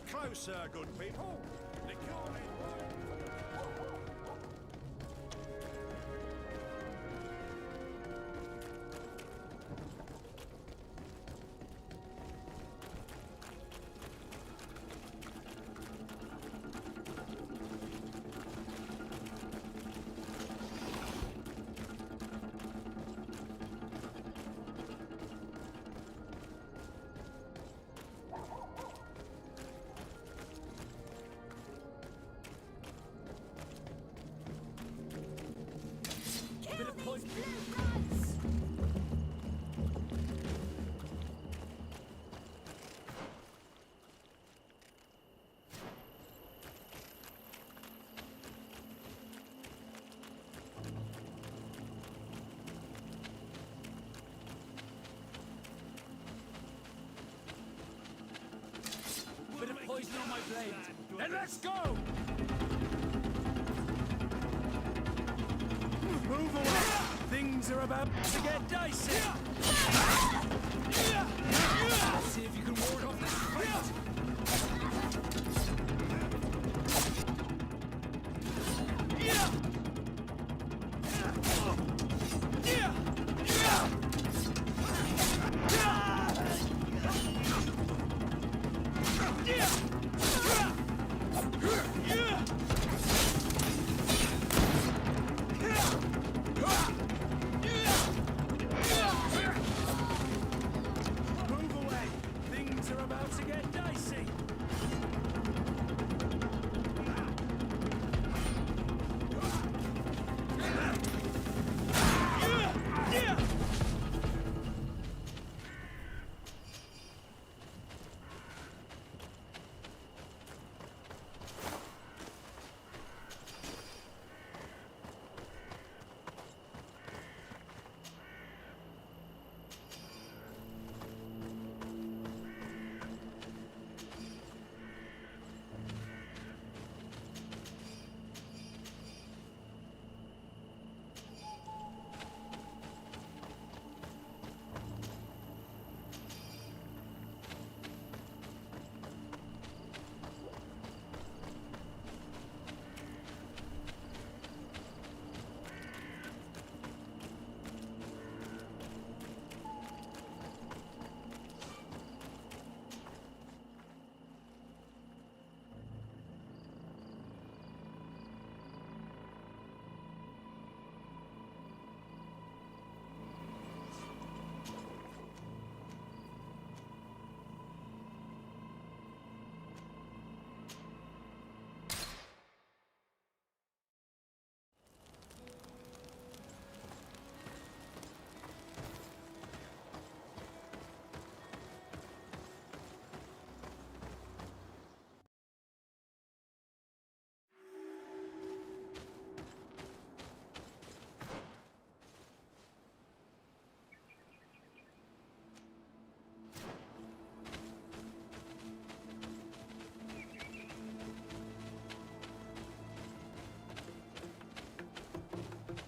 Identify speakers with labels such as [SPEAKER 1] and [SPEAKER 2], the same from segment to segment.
[SPEAKER 1] closer, good people. Liqueur in
[SPEAKER 2] Bit of poison on my blade. Then let's go!
[SPEAKER 3] Move away! Things are about to get dicey!
[SPEAKER 2] See if you can ward off this fight!
[SPEAKER 3] Move away! Things are about to get dicey!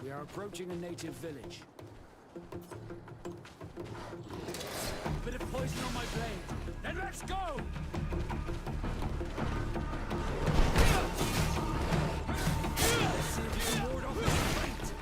[SPEAKER 2] We are approaching a native village. Bit of poison on my blade. Then let's go! Let's see if you can ward off this fight.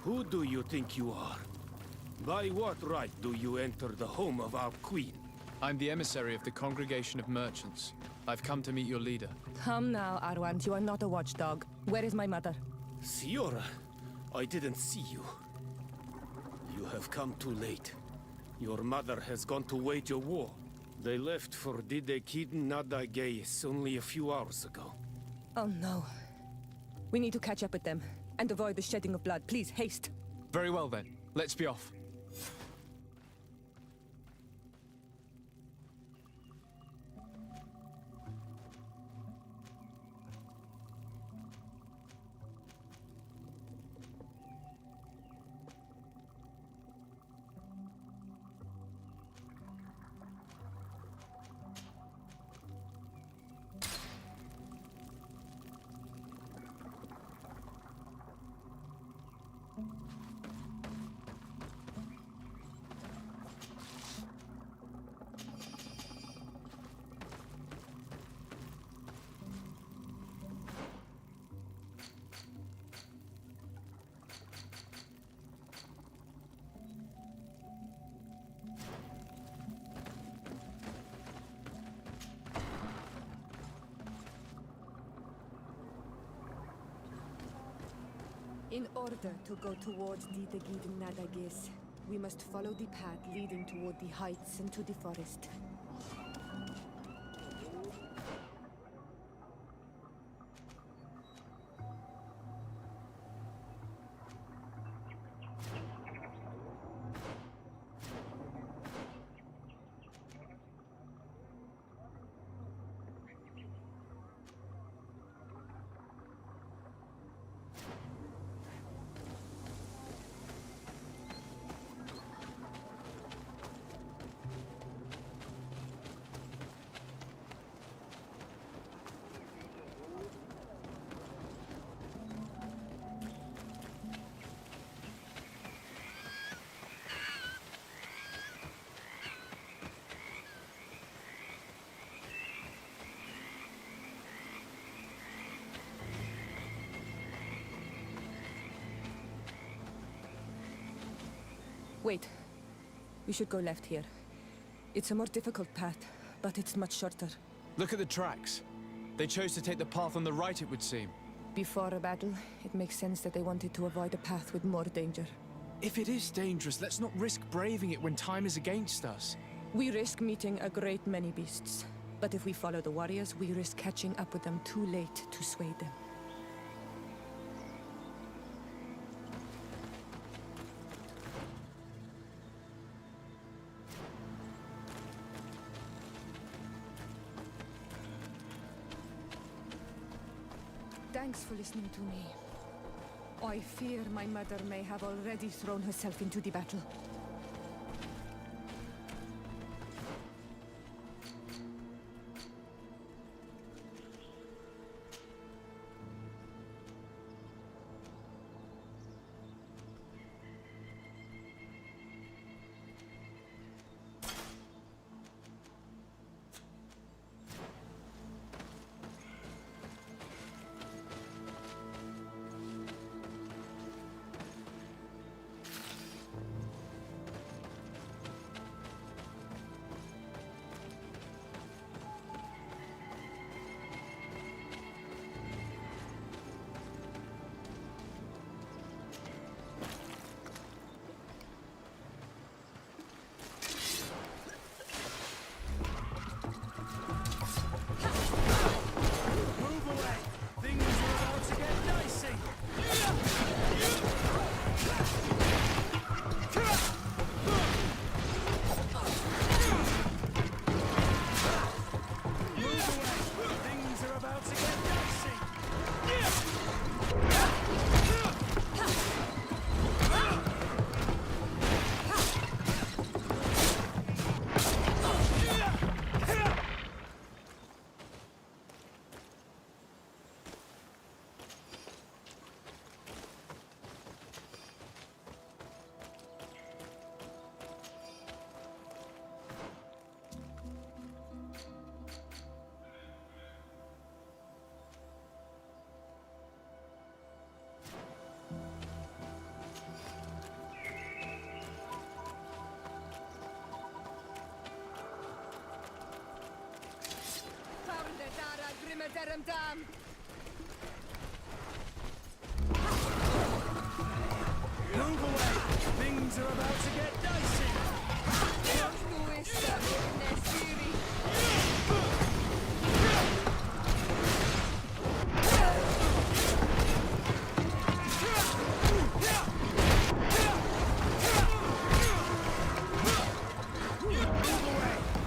[SPEAKER 4] Who do you think you are? By what right do you enter the home of our queen?
[SPEAKER 5] I'm the emissary of the Congregation of Merchants. I've come to meet your leader.
[SPEAKER 6] Come now, Arwand. You are not a watchdog. Where is my mother?
[SPEAKER 4] Siora, I didn't see you. You have come too late. Your mother has gone to wage a war. They left for Didekid Nadageis only a few hours ago.
[SPEAKER 6] Oh no. We need to catch up with them and avoid the shedding of blood. Please, haste.
[SPEAKER 5] Very well then. Let's be off.
[SPEAKER 6] In order to go towards Didegid Nadagis, we must follow the path leading toward the heights and to the forest. Wait. We should go left here. It's a more difficult path, but it's much shorter.
[SPEAKER 5] Look at the tracks. They chose to take the path on the right, it would seem.
[SPEAKER 6] Before a battle, it makes sense that they wanted to avoid a path with more danger.
[SPEAKER 5] If it is dangerous, let's not risk braving it when time is against us.
[SPEAKER 6] We risk meeting a great many beasts. But if we follow the warriors, we risk catching up with them too late to sway them. Thanks for listening to me. I fear my mother may have already thrown herself into the battle. tear him down!
[SPEAKER 3] Move away! Things are about to get dicey!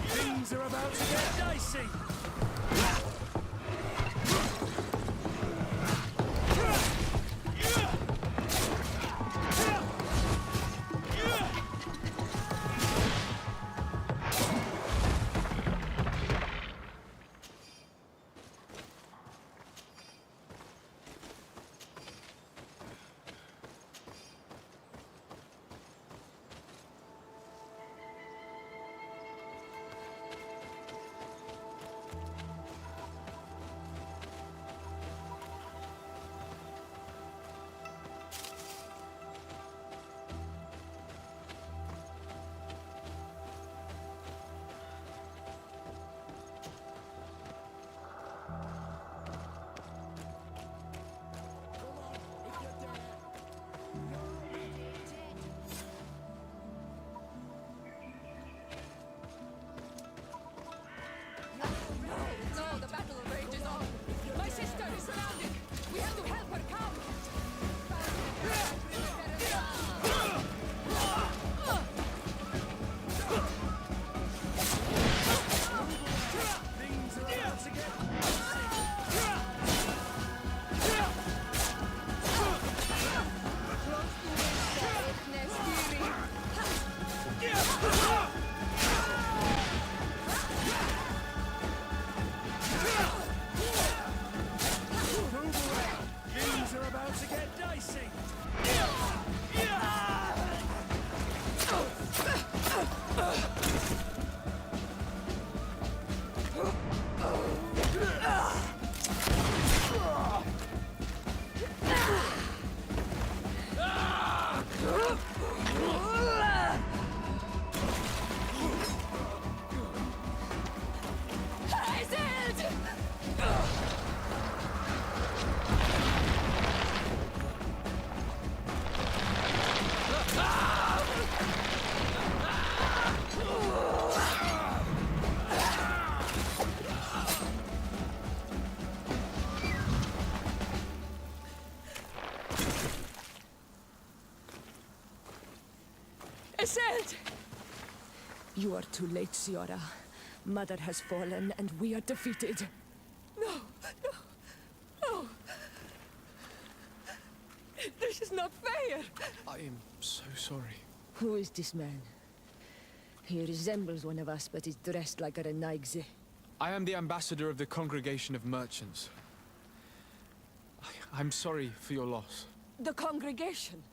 [SPEAKER 3] Things are about to get dicey!
[SPEAKER 6] No, the battle rages on. My sister is surrounded. We have to help her. Come.
[SPEAKER 3] Things are about to get Things are about to get dicey!
[SPEAKER 6] Iselt! You are too late, Ciora. Mother has fallen, and we are defeated. No, no, no. This is not fair.
[SPEAKER 5] I am so sorry.
[SPEAKER 6] Who is this man? He resembles one of us, but is dressed like a Renaigze.
[SPEAKER 5] I am the ambassador of the Congregation of Merchants. I'm sorry for your loss.
[SPEAKER 6] The congregation?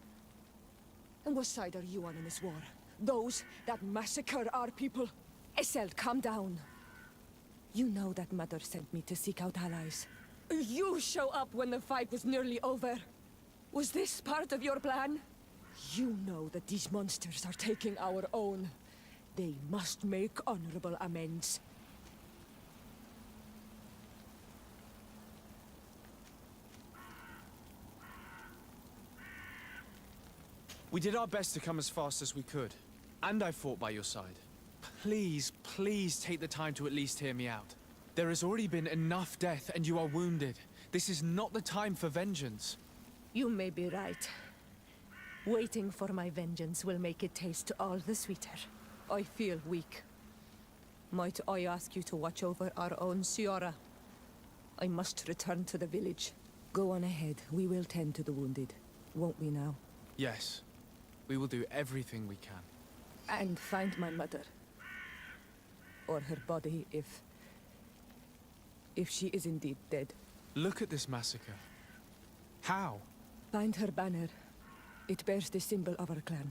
[SPEAKER 6] And what side are you on in this war? Those that massacre our people? Iselt, calm down. You know that Mother sent me to seek out allies. You show up when the fight was nearly over. Was this part of your plan? You know that these monsters are taking our own. They must make honorable amends.
[SPEAKER 5] We did our best to come as fast as we could. And I fought by your side. Please, please take the time to at least hear me out. There has already been enough death and you are wounded. This is not the time for vengeance.
[SPEAKER 6] You may be right. Waiting for my vengeance will make it taste all the sweeter. I feel weak. Might I ask you to watch over our own Ciora? I must return to the village. Go on ahead. We will tend to the wounded. Won't we now?
[SPEAKER 5] Yes. We will do everything we can.
[SPEAKER 6] And find my mother. Or her body, if she is indeed dead.
[SPEAKER 5] Look at this massacre. How?
[SPEAKER 6] Find her banner. It bears the symbol of our clan.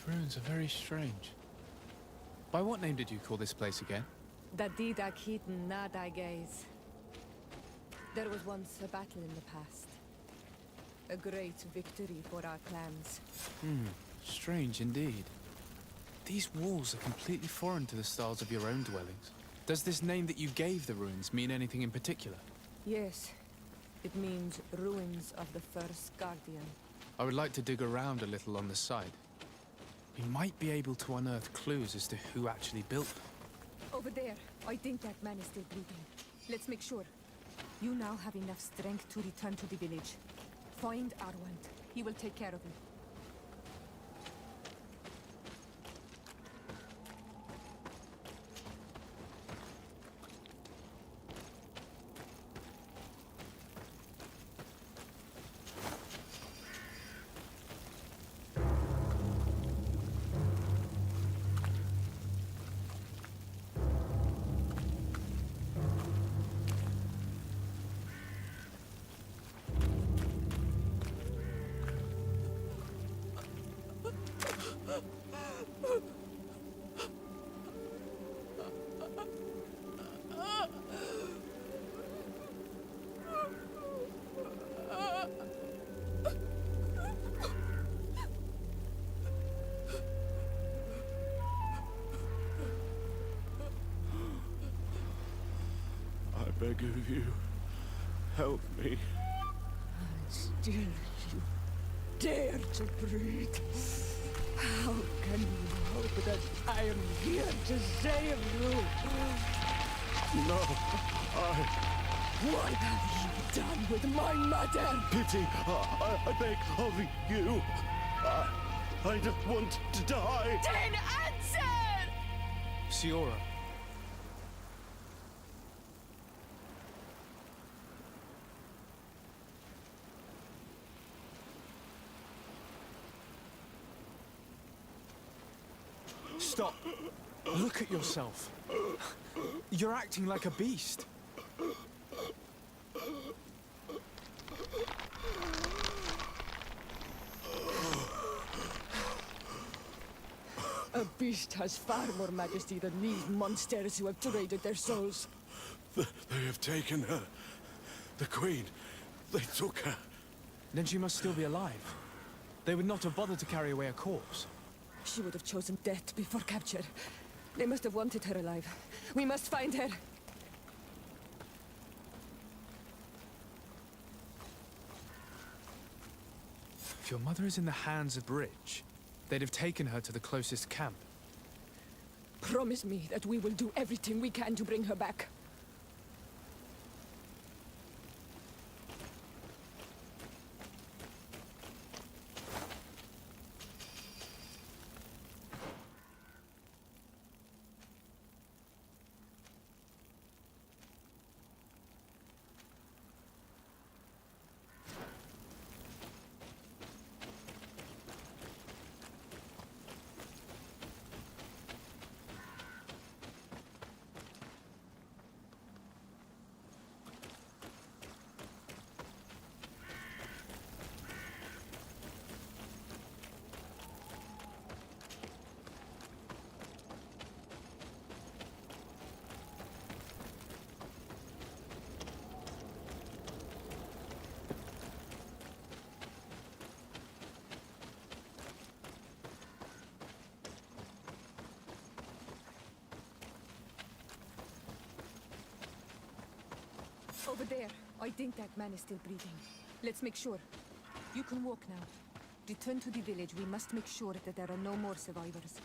[SPEAKER 5] ruins are very strange. By what name did you call this place again?
[SPEAKER 6] The Dida Keaton Nada Gaze. There was once a battle in the past. A great victory for our clans.
[SPEAKER 5] Strange indeed. These walls are completely foreign to the styles of your own dwellings. Does this name that you gave the ruins mean anything in particular?
[SPEAKER 6] Yes, it means ruins of the first Guardian.
[SPEAKER 5] I would like to dig around a little on the side. We might be able to unearth clues as to who actually built them.
[SPEAKER 6] Over there, I think that man is still breathing. Let's make sure. You now have enough strength to return to the village. Find Arwand. He will take care of you.
[SPEAKER 1] I beg of you, help me.
[SPEAKER 6] Still you dare to breathe. How can you hope that I am here to save you?
[SPEAKER 1] No,
[SPEAKER 6] What have you done with my mother?
[SPEAKER 1] pity, I beg of you. I don't want to die.
[SPEAKER 6] Then answer!
[SPEAKER 5] Siora. Stop. Look at yourself. You're acting like a beast.
[SPEAKER 6] A beast has far more majesty than these monsters who have traded their souls.
[SPEAKER 1] They have taken her. The Queen. They took her.
[SPEAKER 5] Then she must still be alive. They would not have bothered to carry away a corpse.
[SPEAKER 6] She would have chosen death before capture. They must have wanted her alive. We must find her.
[SPEAKER 5] If your mother is in the hands of Rich, they'd have taken her to the closest camp.
[SPEAKER 6] Promise me that we will do everything we can to bring her back. Over there. I think that man is still breathing. Let's make sure. You can walk now. Return to the village. We must make sure that there are no more survivors.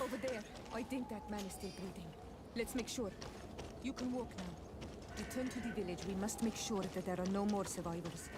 [SPEAKER 6] Over there. I think that man is still breathing. Let's make sure. You can walk now. Return to the village. We must make sure that there are no more survivors.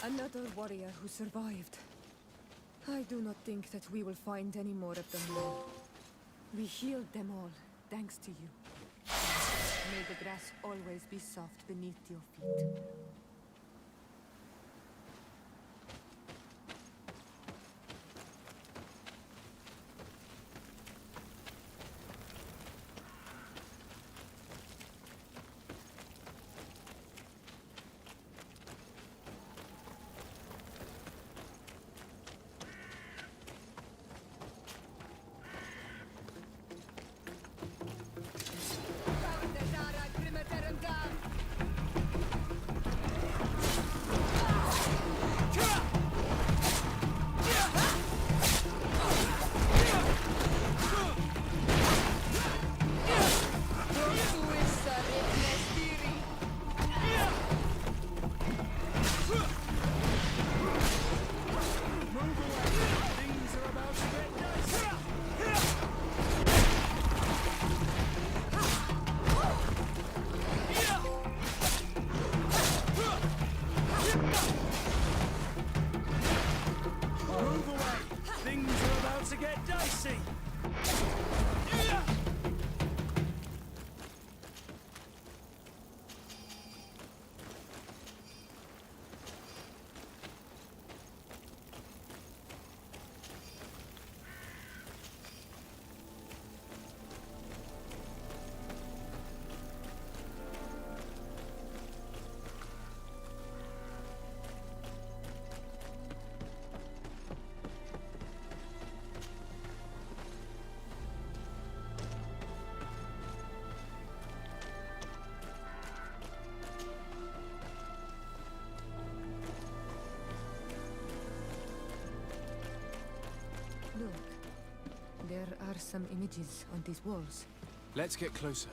[SPEAKER 6] Another warrior who survived. I do not think that we will find any more of them now. We healed them all, thanks to you. May the grass always be soft beneath your feet. some images on these walls.
[SPEAKER 5] Let's get closer.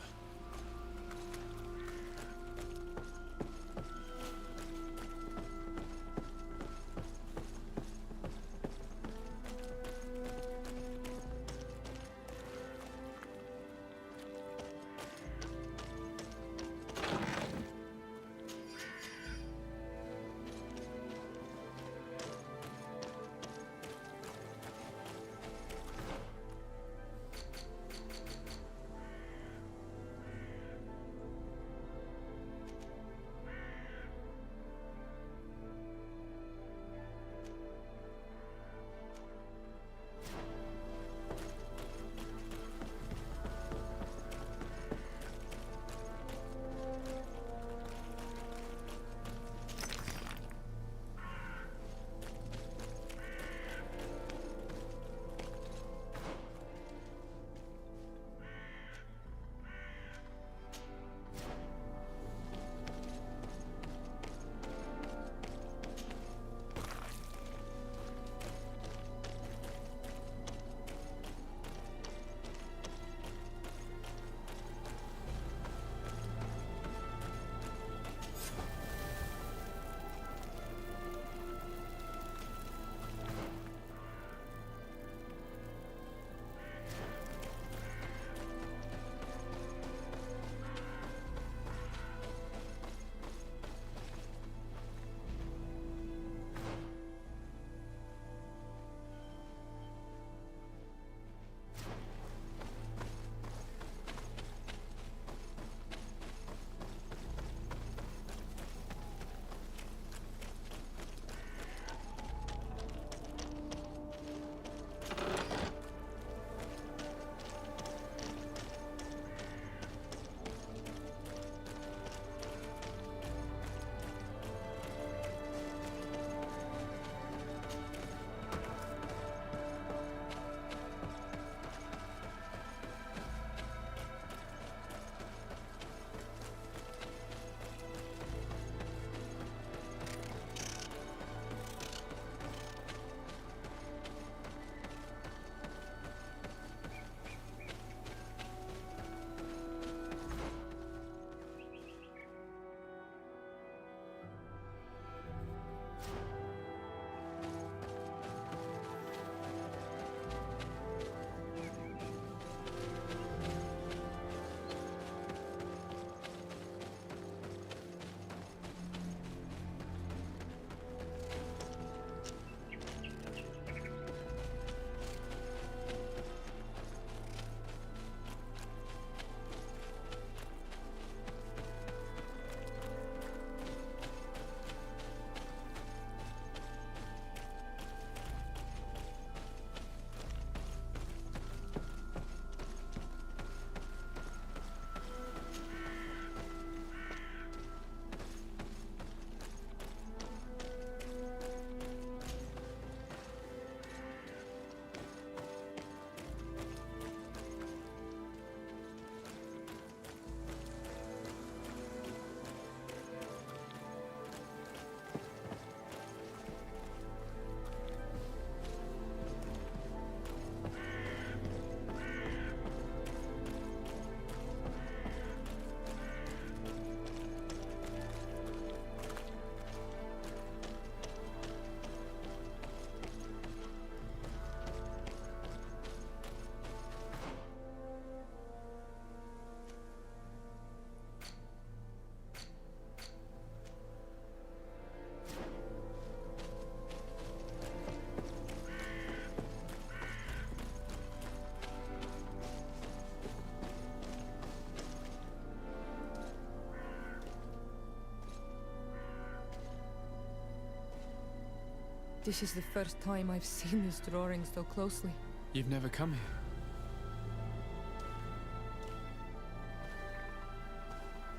[SPEAKER 6] This is the first time I've seen this drawing so closely.
[SPEAKER 5] You've never come here.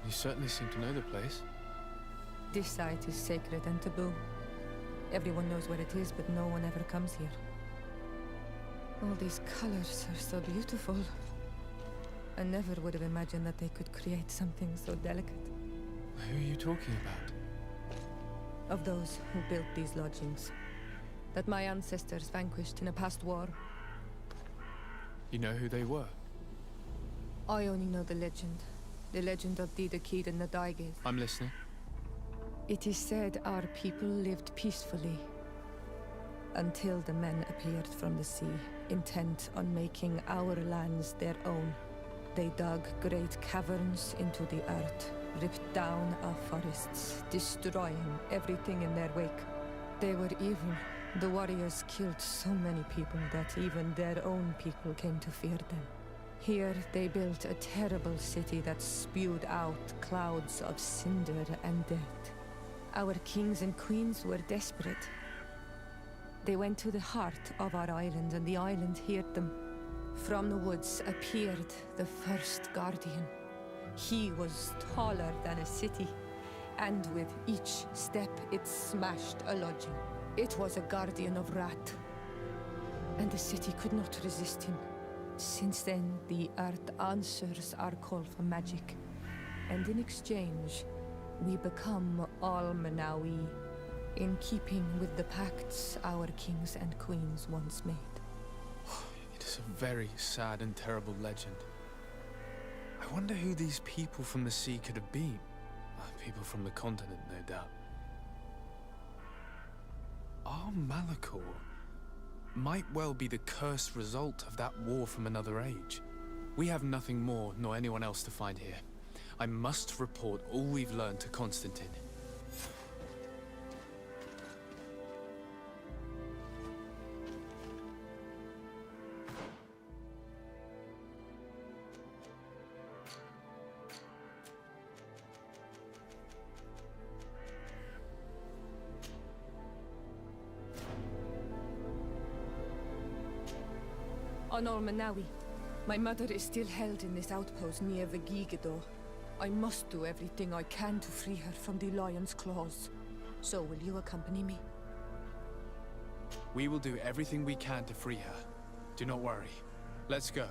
[SPEAKER 5] You certainly seem to know the place.
[SPEAKER 6] This site is sacred and taboo. Everyone knows where it is, but no one ever comes here. All these colors are so beautiful. I never would have imagined that they could create something so delicate.
[SPEAKER 5] Who are you talking about?
[SPEAKER 6] Of those who built these lodgings, that my ancestors vanquished in a past war.
[SPEAKER 5] You know who they were?
[SPEAKER 6] I only know the legend. The legend of Didakid and Nadaigeth.
[SPEAKER 5] I'm listening.
[SPEAKER 6] It is said our people lived peacefully until the men appeared from the sea, intent on making our lands their own. They dug great caverns into the earth, ripped down our forests, destroying everything in their wake. They were evil. The warriors killed so many people that even their own people came to fear them. Here they built a terrible city that spewed out clouds of cinder and death. Our kings and queens were desperate. They went to the heart of our island, and the island heard them. From the woods appeared the first guardian. He was taller than a city, and with each step it smashed a lodging. It was a guardian of Rat, and the city could not resist him. Since then, the earth answers our call for magic, and in exchange, we become all Manawi, in keeping with the pacts our kings and queens once made.
[SPEAKER 5] It is a very sad and terrible legend. I wonder who these people from the sea could have been. People from the continent, no doubt. Our Malachor might well be the cursed result of that war from another age. We have nothing more, nor anyone else to find here. I must report all we've learned to Constantine.
[SPEAKER 6] Honor Manawi. My mother is still held in this outpost near Vigigado. I must do everything I can to free her from the lion's claws. So will you accompany me?
[SPEAKER 5] We will do everything we can to free her. Do not worry. Let's go.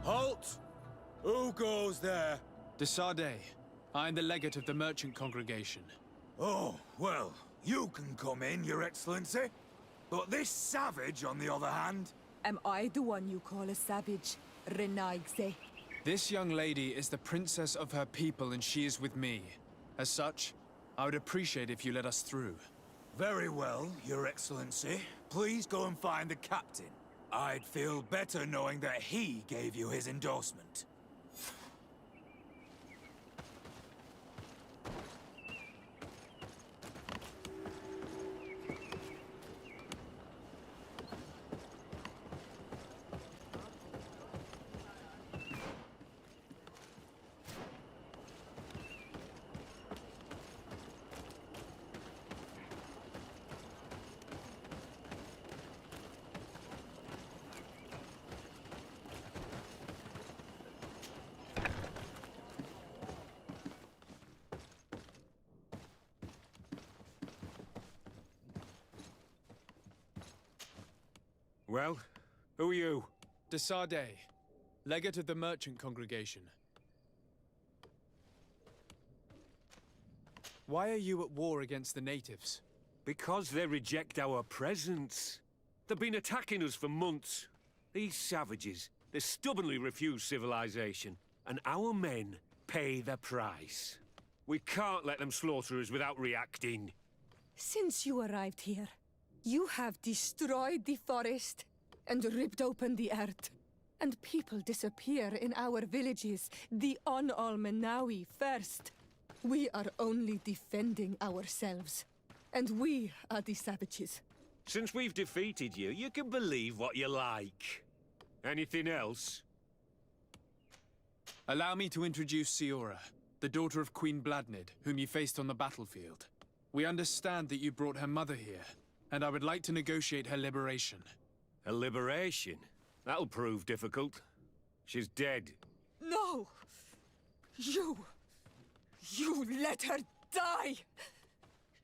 [SPEAKER 3] Halt! Who goes there?
[SPEAKER 5] De Sardet. I am the legate of the merchant congregation.
[SPEAKER 3] Oh, well, you can come in, Your Excellency. But this savage, on the other hand...
[SPEAKER 6] Am I the one you call a savage, Renaigse?
[SPEAKER 5] This young lady is the princess of her people and she is with me. As such, I would appreciate if you let us through.
[SPEAKER 3] Very well, Your Excellency. Please go and find the captain. I'd feel better knowing that he gave you his endorsement.
[SPEAKER 7] Well, who are you?
[SPEAKER 5] De Sardet, legate of the merchant congregation. Why are you at war against the natives?
[SPEAKER 7] Because they reject our presence. They've been attacking us for months. These savages, they stubbornly refuse civilization, and our men pay the price. We can't let them slaughter us without reacting.
[SPEAKER 6] Since you arrived here, you have destroyed the forest and ripped open the earth. And people disappear in our villages, the On-Almenawi first. We are only defending ourselves. And we are the savages.
[SPEAKER 7] Since we've defeated you, you can believe what you like. Anything else?
[SPEAKER 5] Allow me to introduce Siora, the daughter of Queen Bladnid, whom you faced on the battlefield. We understand that you brought her mother here, and I would like to negotiate her liberation.
[SPEAKER 7] A liberation? That'll prove difficult. She's dead.
[SPEAKER 6] No! You let her die!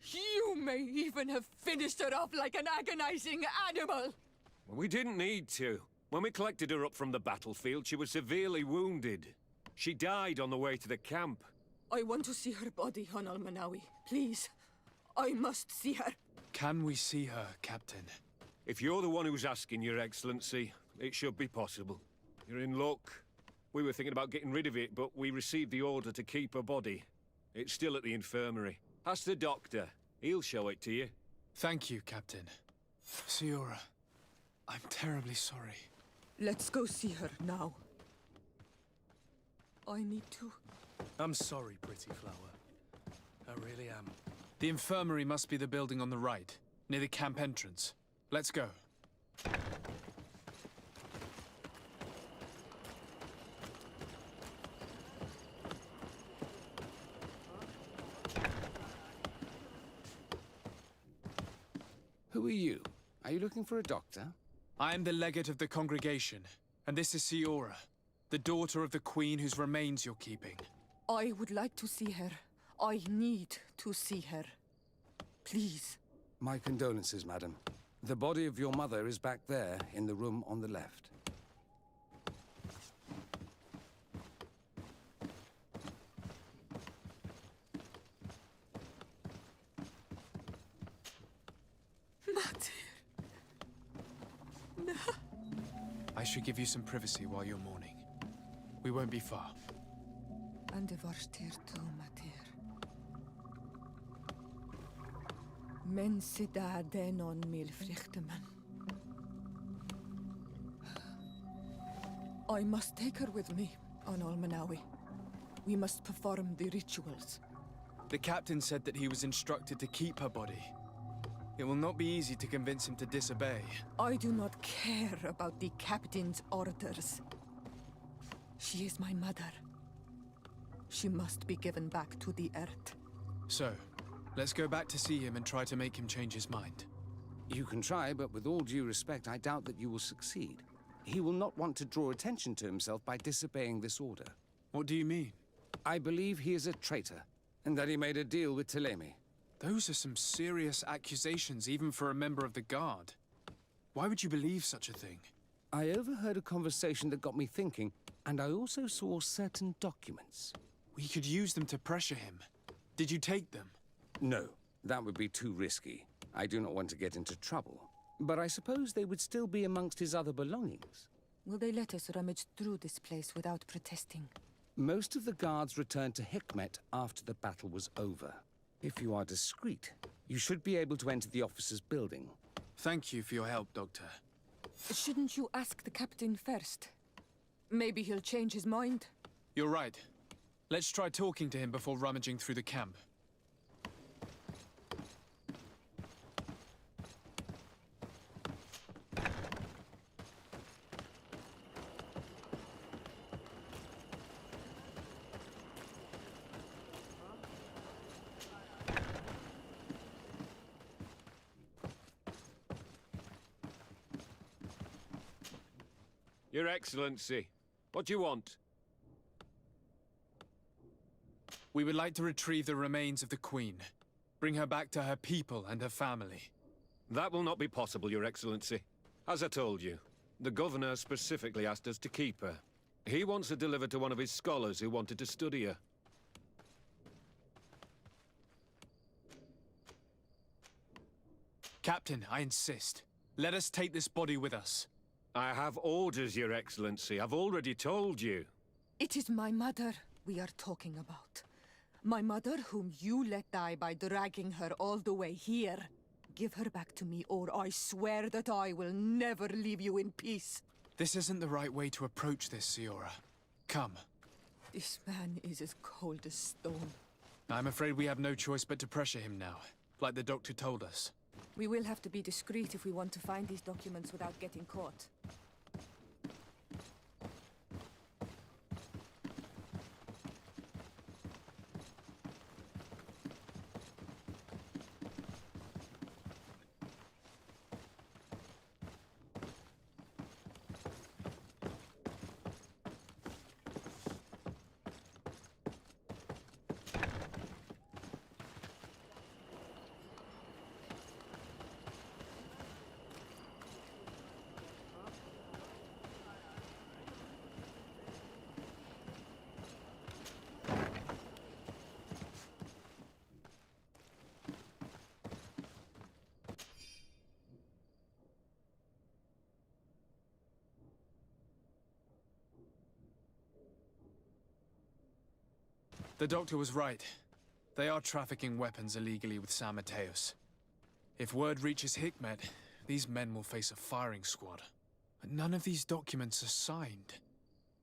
[SPEAKER 6] You may even have finished her off like an agonizing animal!
[SPEAKER 7] We didn't need to. When we collected her up from the battlefield, she was severely wounded. She died on the way to the camp.
[SPEAKER 6] I want to see her body, on Almenawi. Please. I must see her.
[SPEAKER 5] Can we see her, Captain?
[SPEAKER 7] If you're the one who's asking, Your Excellency, it should be possible. You're in luck. We were thinking about getting rid of it, but we received the order to keep her body. It's still at the infirmary. Ask the doctor. He'll show it to you.
[SPEAKER 5] Thank you, Captain. Siora, I'm terribly sorry.
[SPEAKER 6] Let's go see her now. I need to...
[SPEAKER 2] I'm sorry, pretty flower. I really am.
[SPEAKER 5] The infirmary must be the building on the right, near the camp entrance. Let's go.
[SPEAKER 8] Who are you? Are you looking for a doctor?
[SPEAKER 5] I am the legate of the congregation, and this is Siora, the daughter of the queen whose remains you're keeping.
[SPEAKER 6] I would like to see her. I need to see her. Please.
[SPEAKER 8] My condolences, madam. The body of your mother is back there, in the room on the left.
[SPEAKER 5] I should give you some privacy while you're mourning. We won't be far.
[SPEAKER 6] And the Varstir to Matir. Men sida denon mil frichtemen. I must take her with me, on Almenawi. We must perform the rituals.
[SPEAKER 5] The captain said that he was instructed to keep her body. It will not be easy to convince him to disobey.
[SPEAKER 6] I do not care about the captain's orders. She is my mother. She must be given back to the earth.
[SPEAKER 5] So, let's go back to see him and try to make him change his mind.
[SPEAKER 8] You can try, but with all due respect, I doubt that you will succeed. He will not want to draw attention to himself by disobeying this order.
[SPEAKER 5] What do you mean?
[SPEAKER 8] I believe he is a traitor, and that he made a deal with Telemi.
[SPEAKER 5] Those are some serious accusations, even for a member of the Guard. Why would you believe such a thing?
[SPEAKER 8] I overheard a conversation that got me thinking, and I also saw certain documents.
[SPEAKER 5] We could use them to pressure him. Did you take them?
[SPEAKER 8] No, that would be too risky. I do not want to get into trouble. But I suppose they would still be amongst his other belongings.
[SPEAKER 6] Will they let us rummage through this place without protesting?
[SPEAKER 8] Most of the guards returned to Hikmet after the battle was over. If you are discreet, you should be able to enter the officer's building.
[SPEAKER 5] Thank you for your help, Doctor.
[SPEAKER 6] Shouldn't you ask the captain first? Maybe he'll change his mind.
[SPEAKER 5] You're right. Let's try talking to him before rummaging through the camp.
[SPEAKER 7] Your Excellency, what do you want?
[SPEAKER 5] We would like to retrieve the remains of the Queen. Bring her back to her people and her family.
[SPEAKER 7] That will not be possible, Your Excellency. As I told you, the Governor specifically asked us to keep her. He wants her delivered to one of his scholars who wanted to study her.
[SPEAKER 5] Captain, I insist. Let us take this body with us.
[SPEAKER 7] I have orders, Your Excellency. I've already told you.
[SPEAKER 6] It is my mother we are talking about. My mother whom you let die by dragging her all the way here. Give her back to me, or I swear that I will never leave you in peace.
[SPEAKER 5] This isn't the right way to approach this, Siora. Come.
[SPEAKER 6] This man is as cold as stone.
[SPEAKER 5] I'm afraid we have no choice but to pressure him now, like the doctor told us.
[SPEAKER 6] We will have to be discreet if we want to find these documents without getting caught.
[SPEAKER 5] The doctor was right. They are trafficking weapons illegally with San Mateos. If word reaches Hikmet, these men will face a firing squad. But none of these documents are signed.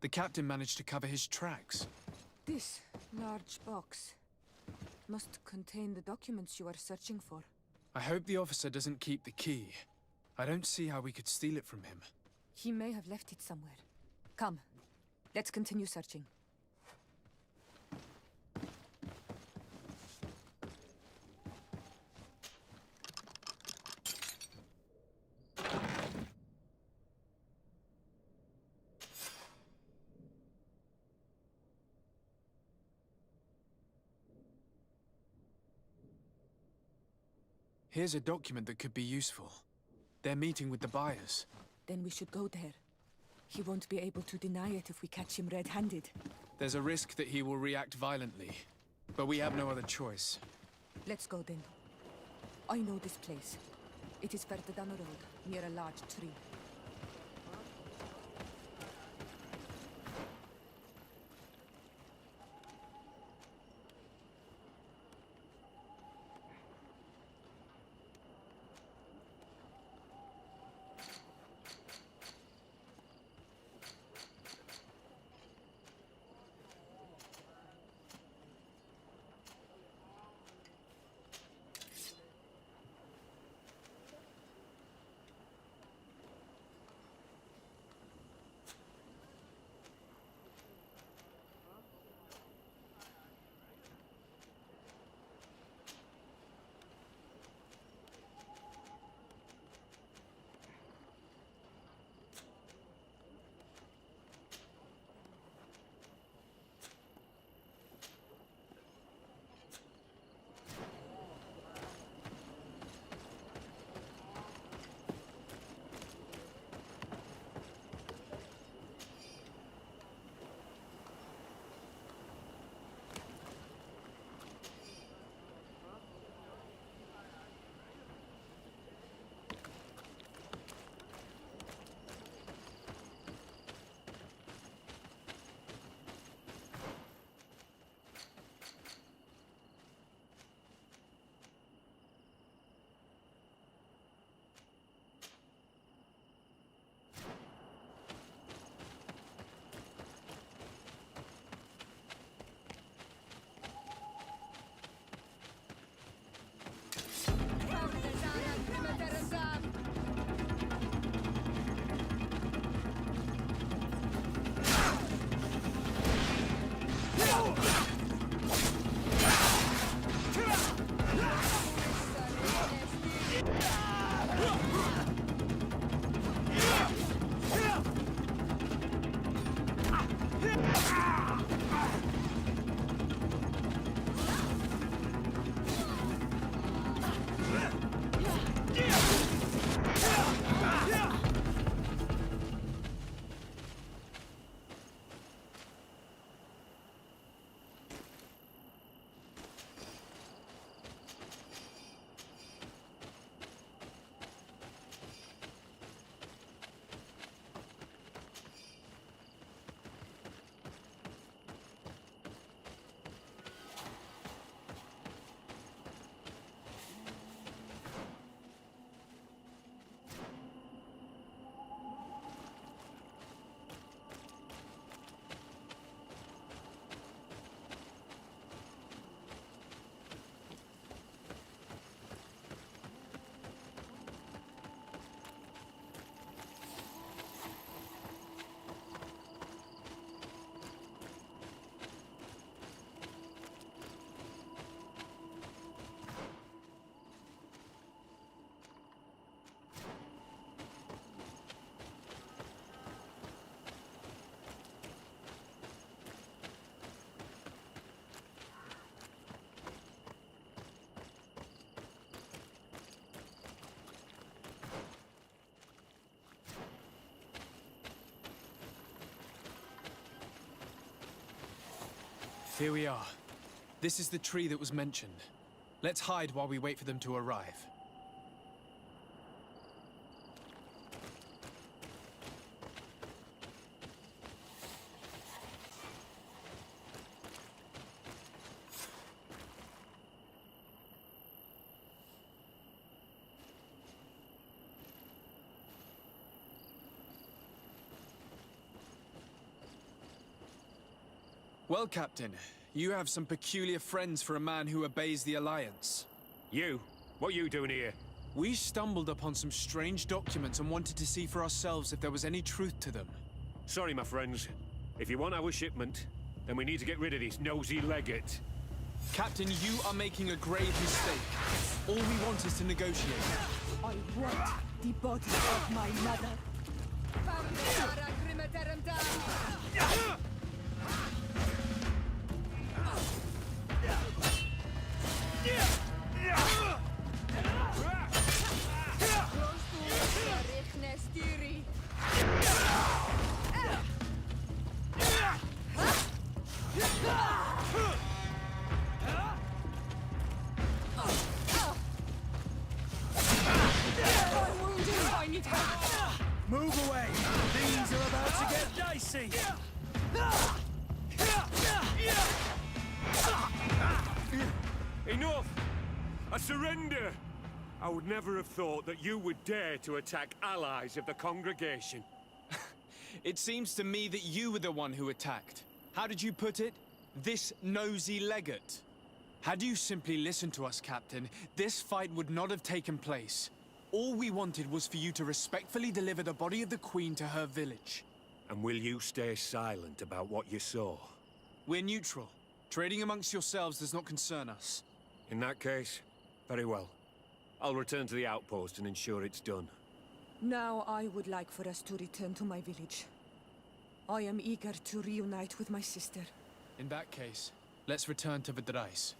[SPEAKER 5] The captain managed to cover his tracks.
[SPEAKER 6] This large box must contain the documents you are searching for.
[SPEAKER 5] I hope the officer doesn't keep the key. I don't see how we could steal it from him.
[SPEAKER 6] He may have left it somewhere. Come, let's continue searching.
[SPEAKER 5] Here's a document that could be useful. They're meeting with the buyers.
[SPEAKER 6] Then we should go there. He won't be able to deny it if we catch him red-handed.
[SPEAKER 5] There's a risk that he will react violently, but we have no other choice.
[SPEAKER 6] Let's go then. I know this place. It is further down the road, near a large tree.
[SPEAKER 5] Here we are. This is the tree that was mentioned. Let's hide while we wait for them to arrive. Well, Captain, you have some peculiar friends for a man who obeys the Alliance.
[SPEAKER 7] You? What you doing here?
[SPEAKER 5] We stumbled upon some strange documents and wanted to see for ourselves if there was any truth to them.
[SPEAKER 7] Sorry, my friends. If you want our shipment, then we need to get rid of this nosy legate.
[SPEAKER 5] Captain, you are making a grave mistake. All we want is to negotiate.
[SPEAKER 6] I want the body of my mother.
[SPEAKER 1] Move away! Things are about to get dicey!
[SPEAKER 7] Enough! I surrender! I would never have thought that you would dare to attack allies of the congregation.
[SPEAKER 5] It seems to me that you were the one who attacked. How did you put it? This nosy legate. Had you simply listened to us, Captain, this fight would not have taken place. All we wanted was for you to respectfully deliver the body of the Queen to her village.
[SPEAKER 7] And will you stay silent about what you saw?
[SPEAKER 5] We're neutral. Trading amongst yourselves does not concern us.
[SPEAKER 7] In that case, very well. I'll return to the outpost and ensure it's done.
[SPEAKER 6] Now I would like for us to return to my village. I am eager to reunite with my sister.
[SPEAKER 5] In that case, let's return to Vidrais.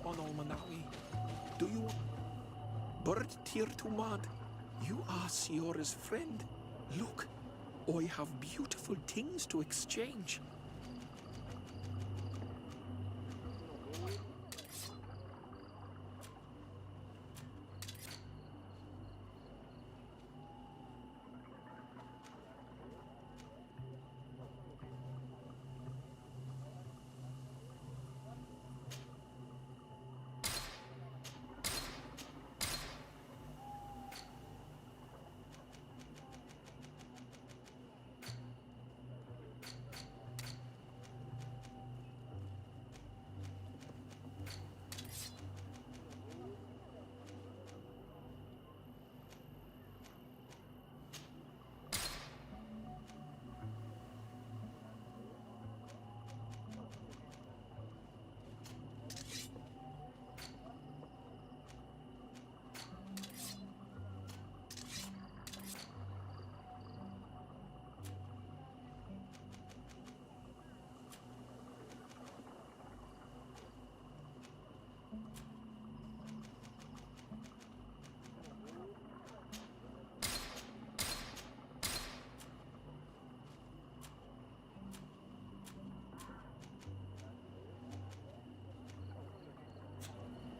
[SPEAKER 9] On Almanawi. Do you... Bird Tir Tumad, you are Siora's friend. Look, I have beautiful things to exchange.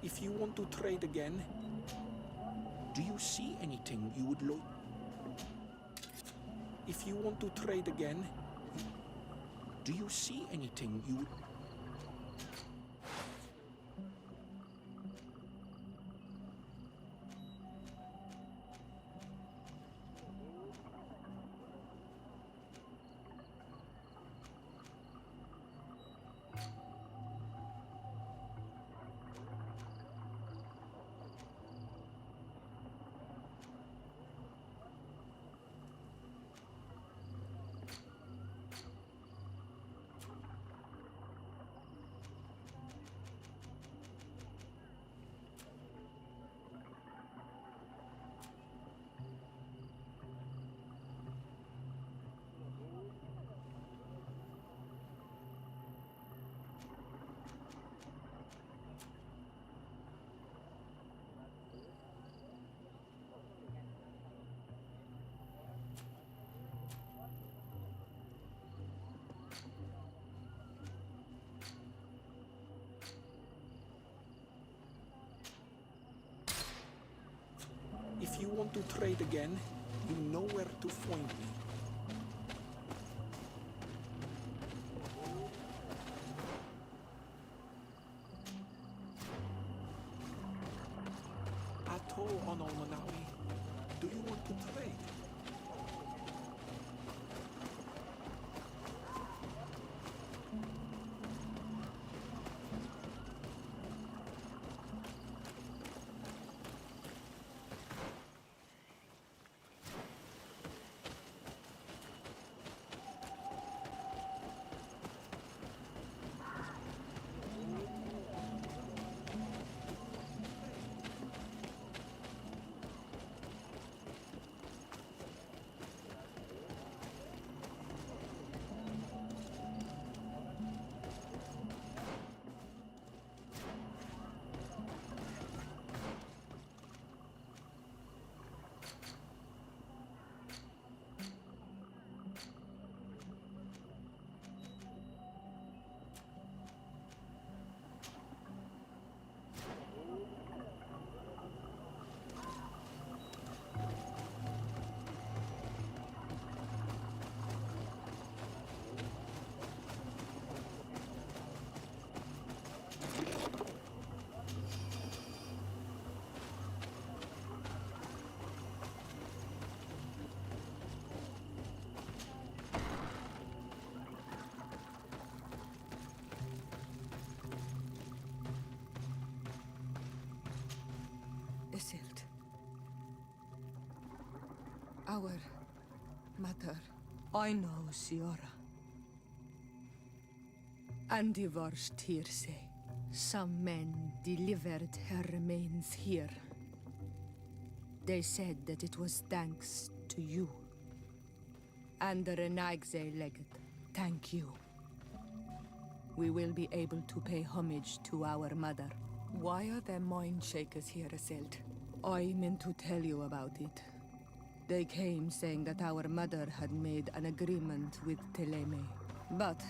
[SPEAKER 9] If you want to trade again, do you see anything you would like? If you want to trade again, do you see anything you would... If you want to trade again, you know where to find me. Ato ono Manawi, do you want to trade?
[SPEAKER 6] Isildt. Our mother. I know, Siora. And the worst hearsay. Some men delivered her remains here. They said that it was thanks to you. And the Renagze legate, thank you. We will be able to pay homage to our mother. Why are there mind shakers here, Isildt? I meant to tell you about it. They came saying that our mother had made an agreement with Teleme. But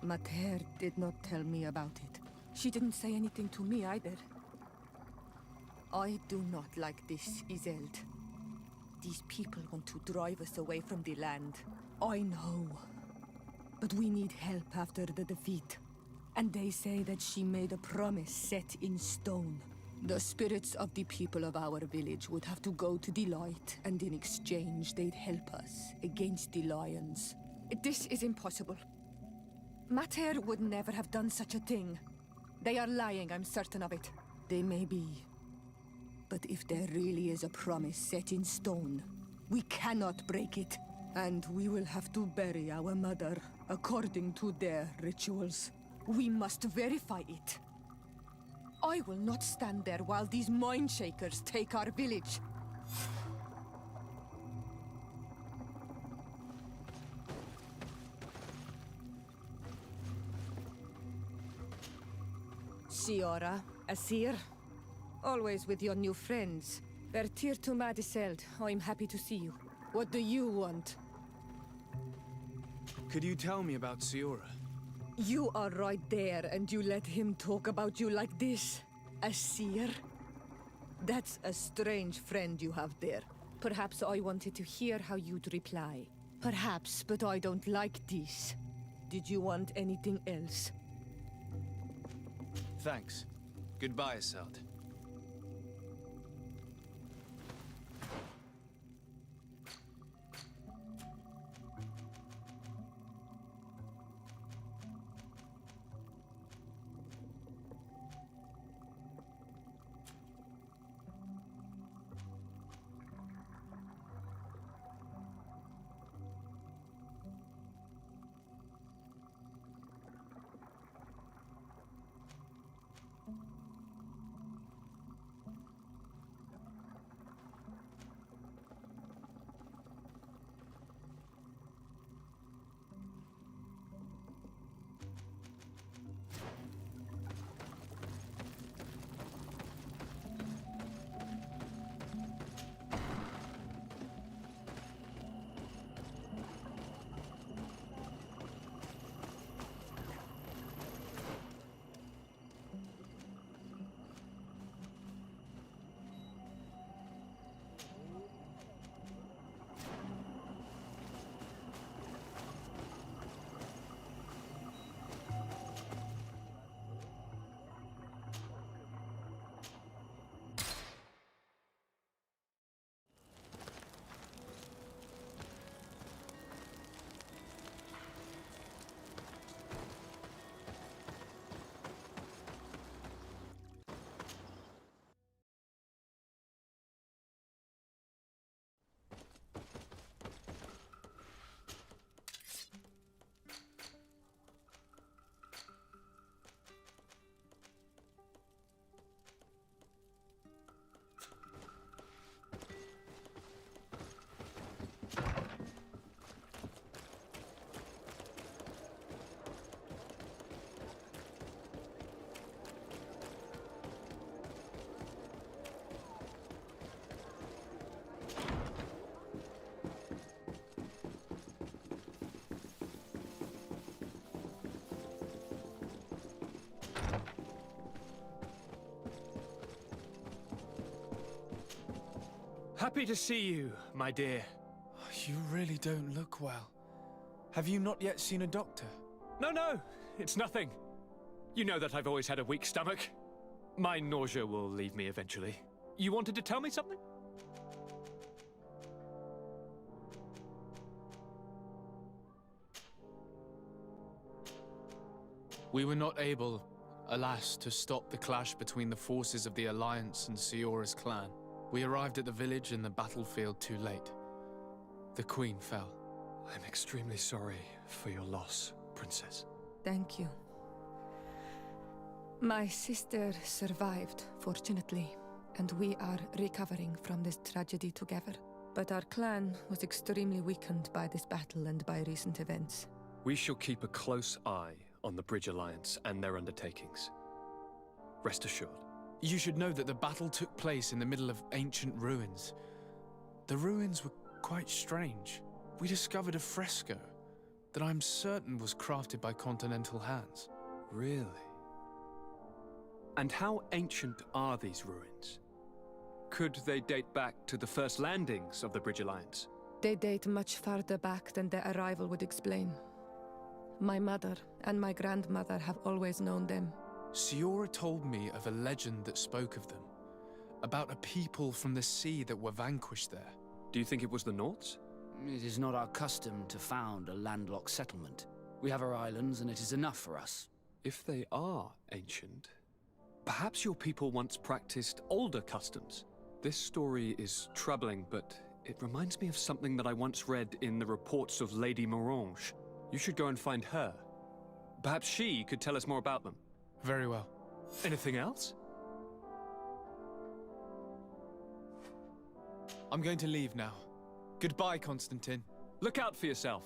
[SPEAKER 6] Mater did not tell me about it. She didn't say anything to me either. I do not like this, Isildt. These people want to drive us away from the land. I know. But we need help after the defeat. And they say that she made a promise set in stone. The spirits of the people of our village would have to go to the light, and in exchange they'd help us against the lions. This is impossible. Mater would never have done such a thing. They are lying, I'm certain of it. They may be. But if there really is a promise set in stone, we cannot break it. And we will have to bury our mother according to their rituals. We must verify it. I will not stand there while these mind shakers take our village. Siora, Asir, always with your new friends. Vertir to Madiseld, I'm happy to see you. What do you want?
[SPEAKER 5] Could you tell me about Siora?
[SPEAKER 6] You are right there, and you let him talk about you like this? Asir? That's a strange friend you have there. Perhaps I wanted to hear how you'd reply. Perhaps, but I don't like this. Did you want anything else?
[SPEAKER 5] Thanks. Goodbye, Isildt.
[SPEAKER 2] Happy to see you, my dear.
[SPEAKER 5] You really don't look well. Have you not yet seen a doctor?
[SPEAKER 2] No, it's nothing. You know that I've always had a weak stomach. My nausea will leave me eventually. You wanted to tell me something?
[SPEAKER 5] We were not able, alas, to stop the clash between the forces of the Alliance and Siora's clan. We arrived at the village and the battlefield too late. The Queen fell.
[SPEAKER 2] I'm extremely sorry for your loss, Princess.
[SPEAKER 6] Thank you. My sister survived, fortunately, and we are recovering from this tragedy together. But our clan was extremely weakened by this battle and by recent events.
[SPEAKER 2] We shall keep a close eye on the Bridge Alliance and their undertakings. Rest assured.
[SPEAKER 5] You should know that the battle took place in the middle of ancient ruins. The ruins were quite strange. We discovered a fresco that I'm certain was crafted by continental hands.
[SPEAKER 2] Really? And how ancient are these ruins? Could they date back to the first landings of the Bridge Alliance?
[SPEAKER 6] They date much farther back than their arrival would explain. My mother and my grandmother have always known them.
[SPEAKER 5] Siora told me of a legend that spoke of them, about a people from the sea that were vanquished there.
[SPEAKER 2] Do you think it was the Nords?
[SPEAKER 10] It is not our custom to found a landlocked settlement. We have our islands, and it is enough for us.
[SPEAKER 2] If they are ancient, perhaps your people once practiced older customs. This story is troubling, but it reminds me of something that I once read in the reports of Lady Morange. You should go and find her. Perhaps she could tell us more about them.
[SPEAKER 5] Very well.
[SPEAKER 2] Anything else?
[SPEAKER 5] I'm going to leave now. Goodbye, Constantine.
[SPEAKER 2] Look out for yourself.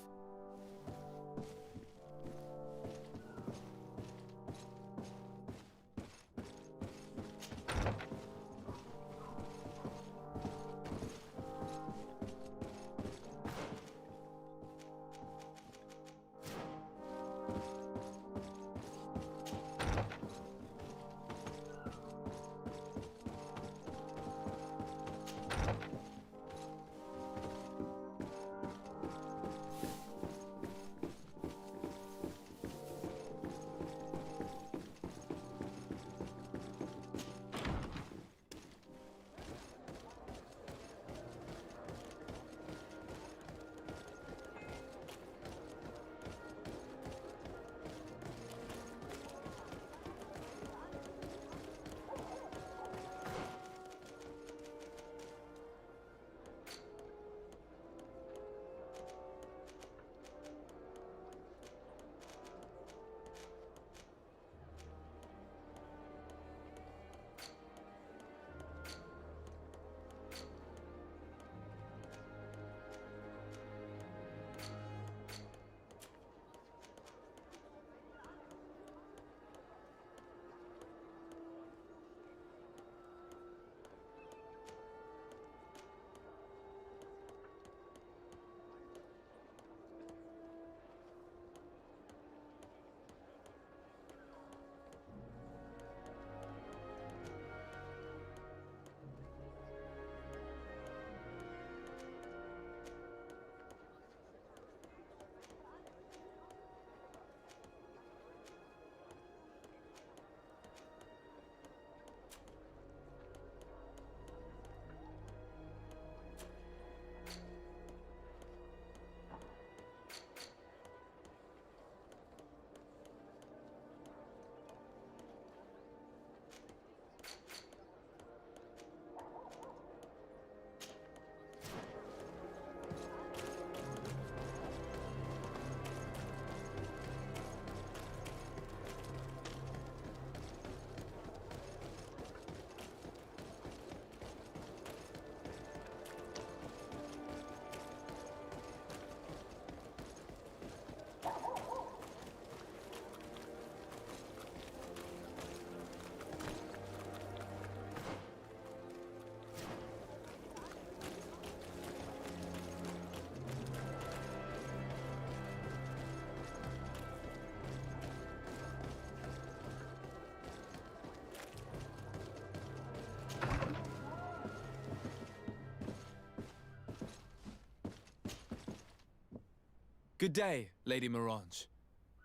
[SPEAKER 5] Good day, Lady Morange.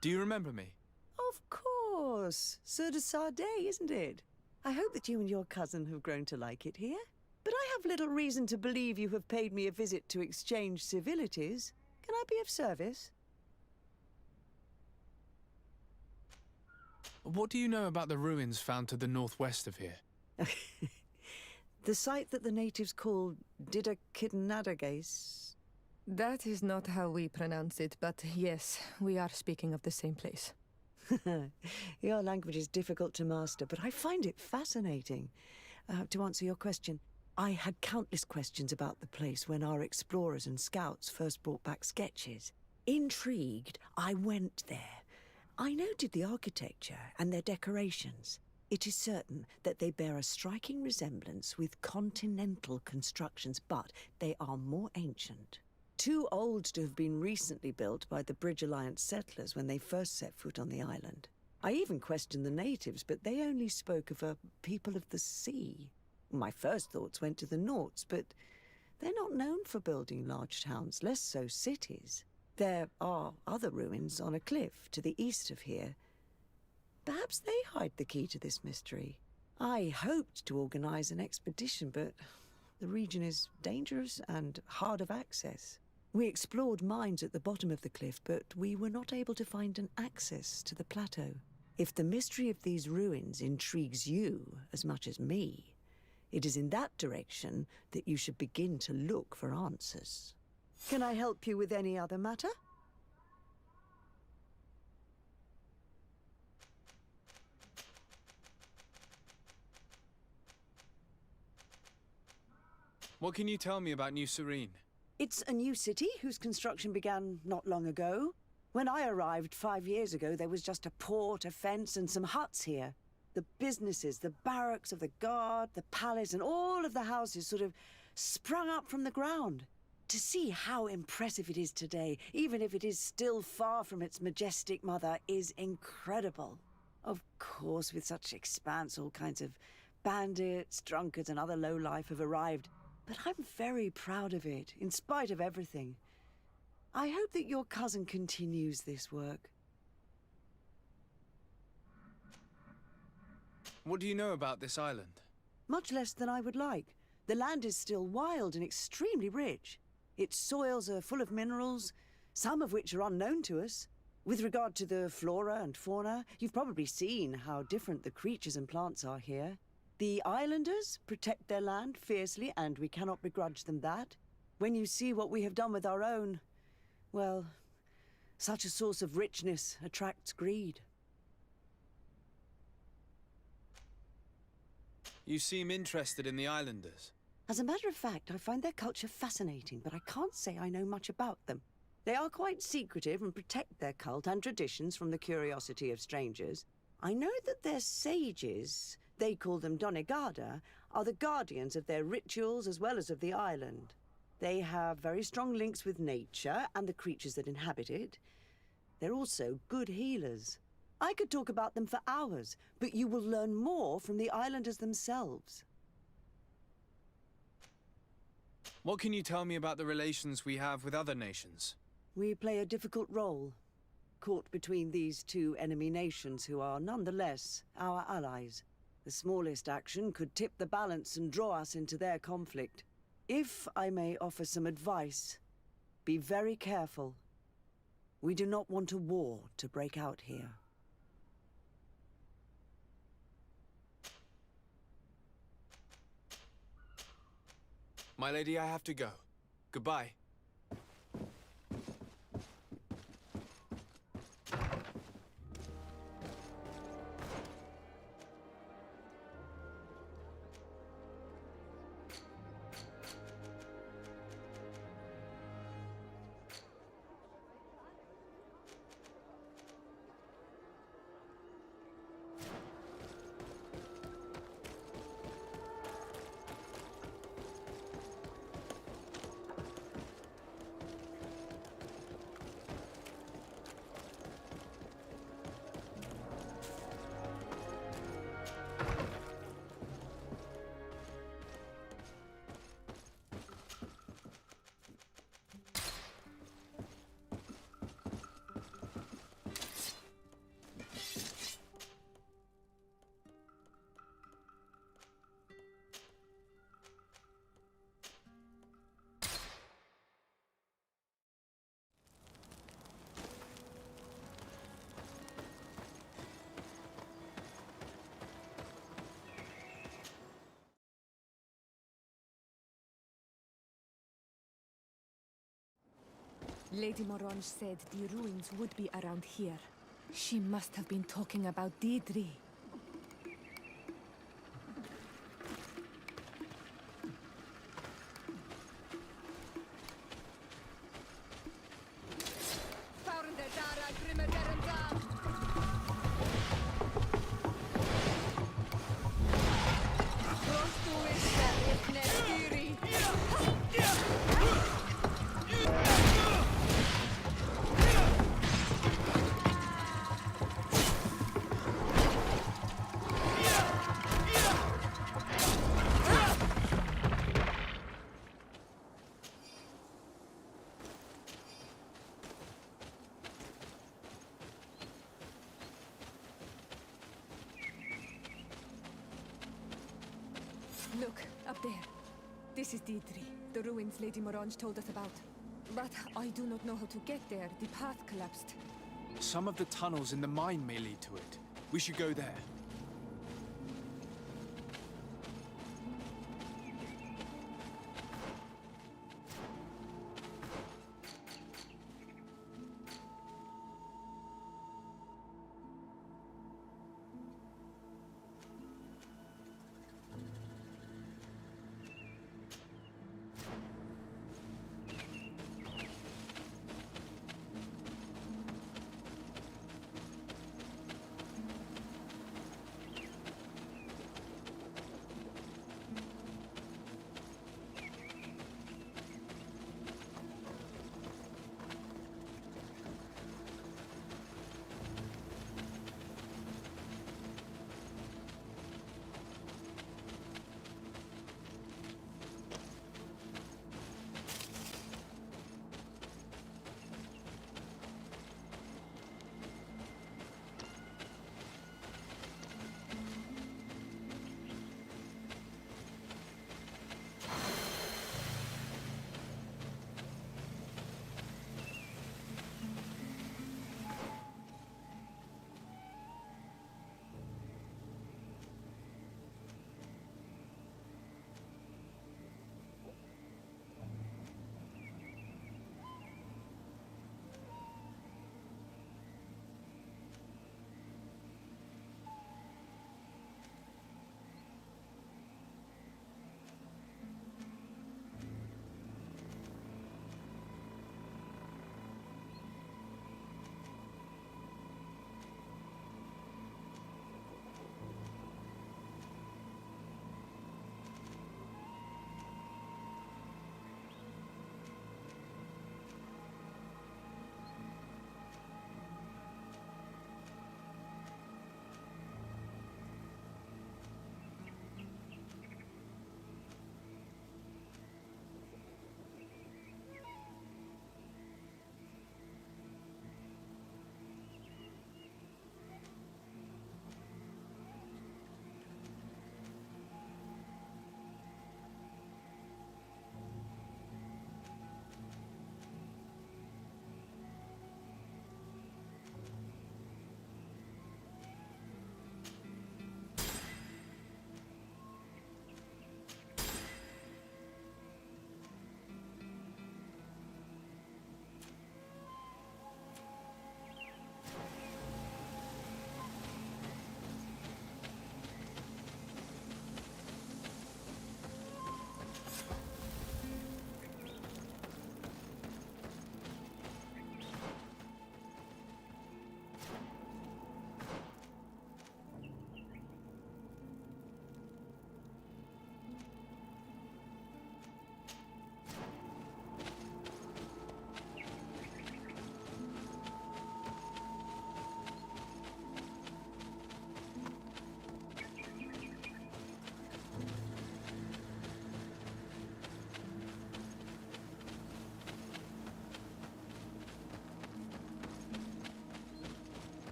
[SPEAKER 5] Do you remember me?
[SPEAKER 11] Of course. Sur de Sade, isn't it? I hope that you and your cousin have grown to like it here. But I have little reason to believe you have paid me a visit to exchange civilities. Can I be of service?
[SPEAKER 5] What do you know about the ruins found to the northwest of here?
[SPEAKER 11] The site that the natives call Didakidnadagais.
[SPEAKER 6] That is not how we pronounce it, but yes, we are speaking of the same place.
[SPEAKER 11] Your language is difficult to master, but I find it fascinating. To answer your question, I had countless questions about the place when our explorers and scouts first brought back sketches. Intrigued, I went there. I noted the architecture and their decorations. It is certain that they bear a striking resemblance with continental constructions, but they are more ancient. Too old to have been recently built by the Bridge Alliance settlers when they first set foot on the island. I even questioned the natives, but they only spoke of a people of the sea. My first thoughts went to the Nauts, but they're not known for building large towns, less so cities. There are other ruins on a cliff to the east of here. Perhaps they hide the key to this mystery. I hoped to organize an expedition, but the region is dangerous and hard of access. We explored mines at the bottom of the cliff, but we were not able to find an access to the plateau. If the mystery of these ruins intrigues you as much as me, it is in that direction that you should begin to look for answers. Can I help you with any other matter?
[SPEAKER 5] What can you tell me about New Serene?
[SPEAKER 11] It's a new city whose construction began not long ago. When I arrived 5 years ago, there was just a port, a fence, and some huts here. The businesses, the barracks of the guard, the palace, and all of the houses sort of sprung up from the ground. To see how impressive it is today, even if it is still far from its majestic mother, is incredible. Of course, with such expanse, all kinds of bandits, drunkards, and other lowlife have arrived. But I'm very proud of it, in spite of everything. I hope that your cousin continues this work.
[SPEAKER 5] What do you know about this island?
[SPEAKER 11] Much less than I would like. The land is still wild and extremely rich. Its soils are full of minerals, some of which are unknown to us. With regard to the flora and fauna, you've probably seen how different the creatures and plants are here. The islanders protect their land fiercely, and we cannot begrudge them that. When you see what we have done with our own, well, such a source of richness attracts greed.
[SPEAKER 5] You seem interested in the islanders.
[SPEAKER 11] As a matter of fact, I find their culture fascinating, but I can't say I know much about them. They are quite secretive and protect their cult and traditions from the curiosity of strangers. I know that their sages, they call them Donegada, are the guardians of their rituals as well as of the island. They have very strong links with nature and the creatures that inhabit it. They're also good healers. I could talk about them for hours, but you will learn more from the islanders themselves.
[SPEAKER 5] What can you tell me about the relations we have with other nations?
[SPEAKER 11] We play a difficult role, caught between these two enemy nations who are nonetheless our allies. The smallest action could tip the balance and draw us into their conflict. If I may offer some advice, be very careful. We do not want a war to break out here.
[SPEAKER 5] My lady, I have to go. Goodbye.
[SPEAKER 6] Lady Morange said the ruins would be around here. She must have been talking about Deirdre. Look, up there. This is Deirdre, the ruins Lady Morange told us about. But I do not know how to get there. The path collapsed.
[SPEAKER 5] Some of the tunnels in the mine may lead to it. We should go there.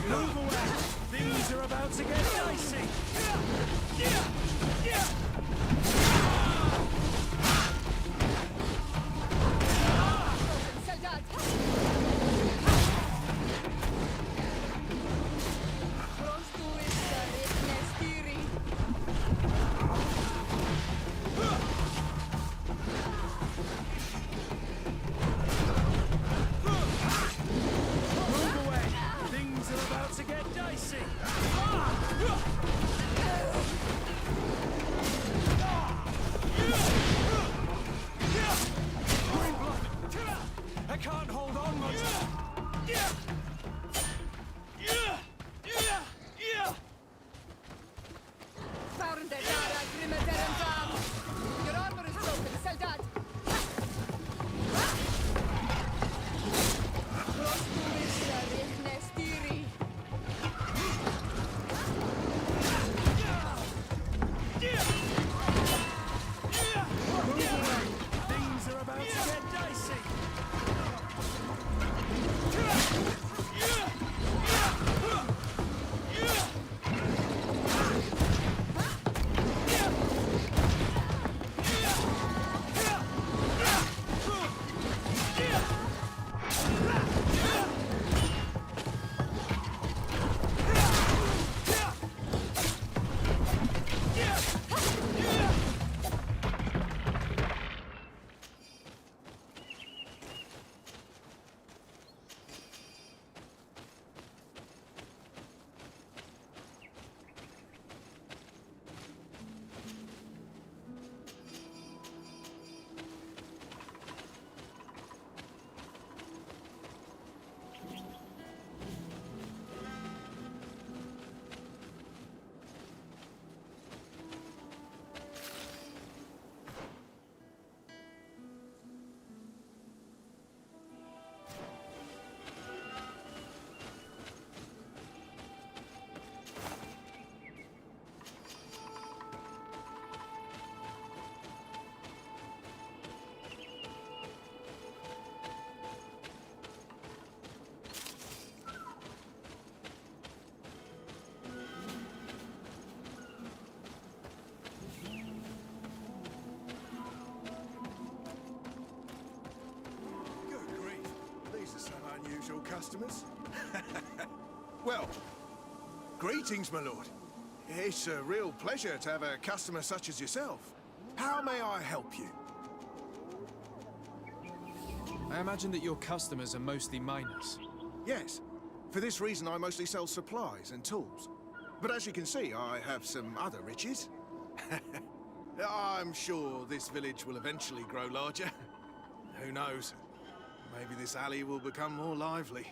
[SPEAKER 5] Move away! Things
[SPEAKER 3] Things are about to get dicey.
[SPEAKER 6] Soldat! Prostuista regnestiri.
[SPEAKER 3] Move away. Things are about to get dicey. Green blood. I can't hold on much.
[SPEAKER 6] Found der Dara Grimmerderen Dam. Your armor is broken, Soldat. Prostuista regnestiri.
[SPEAKER 3] Things are about to get dicey.
[SPEAKER 1] Good grief. These are some unusual customers. Well, greetings, my lord. It's a real pleasure to have a customer such as yourself. How may I help you?
[SPEAKER 5] I imagine that your customers are mostly miners.
[SPEAKER 1] Yes. For this reason, I mostly sell supplies and tools. But as you can see, I have some other riches. I'm sure this village will eventually grow larger. Who knows? Maybe this alley will become more lively.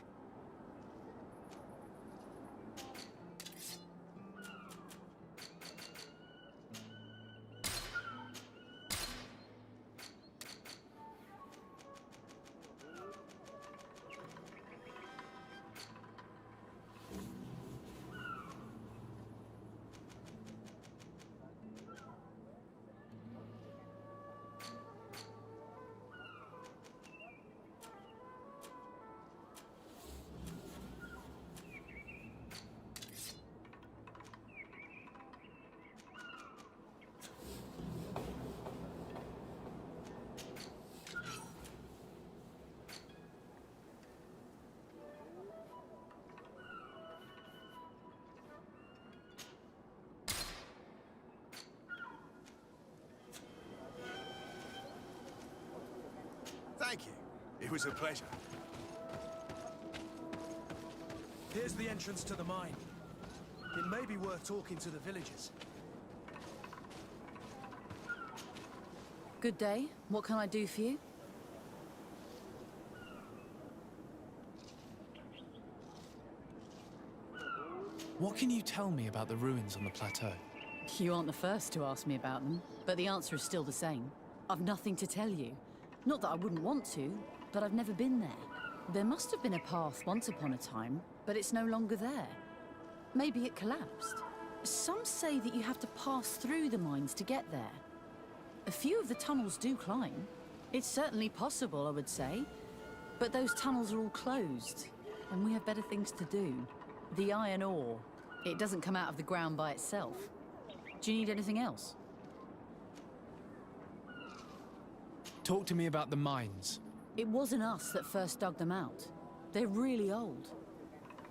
[SPEAKER 1] Thank you. It was a pleasure.
[SPEAKER 3] Here's the entrance to the mine. It may be worth talking to the villagers.
[SPEAKER 12] Good day. What can I do for you?
[SPEAKER 5] What can you tell me about the ruins on the plateau?
[SPEAKER 12] You aren't the first to ask me about them, but the answer is still the same. I've nothing to tell you. Not that I wouldn't want to, but I've never been there. There must have been a path once upon a time, but it's no longer there. Maybe it collapsed. Some say that you have to pass through the mines to get there. A few of the tunnels do climb. It's certainly possible, I would say. But those tunnels are all closed, and we have better things to do. The iron ore. It doesn't come out of the ground by itself. Do you need anything else?
[SPEAKER 5] Talk to me about the mines.
[SPEAKER 12] It wasn't us that first dug them out. They're really old.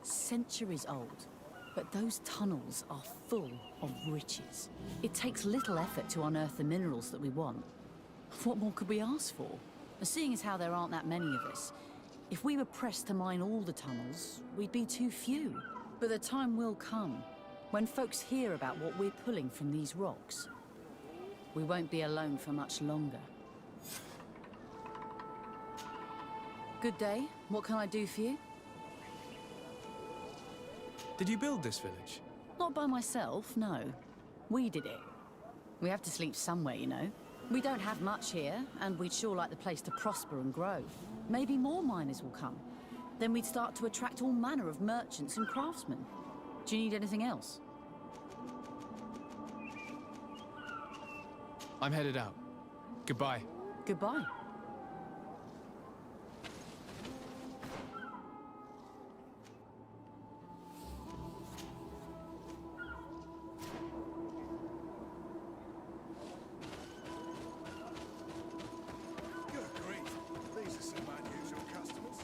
[SPEAKER 12] Centuries old. But those tunnels are full of riches. It takes little effort to unearth the minerals that we want. What more could we ask for? Seeing as how there aren't that many of us, if we were pressed to mine all the tunnels, we'd be too few. But the time will come, when folks hear about what we're pulling from these rocks. We won't be alone for much longer. Good day. What can I do for you?
[SPEAKER 5] Did you build this village?
[SPEAKER 12] Not by myself, no. We did it. We have to sleep somewhere, you know. We don't have much here, and we'd sure like the place to prosper and grow. Maybe more miners will come. Then we'd start to attract all manner of merchants and craftsmen. Do you need anything else?
[SPEAKER 5] I'm headed out. Goodbye.
[SPEAKER 12] Goodbye.
[SPEAKER 1] Good grief. These are some unusual customers.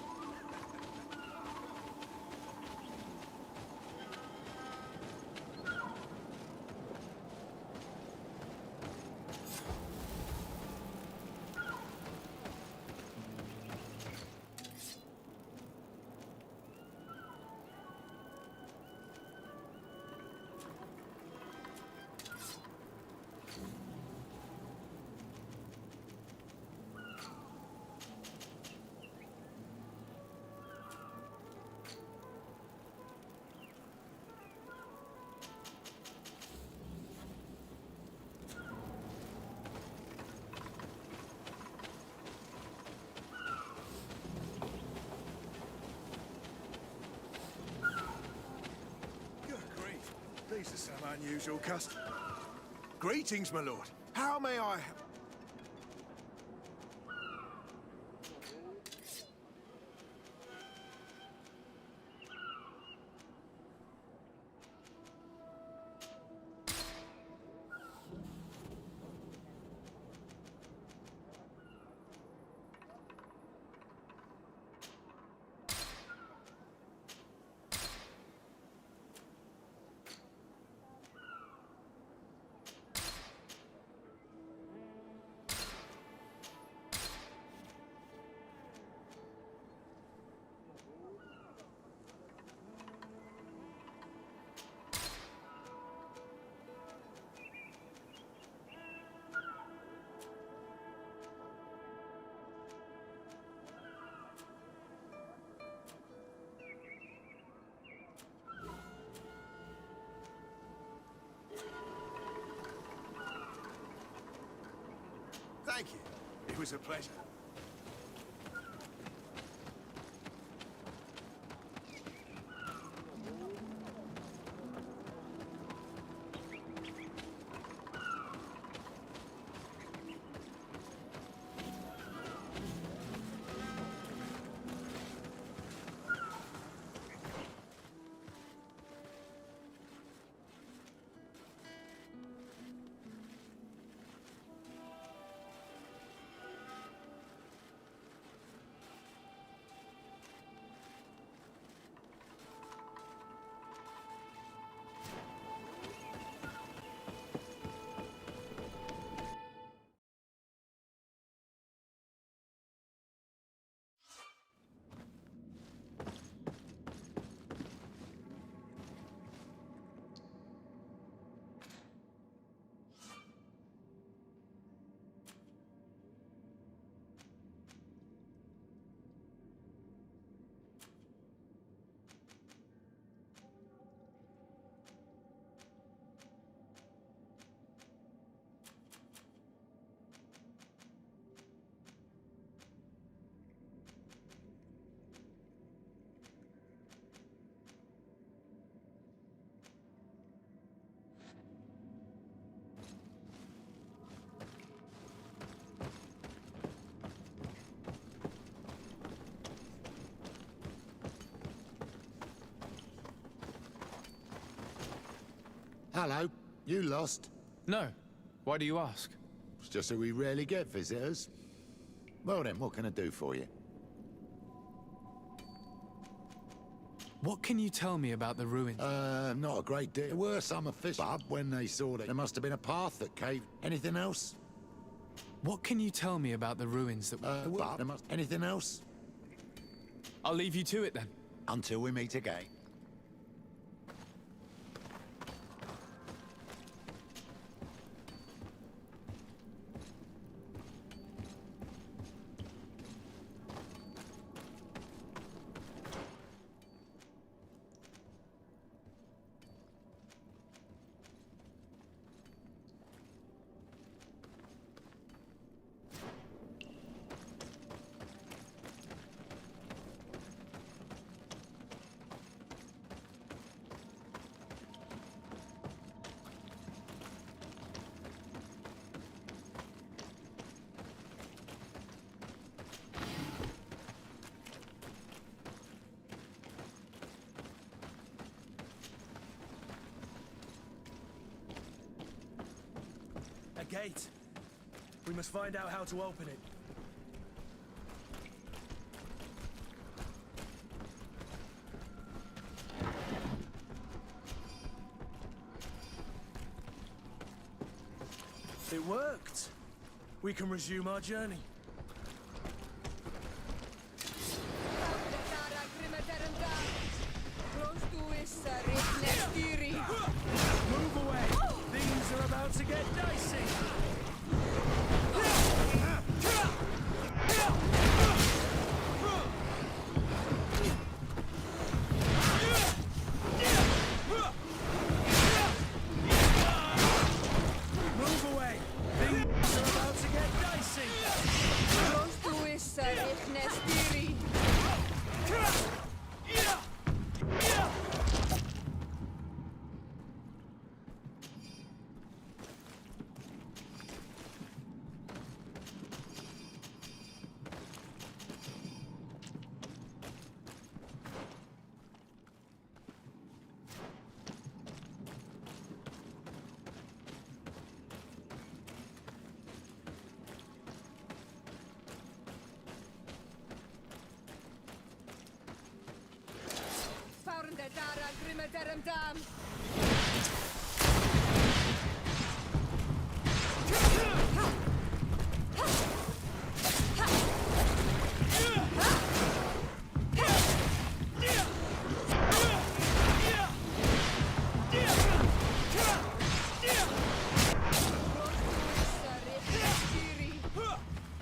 [SPEAKER 1] These are some unusual customers. Greetings, my lord. How may I... Thank you. It was a pleasure.
[SPEAKER 13] Hello. You lost?
[SPEAKER 5] No. Why do you ask?
[SPEAKER 13] It's just that we rarely get visitors. Well then, what can I do for you?
[SPEAKER 5] What can you tell me about the ruins?
[SPEAKER 13] Not a great deal. There were some officials, but when they saw that there must have been a path that caved. Anything else?
[SPEAKER 5] What can you tell me about the ruins that...
[SPEAKER 13] But there must... Anything else?
[SPEAKER 5] I'll leave you to it then.
[SPEAKER 13] Until we meet again.
[SPEAKER 14] A gate. We must find out how to open it. It worked. We can resume our journey. Move away! Things are about to get dicey! Move away! Things are about to get dicey!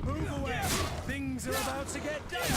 [SPEAKER 14] Move away! Things are about to get dicey!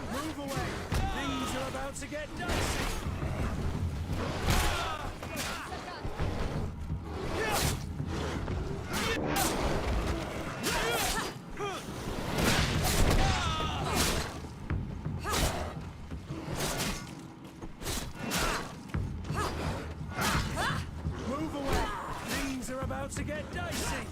[SPEAKER 14] Move away! about to get dicey! Move away! Things are about to get dicey!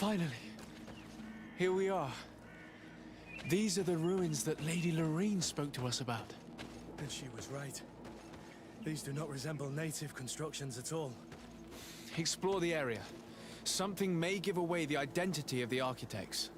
[SPEAKER 5] Finally, here we are. These are the ruins that Lady Lorene spoke to us about.
[SPEAKER 14] And she was right. These do not resemble native constructions at all.
[SPEAKER 5] Explore the area. Something may give away the identity of the architects.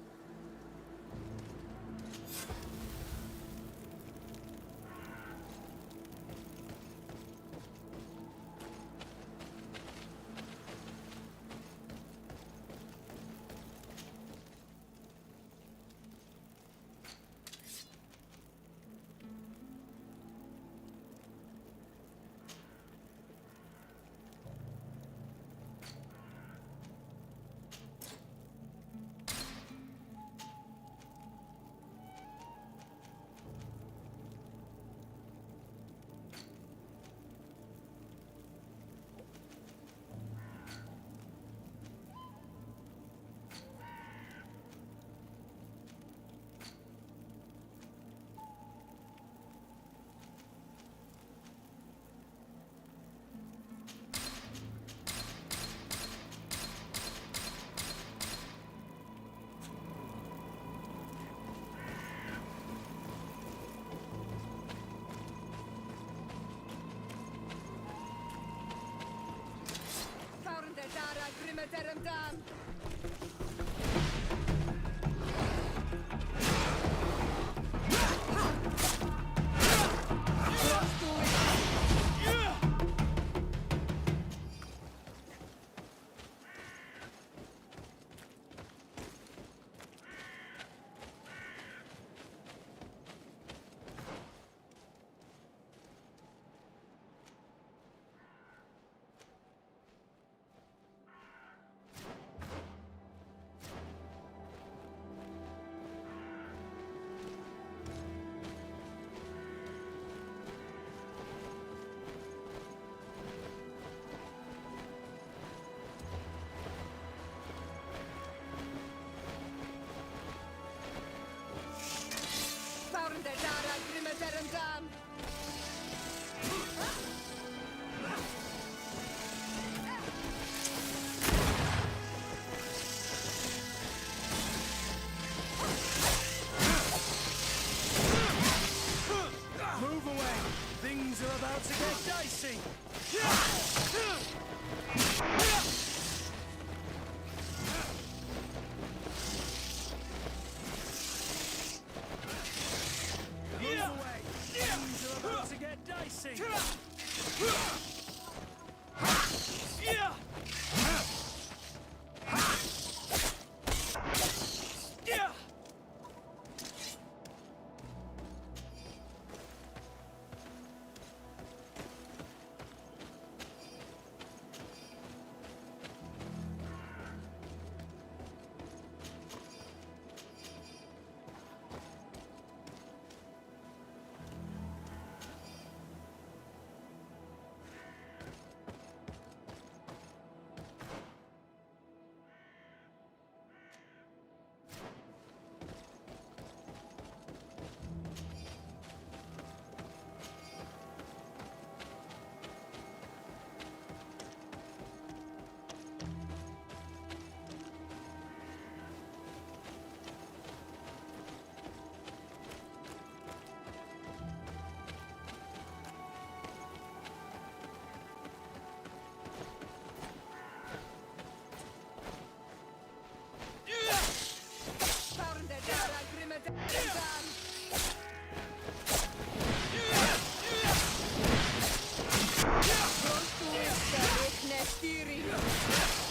[SPEAKER 6] Kiri!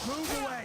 [SPEAKER 14] Move away!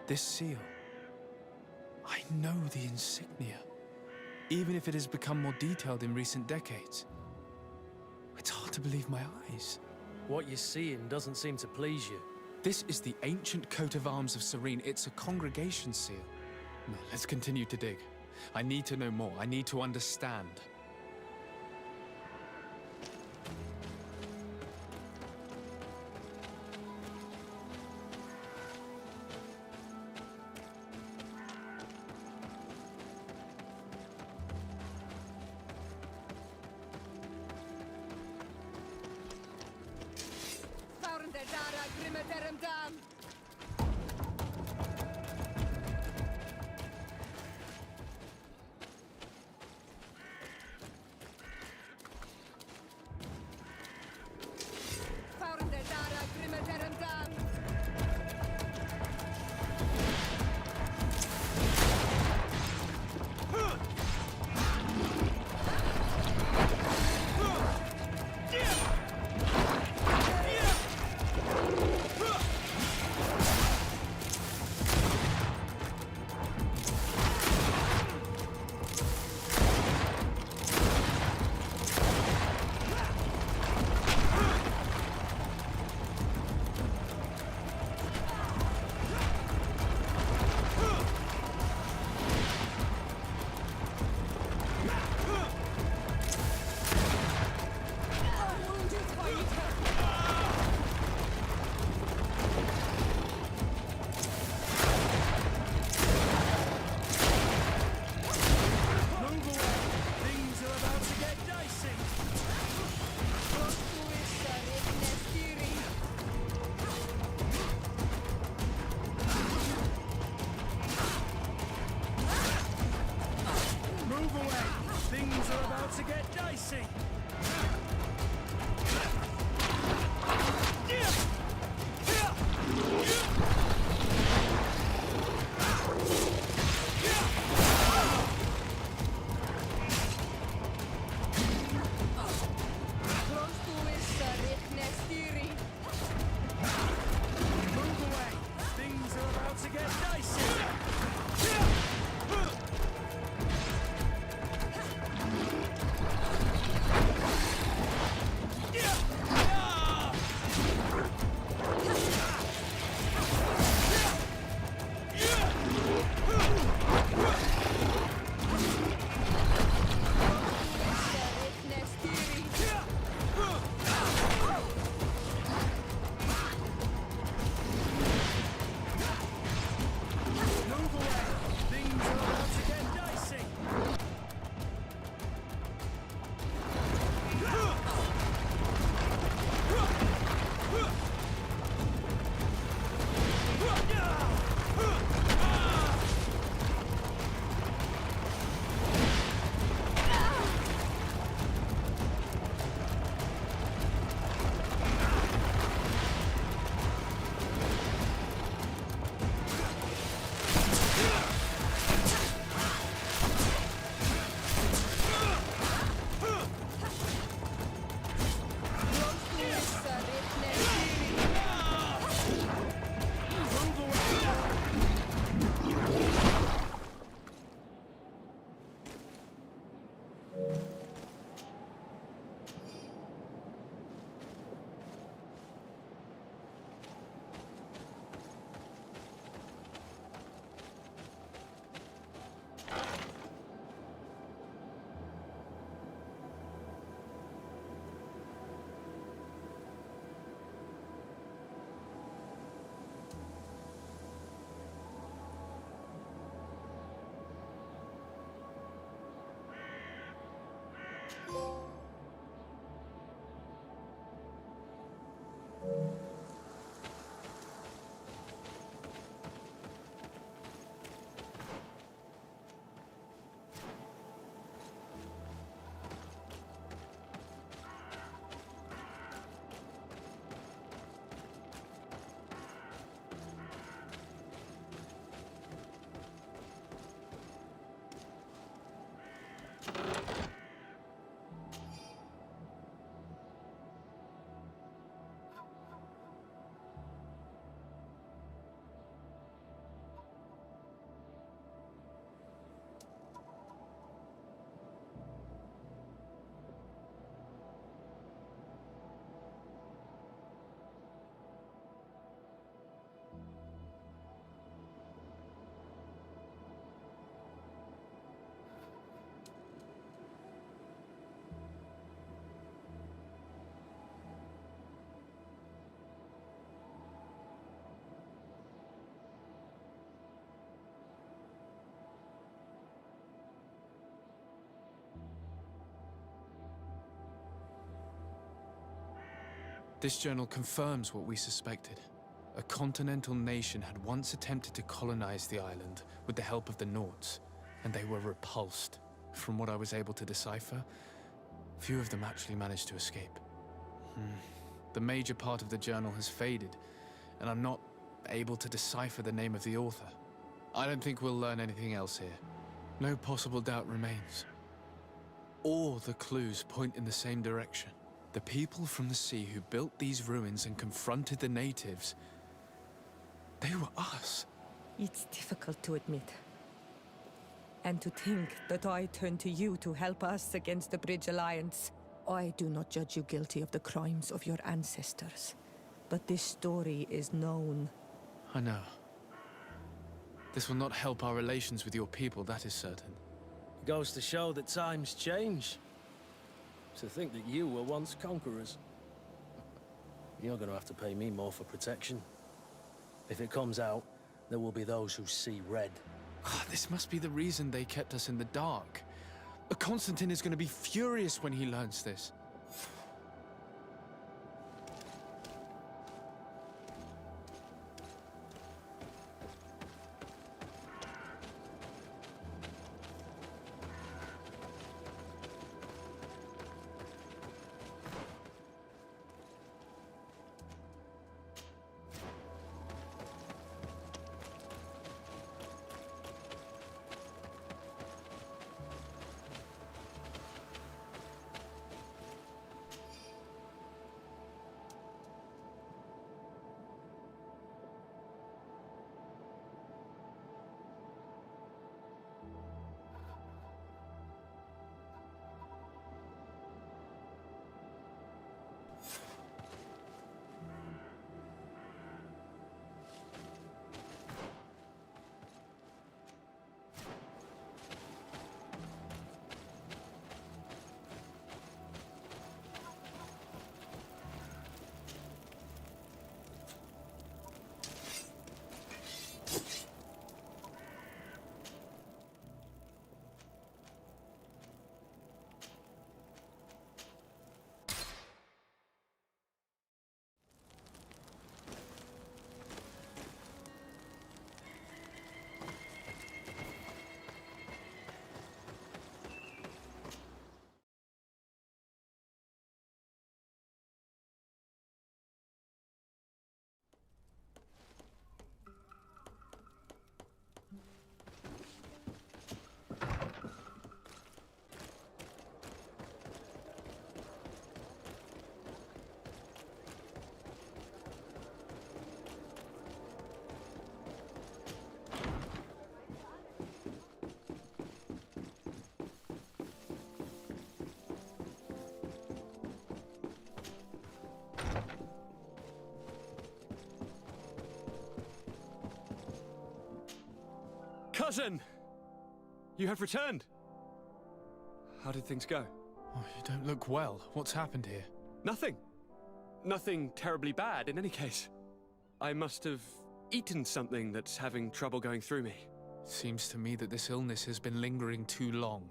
[SPEAKER 5] This seal. I know the insignia. Even if it has become more detailed in recent decades. It's hard to believe my eyes.
[SPEAKER 15] What you're seeing doesn't seem to please you.
[SPEAKER 5] This is the ancient coat of arms of Serene. It's a congregation seal. No, let's continue to dig. I need to know more. I need to understand. This journal confirms what we suspected. A continental nation had once attempted to colonize the island with the help of the Nords, and they were repulsed. From what I was able to decipher, few of them actually managed to escape. The major part of the journal has faded, and I'm not able to decipher the name of the author. I don't think we'll learn anything else here. No possible doubt remains. All the clues point in the same direction. The people from the sea who built these ruins and confronted the natives, they were us.
[SPEAKER 6] It's difficult to admit. And to think that I turned to you to help us against the Bridge Alliance. I do not judge you guilty of the crimes of your ancestors. But this story is known.
[SPEAKER 5] I know. This will not help our relations with your people, that is certain.
[SPEAKER 15] Goes to show that times change. To think that you were once conquerors. You're gonna have to pay me more for protection. If it comes out, there will be those who see red.
[SPEAKER 5] This must be the reason they kept us in the dark. Constantine is going to be furious when he learns this.
[SPEAKER 2] Cousin! You have returned! How did things go?
[SPEAKER 5] Oh, you don't look well. What's happened here?
[SPEAKER 2] Nothing. Nothing terribly bad, in any case. I must have eaten something that's having trouble going through me.
[SPEAKER 5] Seems to me that this illness has been lingering too long.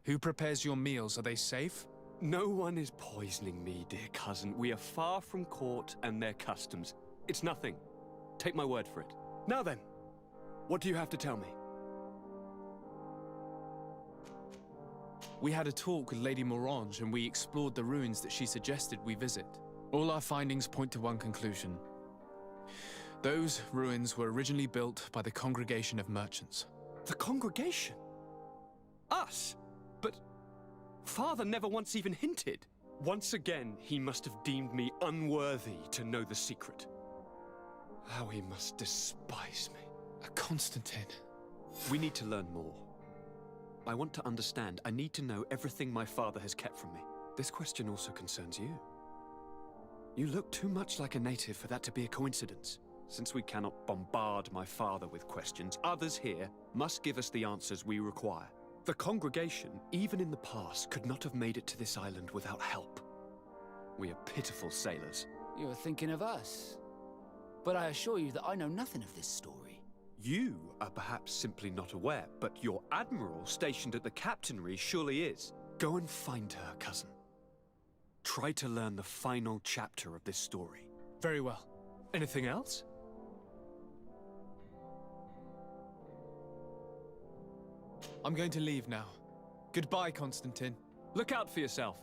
[SPEAKER 5] Who prepares your meals? Are they safe?
[SPEAKER 2] No one is poisoning me, dear cousin. We are far from court and their customs. It's nothing. Take my word for it. Now then, what do you have to tell me?
[SPEAKER 5] We had a talk with Lady Morange and we explored the ruins that she suggested we visit. All our findings point to one conclusion. Those ruins were originally built by the Congregation of Merchants.
[SPEAKER 2] The Congregation? Us? But Father never once even hinted. Once again, he must have deemed me unworthy to know the secret. How he must despise me.
[SPEAKER 5] Constantine.
[SPEAKER 2] We need to learn more. I want to understand. I need to know everything my father has kept from me. This question also concerns you. You look too much like a native for that to be a coincidence. Since we cannot bombard my father with questions, others here must give us the answers we require. The congregation, even in the past, could not have made it to this island without help. We are pitiful sailors.
[SPEAKER 10] You're thinking of us. But I assure you that I know nothing of this story.
[SPEAKER 2] You are perhaps simply not aware, but your admiral stationed at the captainry surely is. Go and find her, cousin. Try to learn the final chapter of this story.
[SPEAKER 5] Very well.
[SPEAKER 2] Anything else?
[SPEAKER 5] I'm going to leave now. Goodbye, Constantine.
[SPEAKER 2] Look out for yourself.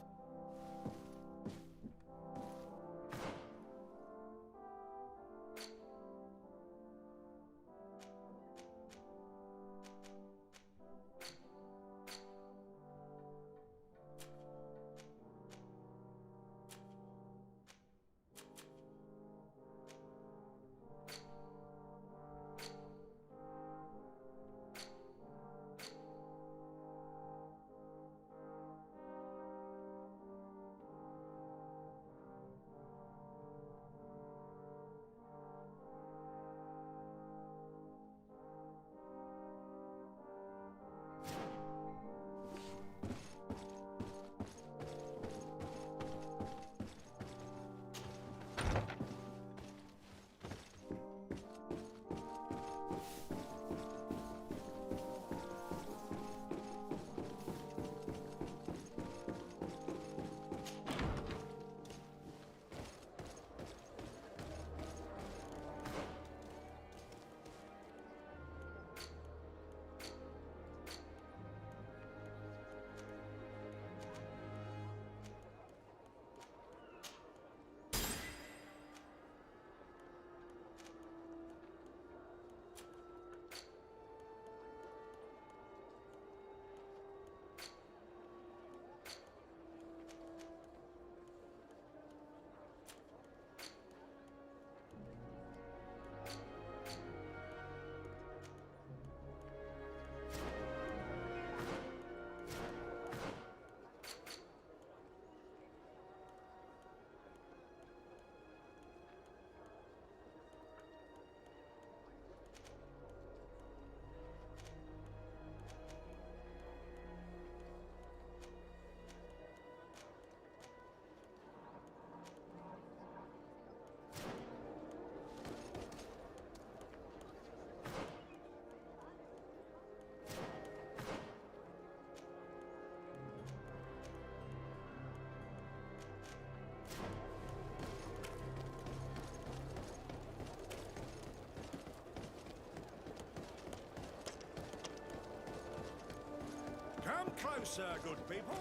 [SPEAKER 14] Come closer, good people.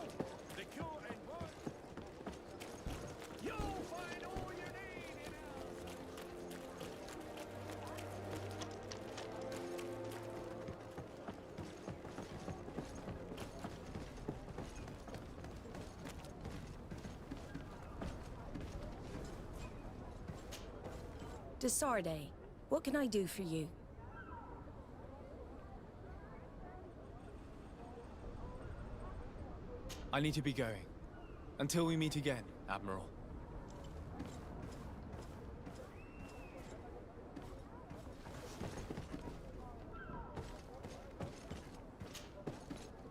[SPEAKER 14] The cure ain't one. You'll find all you need in
[SPEAKER 16] Desarde, what can I do for you?
[SPEAKER 5] I need to be going. Until we meet again, Admiral.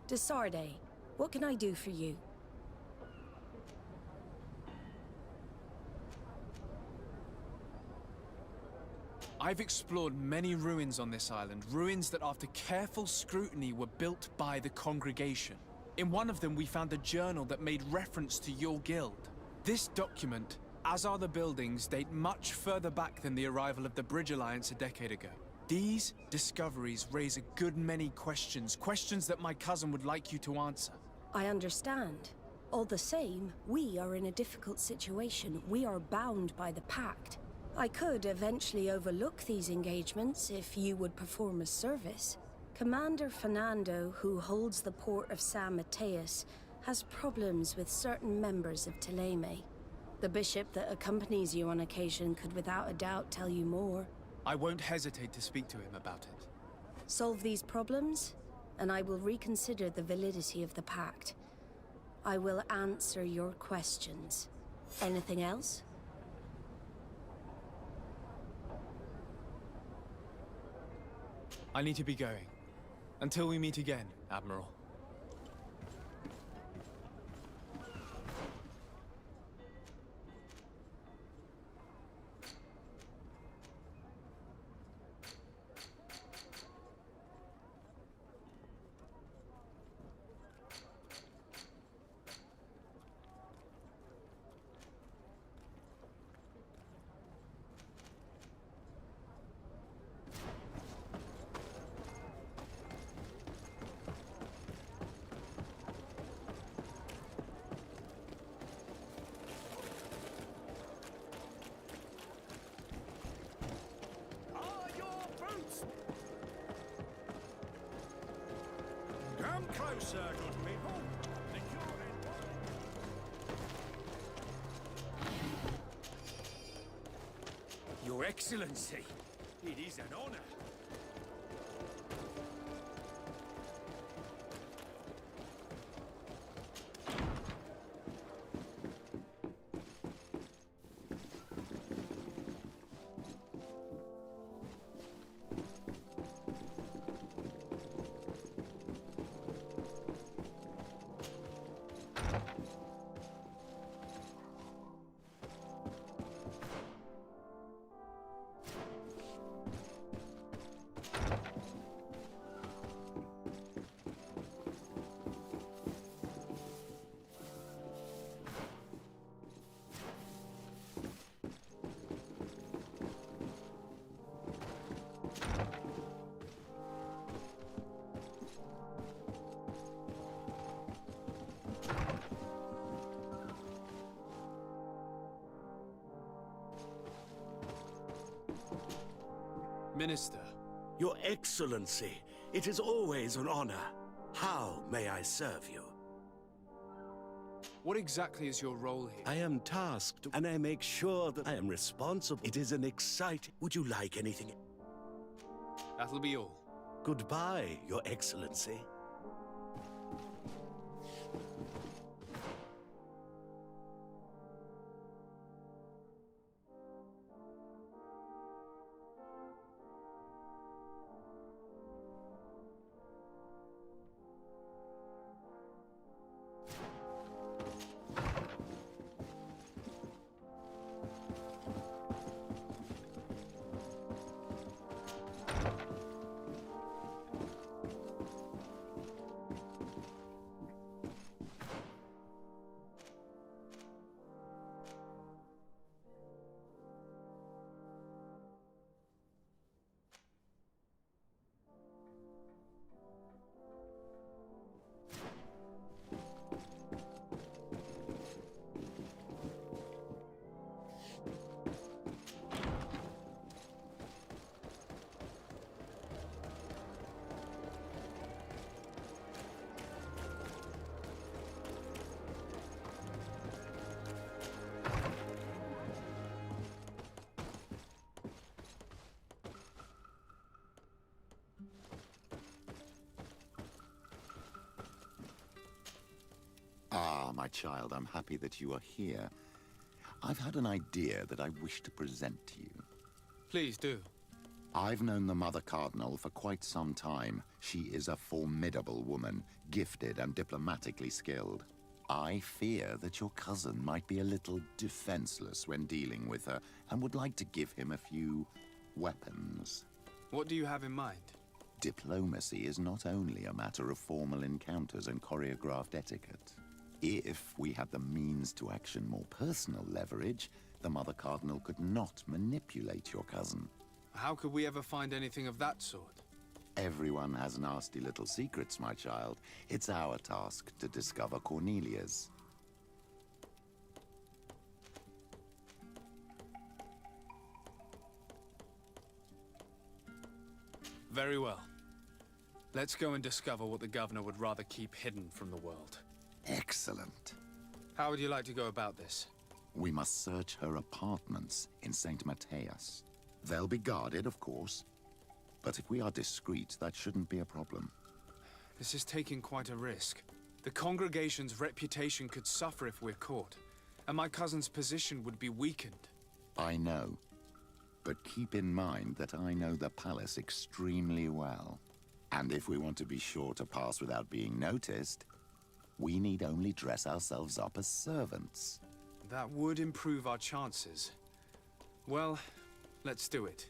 [SPEAKER 16] Desarde, what can I do for you?
[SPEAKER 5] I've explored many ruins on this island, ruins that after careful scrutiny were built by the congregation. In one of them, we found a journal that made reference to your guild. This document, as are the buildings, date much further back than the arrival of the Bridge Alliance a decade ago. These discoveries raise a good many questions, questions that my cousin would like you to answer.
[SPEAKER 16] I understand. All the same, we are in a difficult situation. We are bound by the Pact. I could eventually overlook these engagements if you would perform a service. Commander Fernando, who holds the port of San Mateus, has problems with certain members of Teleme. The bishop that accompanies you on occasion could without a doubt tell you more.
[SPEAKER 5] I won't hesitate to speak to him about it.
[SPEAKER 16] Solve these problems, and I will reconsider the validity of the Pact. I will answer your questions. Anything else?
[SPEAKER 5] I need to be going. Until we meet again, Admiral.
[SPEAKER 14] Come closer, good people.
[SPEAKER 7] Your Excellency, it is an honor. Minister.
[SPEAKER 17] Your Excellency, it is always an honor. How may I serve you?
[SPEAKER 5] What exactly is your role here?
[SPEAKER 17] I am tasked, and I make sure that I am responsible. It is an exciting... Would you like anything?
[SPEAKER 5] That'll be all.
[SPEAKER 17] Goodbye, Your Excellency.
[SPEAKER 18] Ah, my child, I'm happy that you are here. I've had an idea that I wish to present to you.
[SPEAKER 5] Please do.
[SPEAKER 18] I've known the Mother Cardinal for quite some time. She is a formidable woman, gifted and diplomatically skilled. I fear that your cousin might be a little defenseless when dealing with her, and would like to give him a few weapons.
[SPEAKER 5] What do you have in mind?
[SPEAKER 18] Diplomacy is not only a matter of formal encounters and choreographed etiquette. If we had the means to action more personal leverage, the Mother Cardinal could not manipulate your cousin.
[SPEAKER 5] How could we ever find anything of that sort?
[SPEAKER 18] Everyone has nasty little secrets, my child. It's our task to discover Cornelia's.
[SPEAKER 5] Very well. Let's go and discover what the governor would rather keep hidden from the world.
[SPEAKER 18] Excellent.
[SPEAKER 5] How would you like to go about this?
[SPEAKER 18] We must search her apartments in St. Matthias. They'll be guarded, of course. But if we are discreet, that shouldn't be a problem.
[SPEAKER 5] This is taking quite a risk. The congregation's reputation could suffer if we're caught, and my cousin's position would be weakened.
[SPEAKER 18] I know. But keep in mind that I know the palace extremely well. And if we want to be sure to pass without being noticed, we need only dress ourselves up as servants.
[SPEAKER 5] That would improve our chances. Well, let's do it.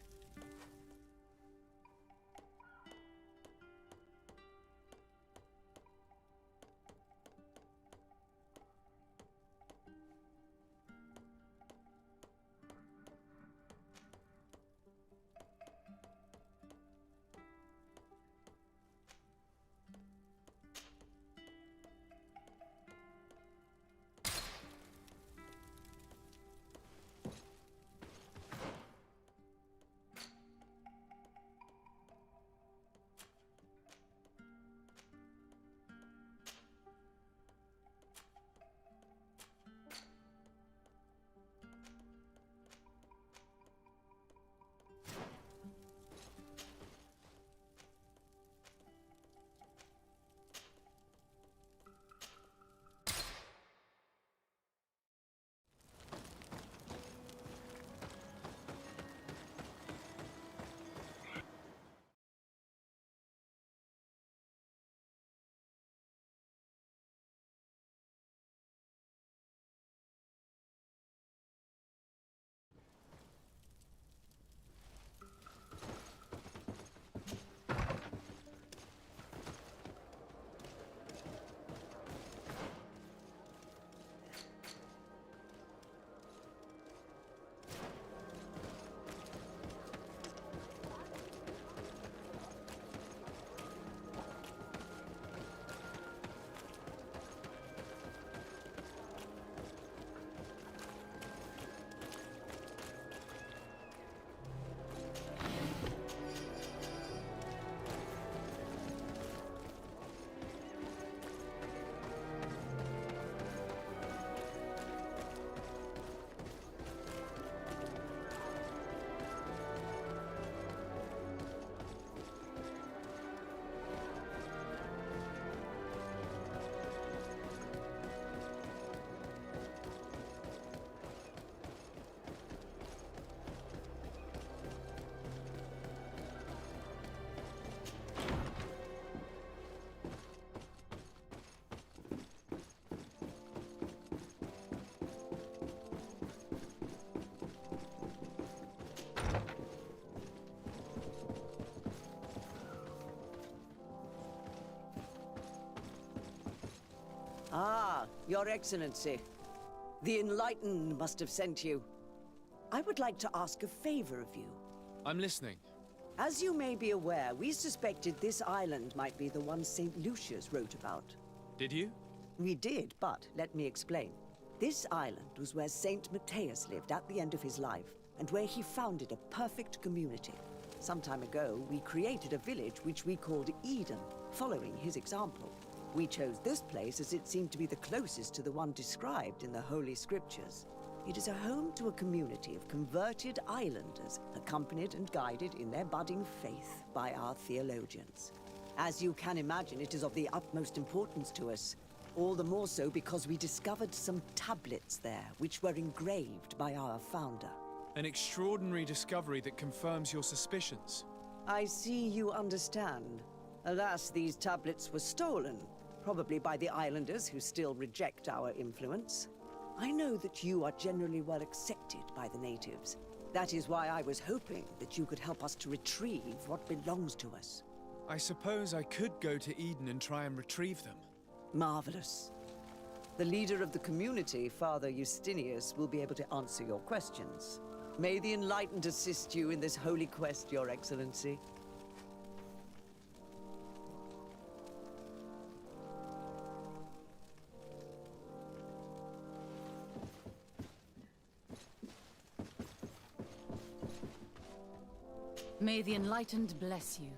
[SPEAKER 11] Ah, Your Excellency. The Enlightened must have sent you. I would like to ask a favor of you.
[SPEAKER 5] I'm listening.
[SPEAKER 11] As you may be aware, we suspected this island might be the one St. Lucius wrote about.
[SPEAKER 5] Did you?
[SPEAKER 11] We did, but let me explain. This island was where St. Matthias lived at the end of his life, and where he founded a perfect community. Some time ago, we created a village which we called Eden, following his example. We chose this place as it seemed to be the closest to the one described in the Holy Scriptures. It is a home to a community of converted islanders, accompanied and guided in their budding faith by our theologians. As you can imagine, it is of the utmost importance to us. All the more so because we discovered some tablets there, which were engraved by our founder.
[SPEAKER 5] An extraordinary discovery that confirms your suspicions.
[SPEAKER 11] I see you understand. Alas, these tablets were stolen, probably by the islanders who still reject our influence. I know that you are generally well accepted by the natives. That is why I was hoping that you could help us to retrieve what belongs to us.
[SPEAKER 5] I suppose I could go to Eden and try and retrieve them.
[SPEAKER 11] Marvelous. The leader of the community, Father Justinius, will be able to answer your questions. May the Enlightened assist you in this holy quest, Your Excellency.
[SPEAKER 12] May the Enlightened bless you.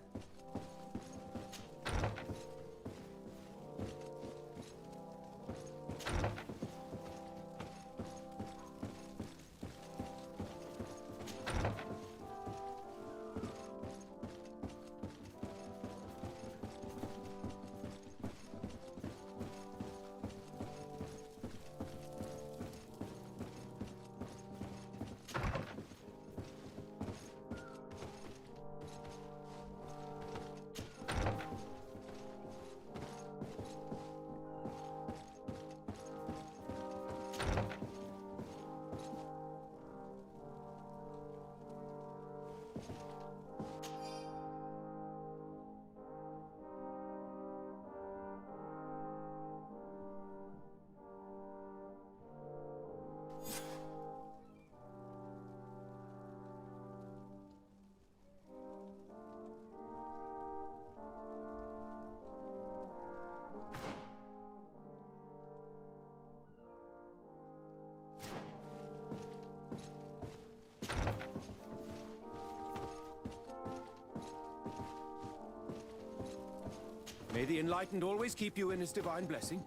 [SPEAKER 4] May the Enlightened always keep you in his divine blessing.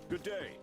[SPEAKER 14] Good day.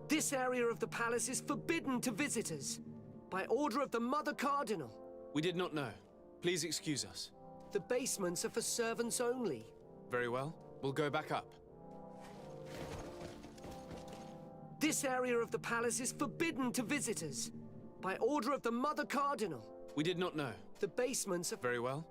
[SPEAKER 19] This area of the palace is forbidden to visitors, by order of the Mother Cardinal.
[SPEAKER 5] We did not know. Please excuse us.
[SPEAKER 19] The basements are for servants only.
[SPEAKER 5] Very well. We'll go back up.
[SPEAKER 19] This area of the palace is forbidden to visitors, by order of the Mother Cardinal.
[SPEAKER 5] We did not know.
[SPEAKER 19] The basements are...
[SPEAKER 5] Very well.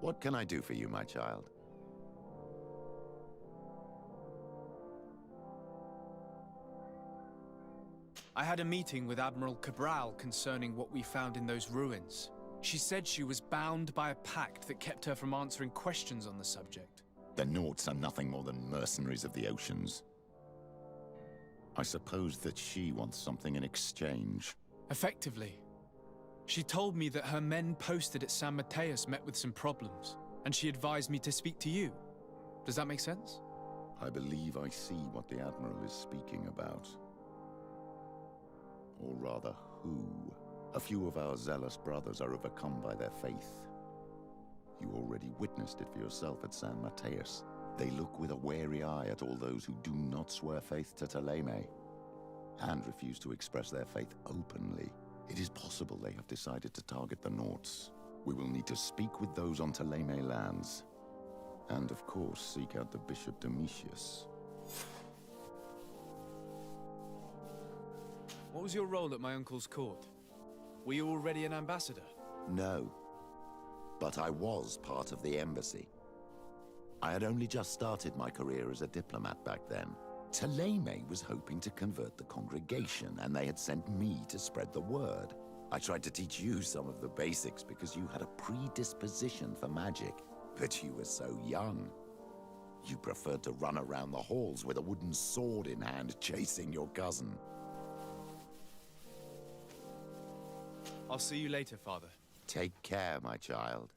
[SPEAKER 18] What can I do for you, my child?
[SPEAKER 5] I had a meeting with Admiral Cabral concerning what we found in those ruins. She said she was bound by a pact that kept her from answering questions on the subject.
[SPEAKER 18] The Nauts are nothing more than mercenaries of the oceans. I suppose that she wants something in exchange.
[SPEAKER 5] Effectively. She told me that her men posted at San Mateus met with some problems, and she advised me to speak to you. Does that make sense?
[SPEAKER 18] I believe I see what the Admiral is speaking about. Or rather, who. A few of our zealous brothers are overcome by their faith. You already witnessed it for yourself at San Mateus. They look with a wary eye at all those who do not swear faith to Thélème, and refuse to express their faith openly. It is possible they have decided to target the Nauts. We will need to speak with those on Thélème lands. And of course, seek out the Bishop Domitius.
[SPEAKER 5] What was your role at my uncle's court? Were you already an ambassador?
[SPEAKER 18] No. But I was part of the embassy. I had only just started my career as a diplomat back then. Thélème was hoping to convert the congregation, and they had sent me to spread the word. I tried to teach you some of the basics because you had a predisposition for magic, but you were so young. You preferred to run around the halls with a wooden sword in hand, chasing your cousin.
[SPEAKER 5] I'll see you later, Father.
[SPEAKER 18] Take care, my child.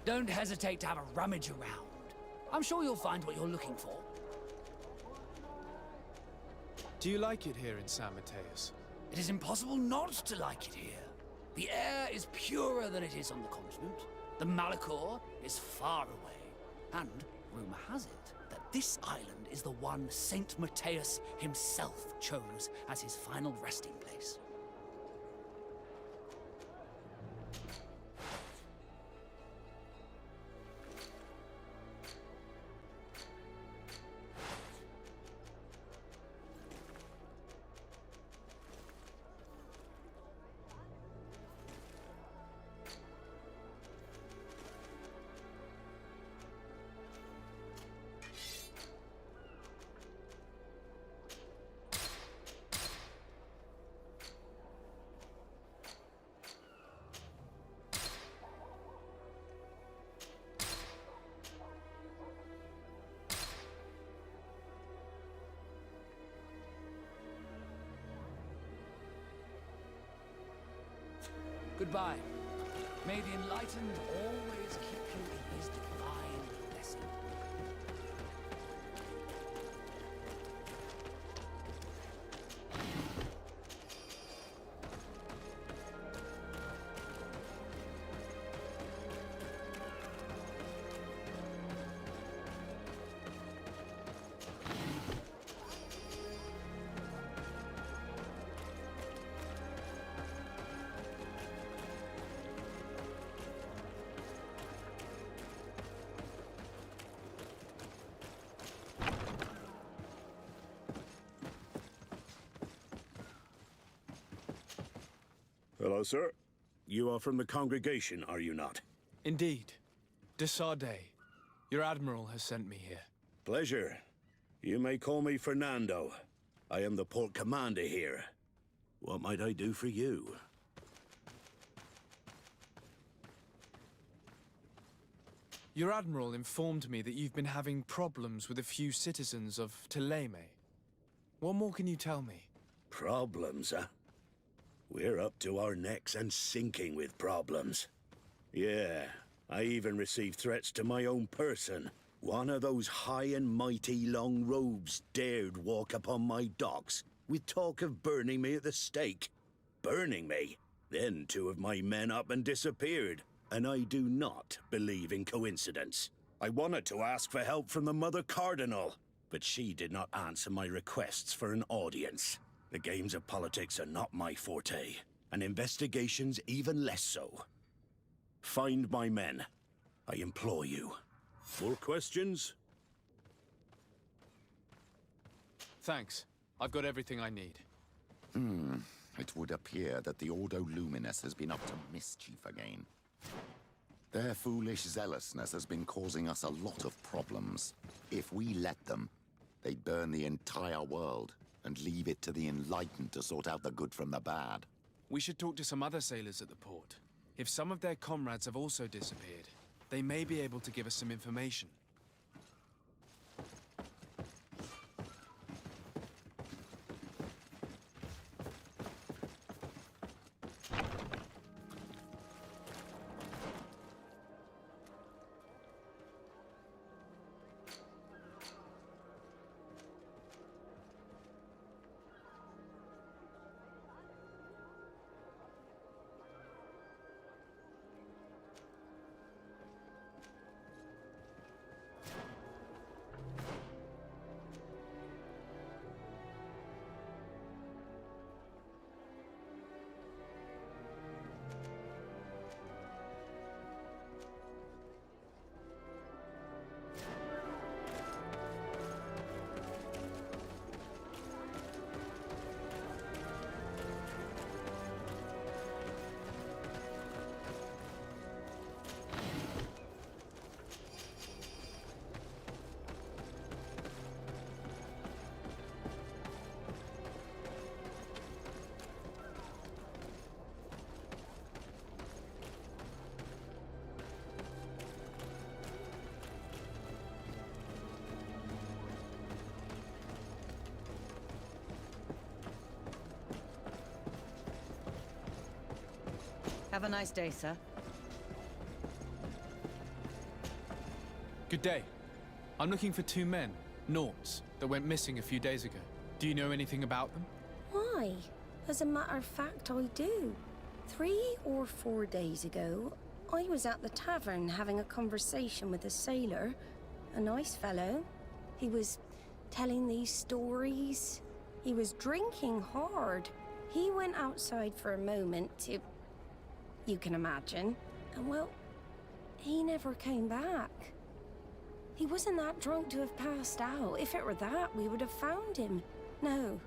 [SPEAKER 12] Don't hesitate to have a rummage around. I'm sure you'll find what you're looking for.
[SPEAKER 5] Do you like it here in San Mateus?
[SPEAKER 12] It is impossible not to like it here. The air is purer than it is on the continent. The Malachor is far away. And rumor has it that this island is the one Saint Mateus himself chose as his final resting place.
[SPEAKER 10] Goodbye. May the Enlightened always keep you in his divine blessing.
[SPEAKER 17] Hello, sir. You are from the congregation, are you not?
[SPEAKER 5] Indeed. De Sardet. Your admiral has sent me here.
[SPEAKER 17] Pleasure. You may call me Fernando. I am the port commander here. What might I do for you?
[SPEAKER 5] Your admiral informed me that you've been having problems with a few citizens of Thélème. What more can you tell me?
[SPEAKER 17] Problems, huh? We're up to our necks and sinking with problems. Yeah, I even received threats to my own person. One of those high and mighty long robes dared walk upon my docks with talk of burning me at the stake. Burning me? Then two of my men up and disappeared, and I do not believe in coincidence. I wanted to ask for help from the Mother Cardinal, but she did not answer my requests for an audience. The games of politics are not my forte, and investigations even less so. Find my men. I implore you. More questions?
[SPEAKER 5] Thanks. I've got everything I need.
[SPEAKER 18] It would appear that the Ordo Luminous has been up to mischief again. Their foolish zealousness has been causing us a lot of problems. If we let them, they'd burn the entire world and leave it to the Enlightened to sort out the good from the bad.
[SPEAKER 5] We should talk to some other sailors at the port. If some of their comrades have also disappeared, they may be able to give us some information.
[SPEAKER 11] Have a nice day, sir.
[SPEAKER 5] Good day. I'm looking for two men, Nauts, that went missing a few days ago. Do you know anything about them?
[SPEAKER 16] Why? As a matter of fact, I do. 3 or 4 days ago, I was at the tavern having a conversation with a sailor. A nice fellow. He was telling these stories. He was drinking hard. He went outside for a moment to... you can imagine. And well, he never came back. He wasn't that drunk to have passed out. If it were that, we would have found him. No.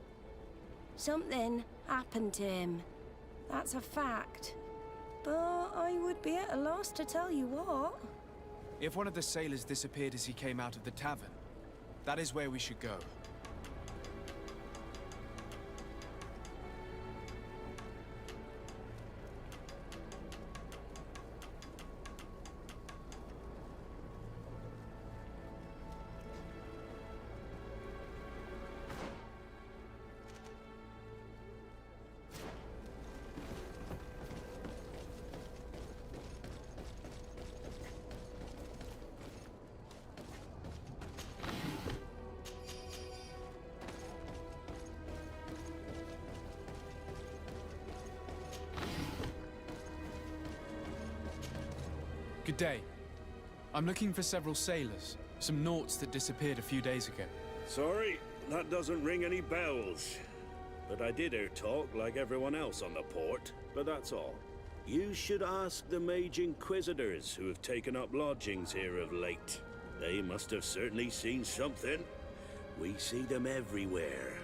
[SPEAKER 16] Something happened to him. That's a fact. But I would be at a loss to tell you what.
[SPEAKER 5] If one of the sailors disappeared as he came out of the tavern, that is where we should go. Good day. I'm looking for several sailors. Some naughts that disappeared a few days ago.
[SPEAKER 17] Sorry, that doesn't ring any bells. But I did hear talk like everyone else on the port, but that's all. You should ask the Mage Inquisitors who have taken up lodgings here of late. They must have certainly seen something. We see them everywhere,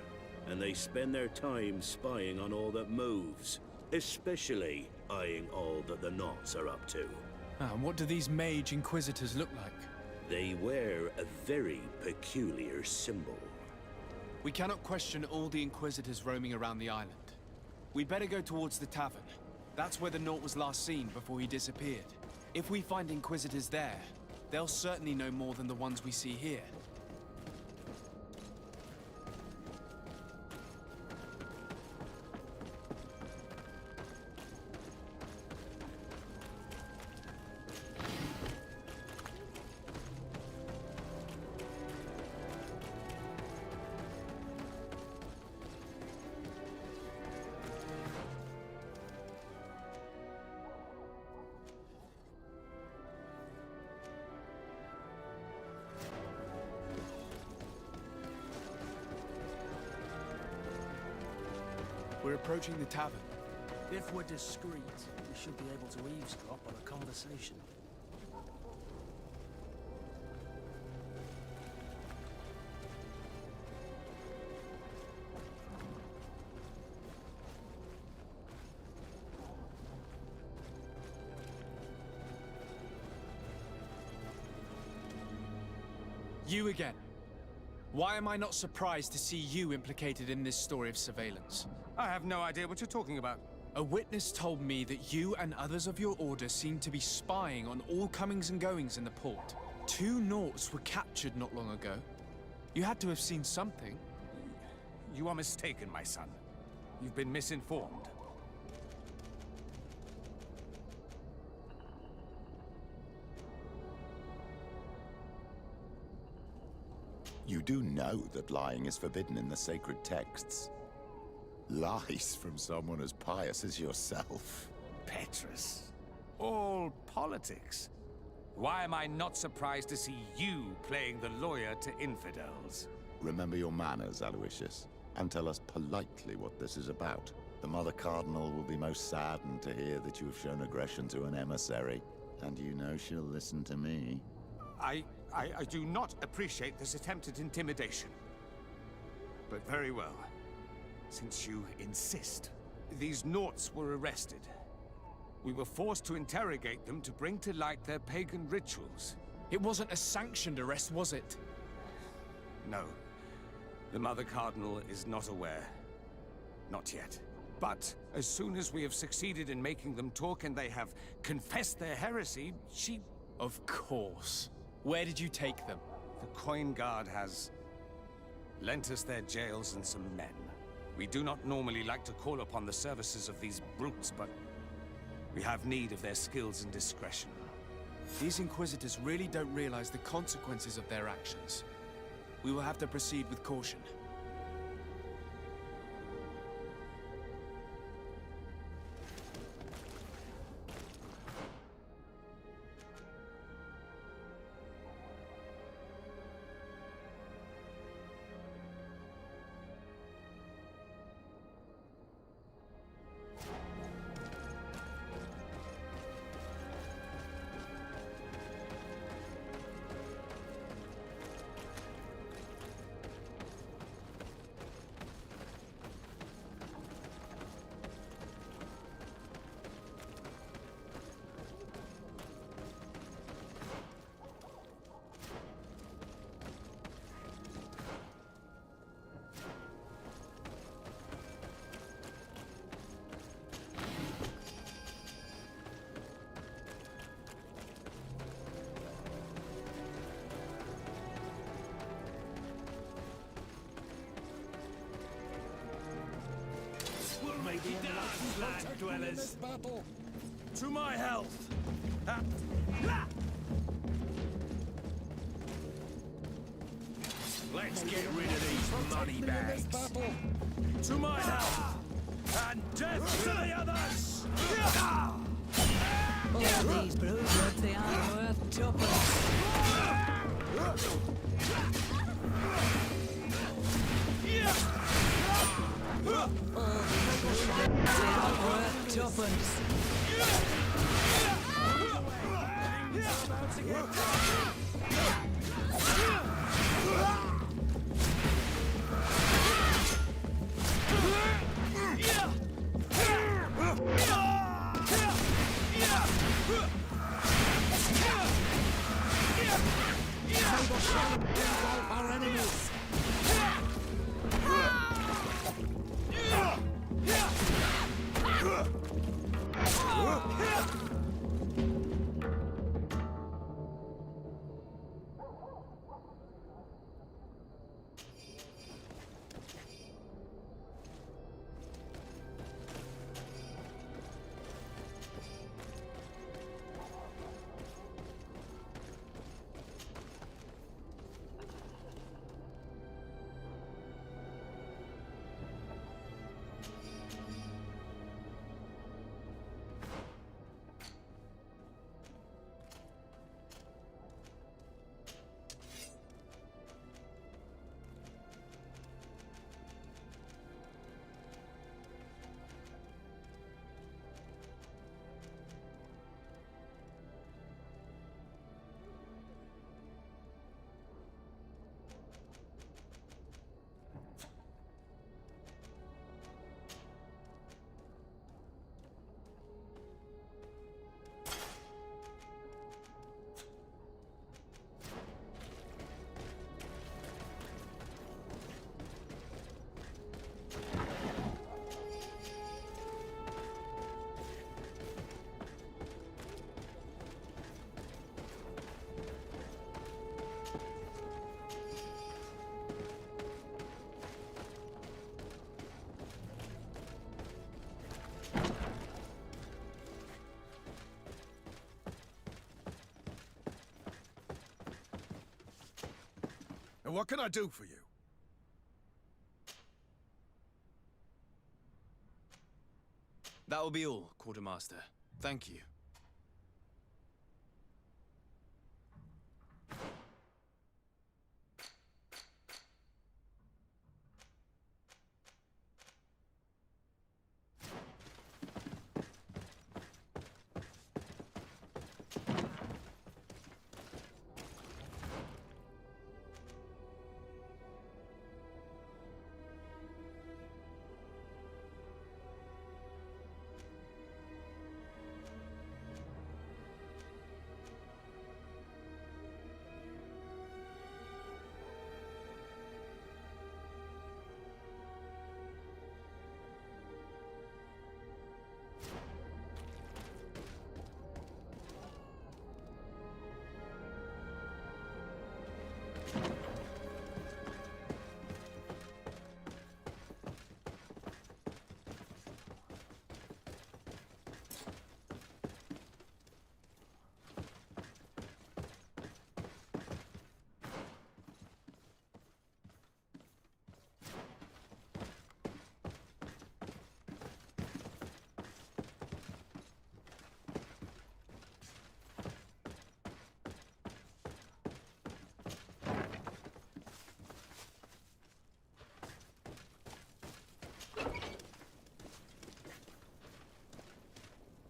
[SPEAKER 17] and they spend their time spying on all that moves, especially eyeing all that the Naughts are up to.
[SPEAKER 5] And what do these Mage Inquisitors look like?
[SPEAKER 17] They wear a very peculiar symbol.
[SPEAKER 5] We cannot question all the Inquisitors roaming around the island. We'd better go towards the tavern. That's where the Naught was last seen before he disappeared. If we find Inquisitors there, they'll certainly know more than the ones we see here. We're approaching the tavern.
[SPEAKER 15] If we're discreet, we should be able to eavesdrop on a conversation.
[SPEAKER 5] You again. Why am I not surprised to see you implicated in this story of surveillance?
[SPEAKER 8] I have no idea what you're talking about.
[SPEAKER 5] A witness told me that you and others of your order seem to be spying on all comings and goings in the port. 2 Naughts were captured not long ago. You had to have seen something.
[SPEAKER 8] You are mistaken, my son. You've been misinformed.
[SPEAKER 18] You do know that lying is forbidden in the sacred texts. Lies from someone as pious as yourself.
[SPEAKER 8] Petrus. All politics. Why am I not surprised to see you playing the lawyer to infidels?
[SPEAKER 18] Remember your manners, Aloysius, and tell us politely what this is about. The Mother Cardinal will be most saddened to hear that you have shown aggression to an emissary, and you know she'll listen to me.
[SPEAKER 8] I do not appreciate this attempted intimidation. But very well. Since you insist, these Naughts were arrested. We were forced to interrogate them to bring to light their pagan rituals.
[SPEAKER 5] It wasn't a sanctioned arrest, was it?
[SPEAKER 8] No. The Mother Cardinal is not aware. Not yet. But as soon as we have succeeded in making them talk and they have confessed their heresy, she...
[SPEAKER 5] Of course. Where did you take them?
[SPEAKER 8] The Coin Guard has lent us their jails and some men. We do not normally like to call upon the services of these brutes, but we have need of their skills and discretion.
[SPEAKER 5] These Inquisitors really don't realize the consequences of their actions. We will have to proceed with caution.
[SPEAKER 14] Make it dance, land dwellers!
[SPEAKER 15] To my health!
[SPEAKER 14] Let's get rid of these money bags!
[SPEAKER 15] To my health! And death to the others!
[SPEAKER 12] All these blue bloods, they aren't worth tuppence. All these blue bloods, they aren't worth tuppence.
[SPEAKER 13] Our enemies!
[SPEAKER 1] And what can I do for you?
[SPEAKER 5] That will be all, Quartermaster. Thank you.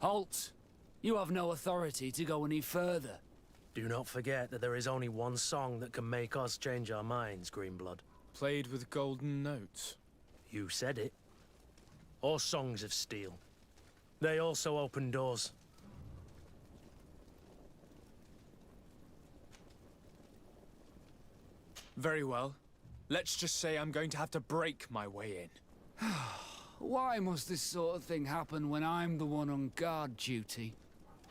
[SPEAKER 10] Halt! You have no authority to go any further.
[SPEAKER 15] Do not forget that there is only one song that can make us change our minds, Greenblood.
[SPEAKER 5] Played with golden notes.
[SPEAKER 15] You said it. Or songs of steel. They also open doors.
[SPEAKER 5] Very well. Let's just say I'm going to have to break my way in.
[SPEAKER 10] Why must this sort of thing happen when I'm the one on guard duty?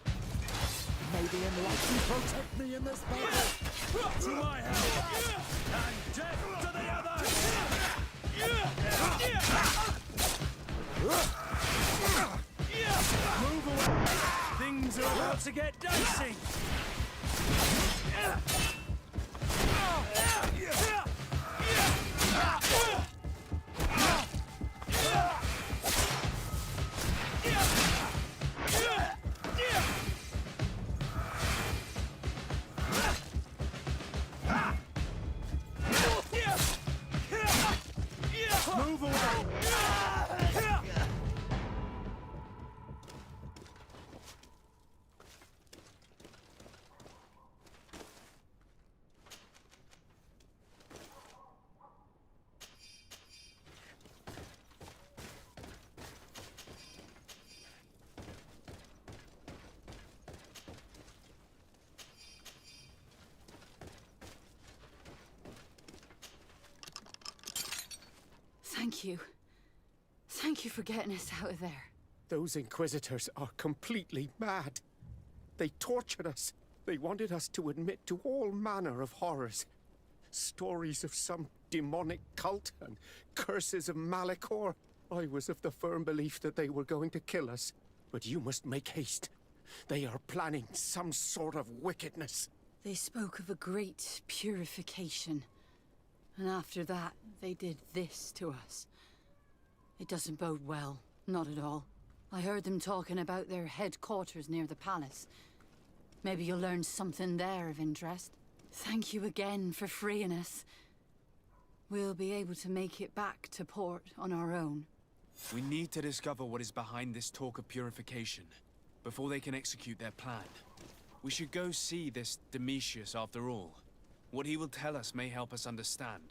[SPEAKER 13] May the enlightened protect me in this battle!
[SPEAKER 14] To my help! And death to the others! Move away! Things are about to get dicey! Move away!
[SPEAKER 12] Thank you. Thank you for getting us out of there.
[SPEAKER 4] Those Inquisitors are completely mad. They tortured us. They wanted us to admit to all manner of horrors. Stories of some demonic cult and curses of Malachor. I was of the firm belief that they were going to kill us. But you must make haste. They are planning some sort of wickedness.
[SPEAKER 12] They spoke of a great purification. And after that, they did this to us. It doesn't bode well. Not at all. I heard them talking about their headquarters near the palace. Maybe you'll learn something there of interest. Thank you again for freeing us. We'll be able to make it back to port on our own.
[SPEAKER 5] We need to discover what is behind this talk of purification, before they can execute their plan. We should go see this Domitius after all. What he will tell us may help us understand.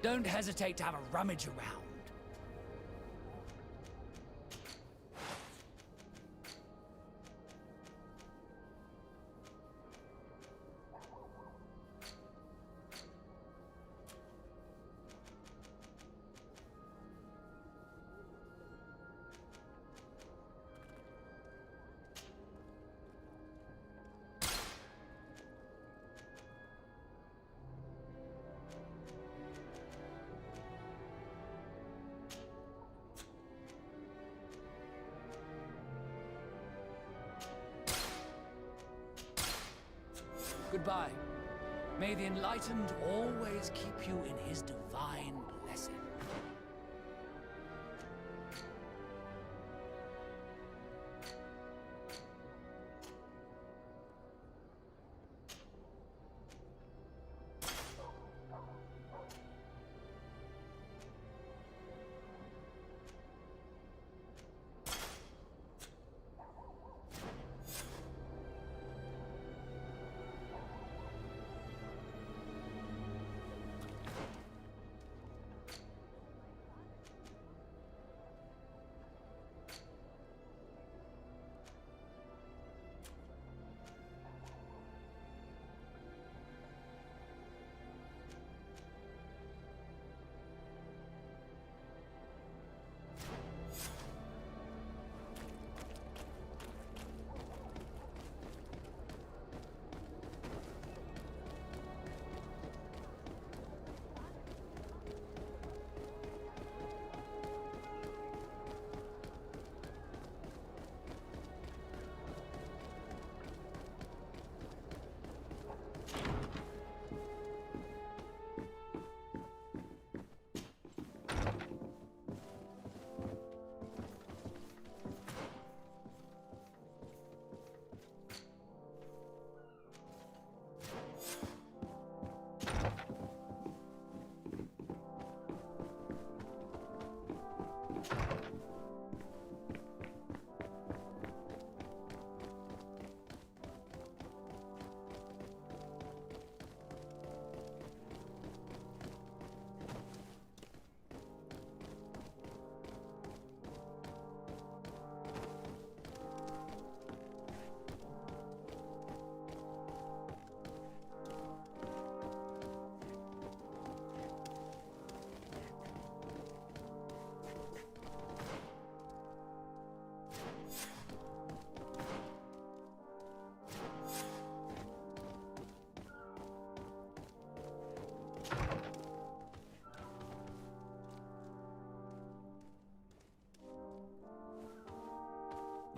[SPEAKER 10] Don't hesitate to have a rummage around. Goodbye. May the Enlightened always keep you in his divine blessing.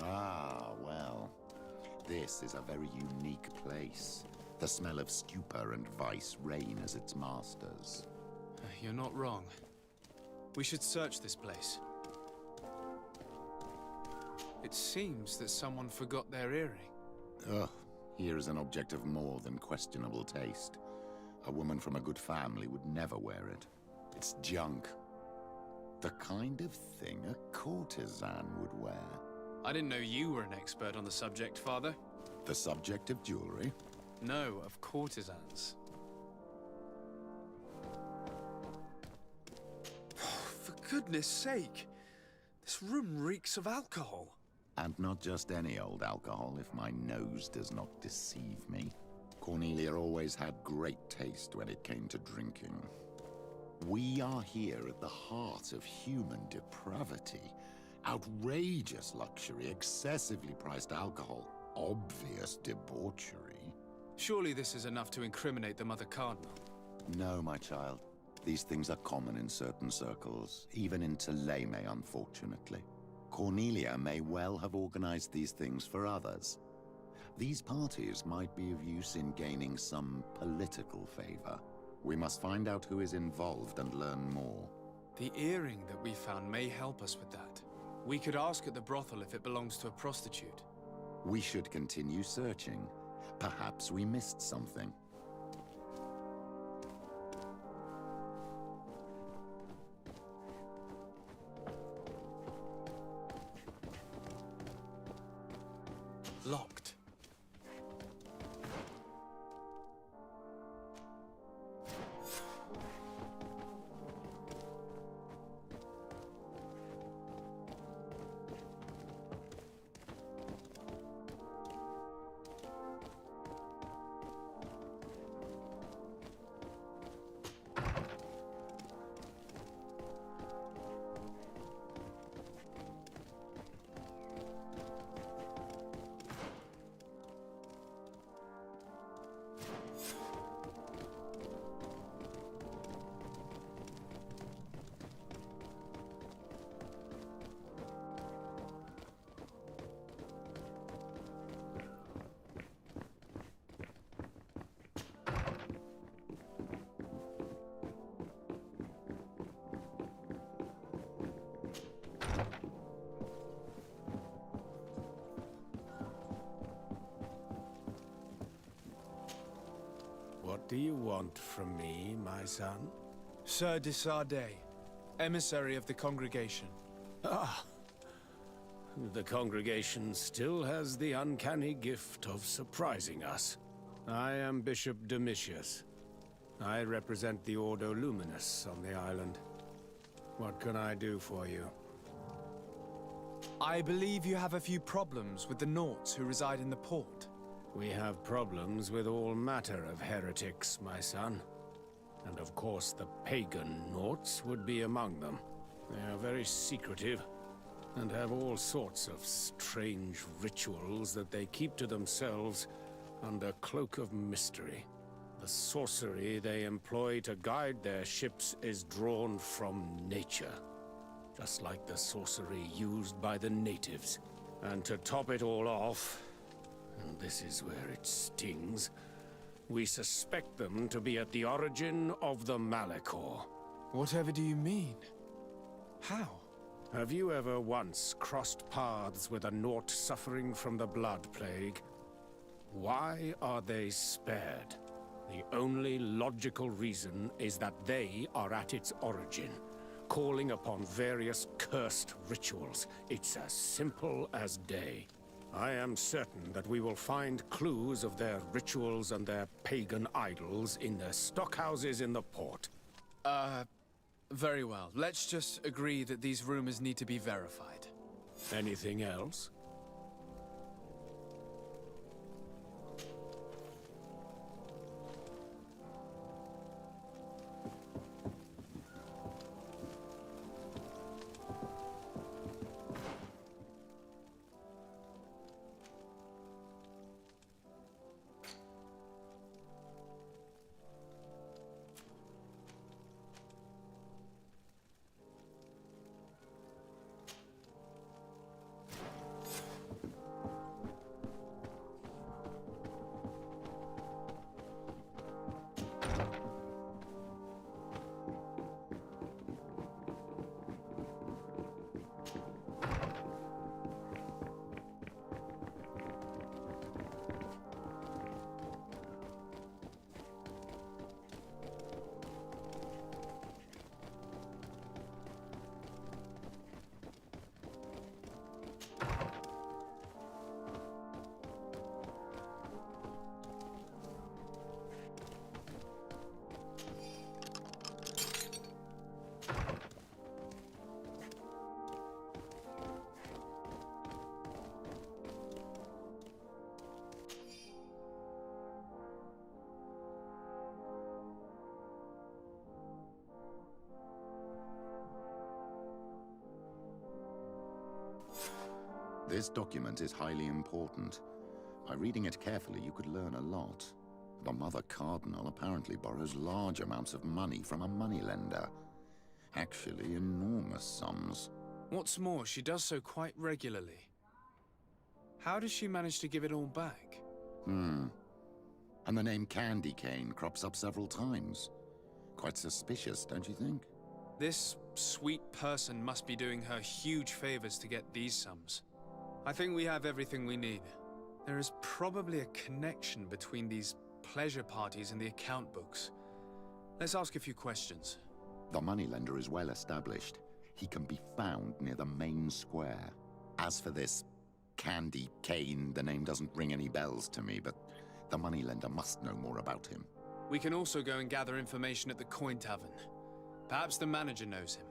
[SPEAKER 18] Ah, well. This is a very unique place. The smell of stupor and vice reign as its masters.
[SPEAKER 5] You're not wrong. We should search this place. It seems that someone forgot their earring.
[SPEAKER 18] Ugh, here is an object of more than questionable taste. A woman from a good family would never wear it. It's junk. The kind of thing a courtesan would wear.
[SPEAKER 5] I didn't know you were an expert on the subject, Father.
[SPEAKER 18] The subject of jewelry?
[SPEAKER 5] No, of courtesans. For goodness sake! This room reeks of alcohol.
[SPEAKER 18] And not just any old alcohol, if my nose does not deceive me. Cornelia always had great taste when it came to drinking. We are here at the heart of human depravity. Outrageous luxury, excessively priced alcohol, obvious debauchery.
[SPEAKER 5] Surely this is enough to incriminate the Mother Cardinal.
[SPEAKER 18] No, my child. These things are common in certain circles, even in Thélème, unfortunately. Cornelia may well have organized these things for others. These parties might be of use in gaining some political favor. We must find out who is involved and learn more.
[SPEAKER 5] The earring that we found may help us with that. We could ask at the brothel if it belongs to a prostitute.
[SPEAKER 18] We should continue searching. Perhaps we missed something.
[SPEAKER 5] Locked.
[SPEAKER 4] do you want from me, my son?
[SPEAKER 5] Sir de Sardet, emissary of the congregation.
[SPEAKER 4] Ah, the congregation still has the uncanny gift of surprising us. I am Bishop Domitius. I represent the Ordo Luminous on the island. What can I do for you?
[SPEAKER 5] I believe you have a few problems with the Nauts who reside in the port.
[SPEAKER 4] We have problems with all matter of heretics, my son. And of course the pagan Nauts would be among them. They are very secretive, and have all sorts of strange rituals that they keep to themselves under cloak of mystery. The sorcery they employ to guide their ships is drawn from nature, just like the sorcery used by the natives. And to top it all off, and this is where it stings, we suspect them to be at the origin of the Malachor.
[SPEAKER 5] Whatever do you mean? How?
[SPEAKER 4] Have you ever once crossed paths with a Naut suffering from the Blood Plague? Why are they spared? The only logical reason is that they are at its origin, calling upon various cursed rituals. It's as simple as day. I am certain that we will find clues of their rituals and their pagan idols in the stockhouses in the port.
[SPEAKER 5] Very well. Let's just agree that these rumors need to be verified.
[SPEAKER 4] Anything else?
[SPEAKER 18] This document is highly important. By reading it carefully, you could learn a lot. The Mother Cardinal apparently borrows large amounts of money from a moneylender. Actually, enormous sums.
[SPEAKER 5] What's more, she does so quite regularly. How does she manage to give it all back?
[SPEAKER 18] And the name Candy Cane crops up several times. Quite suspicious, don't you think?
[SPEAKER 5] This sweet person must be doing her huge favors to get these sums. I think we have everything we need. There is probably a connection between these pleasure parties and the account books. Let's ask a few questions.
[SPEAKER 18] The moneylender is well established. He can be found near the main square. As for this Candy Cane, the name doesn't ring any bells to me, but the moneylender must know more about him.
[SPEAKER 5] We can also go and gather information at the Coin Tavern. Perhaps the manager knows him.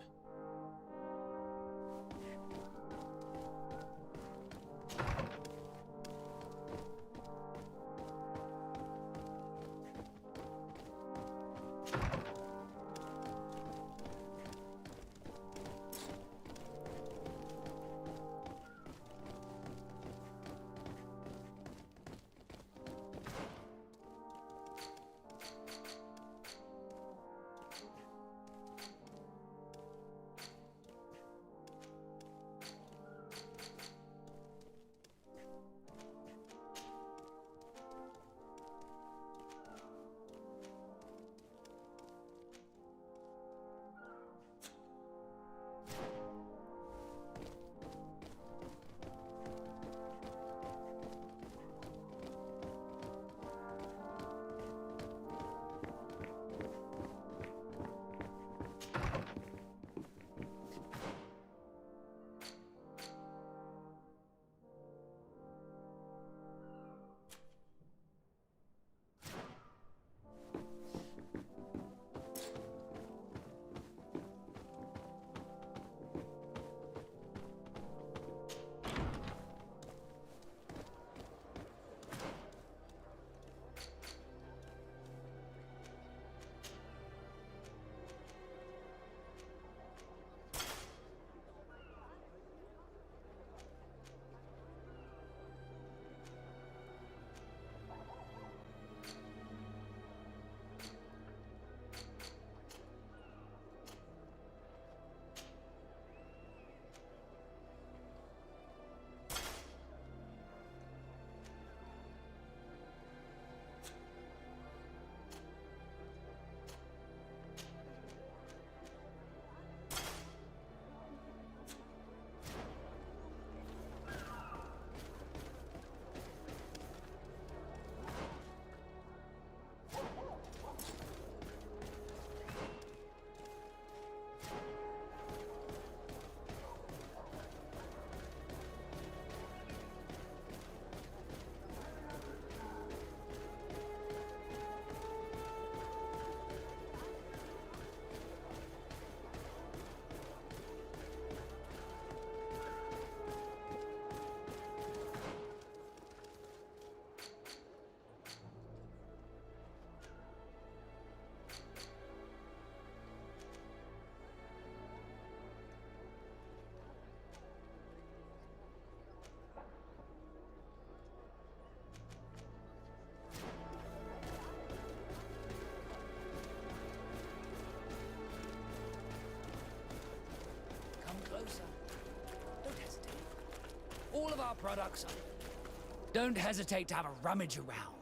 [SPEAKER 10] our products up. Don't hesitate to have a rummage around.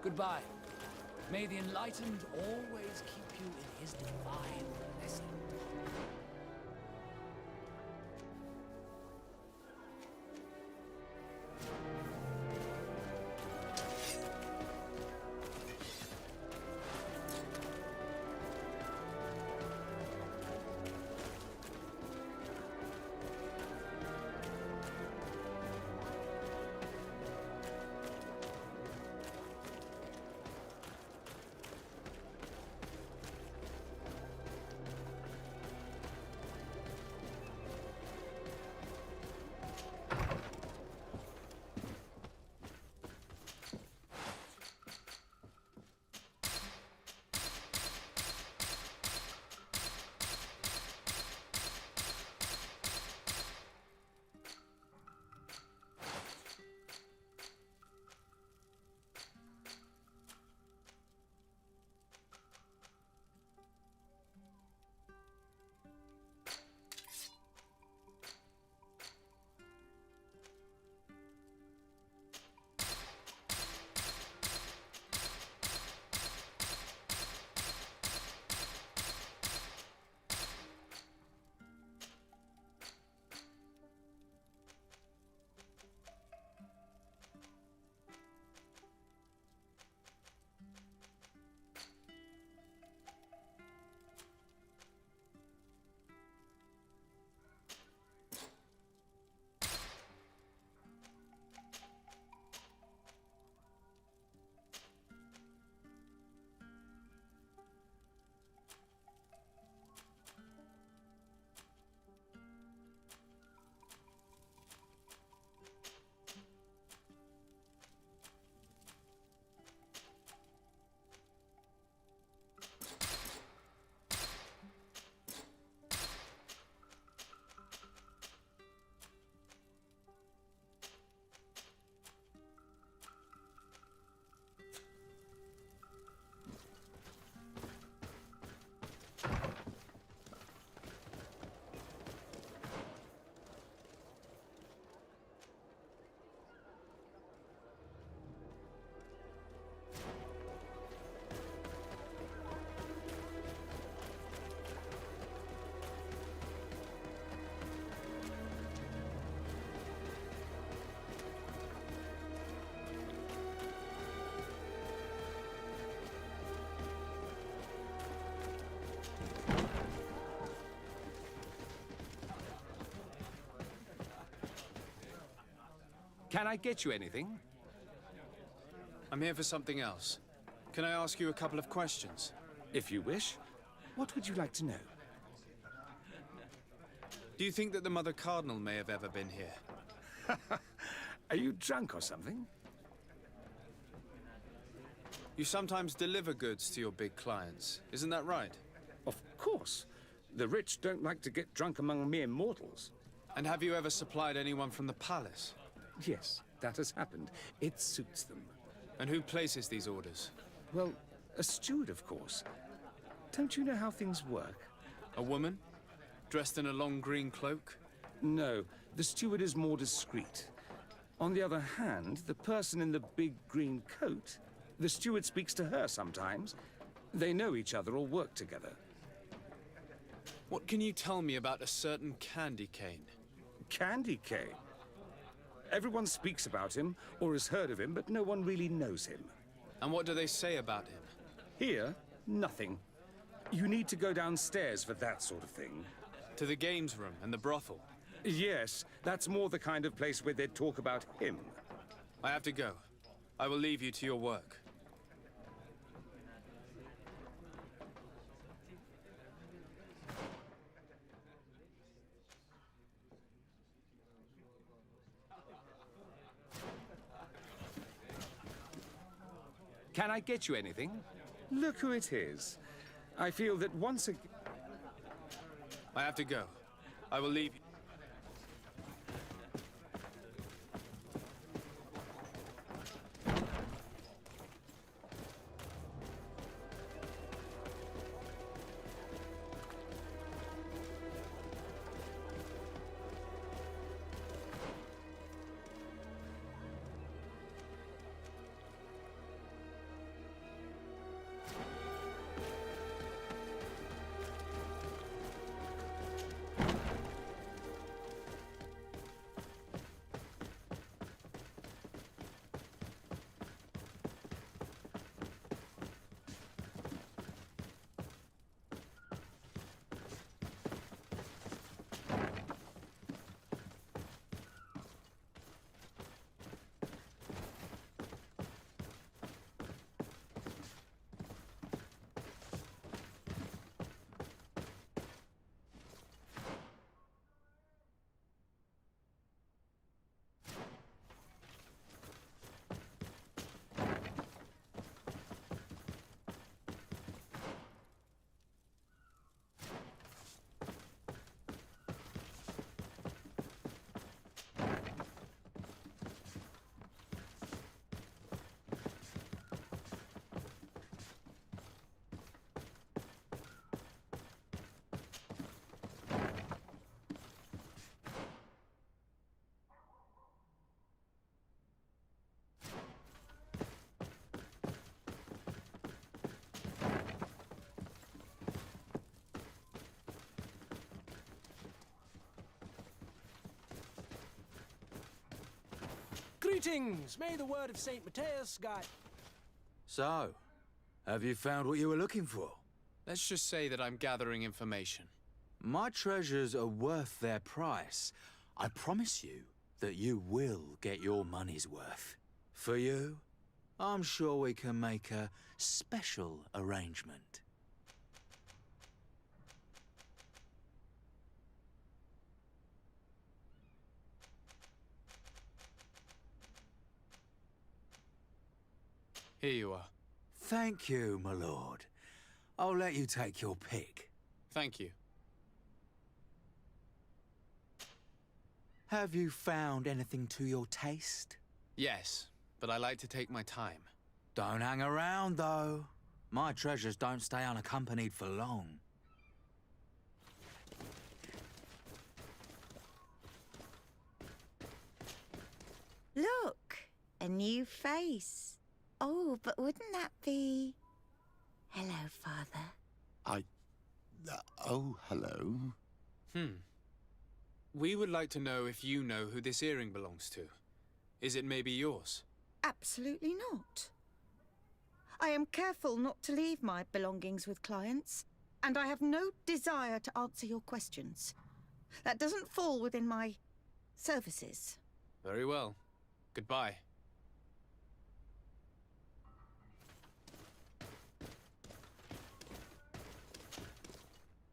[SPEAKER 10] Goodbye. May the Enlightened always keep you in his divine blessing.
[SPEAKER 8] Can I get you anything?
[SPEAKER 5] I'm here for something else. Can I ask you a couple of questions?
[SPEAKER 8] If you wish. What would you like to know?
[SPEAKER 5] Do you think that the Mother Cardinal may have ever been here?
[SPEAKER 8] Are you drunk or something?
[SPEAKER 5] You sometimes deliver goods to your big clients, isn't that right?
[SPEAKER 8] Of course. The rich don't like to get drunk among mere mortals.
[SPEAKER 5] And have you ever supplied anyone from the palace?
[SPEAKER 8] Yes, that has happened. It suits them.
[SPEAKER 5] And who places these orders?
[SPEAKER 8] Well, a steward, of course. Don't you know how things work?
[SPEAKER 5] A woman? Dressed in a long green cloak?
[SPEAKER 8] No, the steward is more discreet. On the other hand, the person in the big green coat The steward speaks to her sometimes. They know each other or work together.
[SPEAKER 5] What can you tell me about a certain Candy Cane?
[SPEAKER 8] Candy Cane? Everyone speaks about him, or has heard of him, but no one really knows him.
[SPEAKER 5] And what do they say about him?
[SPEAKER 8] Here, nothing. You need to go downstairs for that sort of thing.
[SPEAKER 5] To the games room and the brothel?
[SPEAKER 8] Yes, that's more the kind of place where they'd talk about him.
[SPEAKER 5] I have to go. I will leave you to your work.
[SPEAKER 8] Can I get you anything? Look who it is. I feel that once again...
[SPEAKER 5] I have to go. I will leave you.
[SPEAKER 9] Greetings! May the word of St. Matthias guide...
[SPEAKER 3] So, have you found what you were looking for?
[SPEAKER 5] Let's just say that I'm gathering information.
[SPEAKER 3] My treasures are worth their price. I promise you that you will get your money's worth. For you, I'm sure we can make a special arrangement.
[SPEAKER 5] Here you are.
[SPEAKER 3] Thank you, my lord. I'll let you take your pick.
[SPEAKER 5] Thank you.
[SPEAKER 3] Have you found anything to your taste?
[SPEAKER 5] Yes, but I like to take my time.
[SPEAKER 3] Don't hang around, though. My treasures don't stay unaccompanied for long.
[SPEAKER 20] Look, a new face. Oh, but wouldn't that be... Hello, Father.
[SPEAKER 18] Oh, hello.
[SPEAKER 5] We would like to know if you know who this earring belongs to. Is it maybe yours?
[SPEAKER 20] Absolutely not. I am careful not to leave my belongings with clients, and I have no desire to answer your questions. That doesn't fall within my services.
[SPEAKER 5] Very well. Goodbye.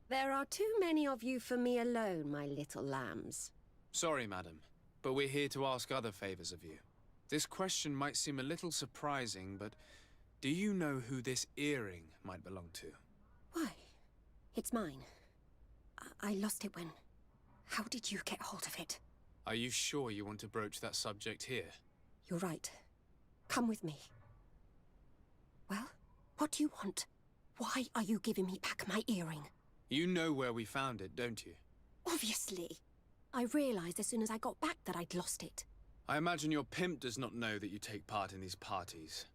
[SPEAKER 16] There are too many of you for me alone, my little lambs.
[SPEAKER 5] Sorry, madam, but we're here to ask other favors of you. This question might seem a little surprising, but do you know who this earring might belong to?
[SPEAKER 16] Why? It's mine. I lost it when... How did you get hold of it?
[SPEAKER 5] Are you sure you want to broach that subject here?
[SPEAKER 16] You're right. Come with me. Well, what do you want? Why are you giving me back my earring?
[SPEAKER 5] You know where we found it, don't you?
[SPEAKER 16] Obviously. I realized as soon as I got back that I'd lost it.
[SPEAKER 5] I imagine your pimp does not know that you take part in these parties.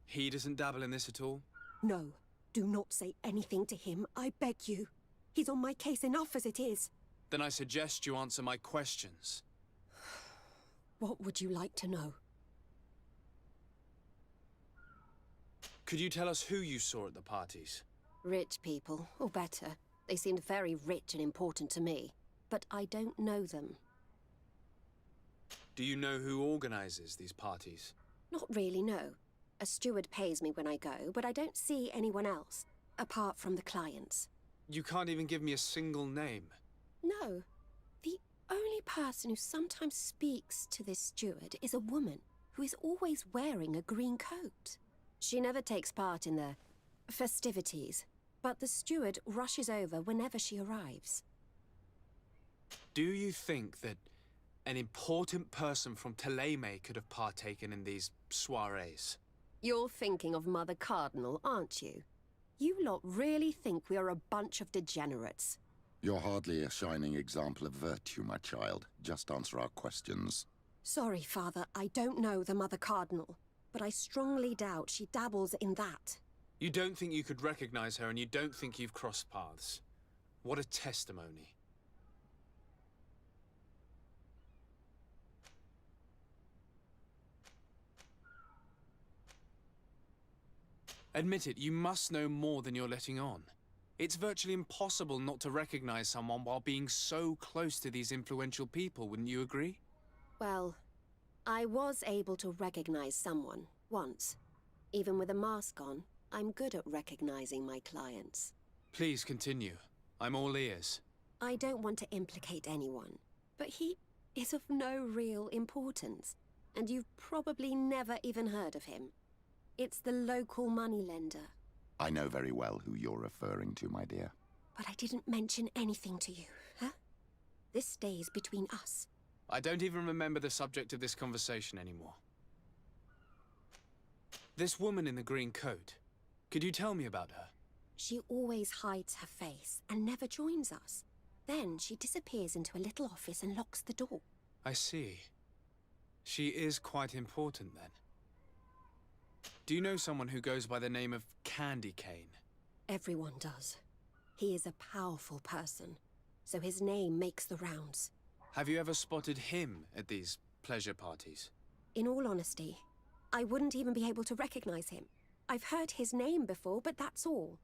[SPEAKER 5] He doesn't dabble in this at all?
[SPEAKER 21] No. Do not say anything to him, I beg you. He's on my case enough as it is.
[SPEAKER 5] Then I suggest you answer my questions.
[SPEAKER 21] What would you like to know?
[SPEAKER 5] Could you tell us who you saw at the parties?
[SPEAKER 21] Rich people, or better. They seemed very rich and important to me. But I don't know them.
[SPEAKER 5] Do you know who organizes these parties?
[SPEAKER 21] Not really, no. A steward pays me when I go, but I don't see anyone else, apart from the clients.
[SPEAKER 5] You can't even give me a single name.
[SPEAKER 21] No. The only person who sometimes speaks to this steward is a woman who is always wearing a green coat. She never takes part in the festivities, but the steward rushes over whenever she arrives.
[SPEAKER 5] Do you think that an important person from Teleme could have partaken in these soirees?
[SPEAKER 21] You're thinking of Mother Cardinal, aren't you? You lot really think we are a bunch of degenerates.
[SPEAKER 18] You're hardly a shining example of virtue, my child. Just answer our questions.
[SPEAKER 21] Sorry, Father, I don't know the Mother Cardinal, but I strongly doubt she dabbles in that.
[SPEAKER 5] You don't think you could recognize her, and you don't think you've crossed paths. What a testimony. Admit it, you must know more than you're letting on. It's virtually impossible not to recognize someone while being so close to these influential people, wouldn't you agree?
[SPEAKER 21] Well, I was able to recognize someone, once. Even with a mask on, I'm good at recognizing my clients.
[SPEAKER 5] Please continue. I'm all ears.
[SPEAKER 21] I don't want to implicate anyone, but he is of no real importance, and you've probably never even heard of him. It's the local moneylender.
[SPEAKER 18] I know very well who you're referring to, my dear.
[SPEAKER 21] But I didn't mention anything to you, huh? This stays between us.
[SPEAKER 5] I don't even remember the subject of this conversation anymore. This woman in the green coat, could you tell me about her?
[SPEAKER 21] She always hides her face and never joins us. Then she disappears into a little office and locks the door.
[SPEAKER 5] I see. She is quite important, then. Do you know someone who goes by the name of Candy Cane?
[SPEAKER 21] Everyone does. He is a powerful person, so his name makes the rounds.
[SPEAKER 5] Have you ever spotted him at these pleasure parties?
[SPEAKER 21] In all honesty, I wouldn't even be able to recognize him. I've heard his name before, but that's all.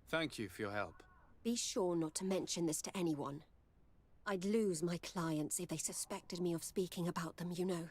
[SPEAKER 5] Thank you for your help.
[SPEAKER 21] Be sure not to mention this to anyone. I'd lose my clients if they suspected me of speaking about them, you know.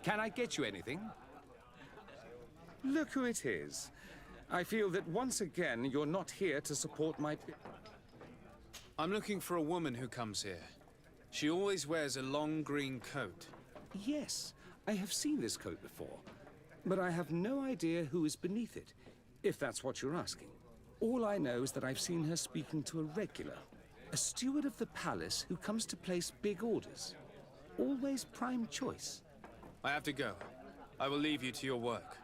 [SPEAKER 8] Can I get you anything? Look who it is. I feel that once again you're not here to support my...
[SPEAKER 5] I'm looking for a woman who comes here. She always wears a long green coat.
[SPEAKER 8] Yes, I have seen this coat before, but I have no idea who is beneath it, if that's what you're asking. All I know is that I've seen her speaking to a regular, a steward of the palace who comes to place big orders. Always prime choice.
[SPEAKER 5] I have to go. I will leave you to your work.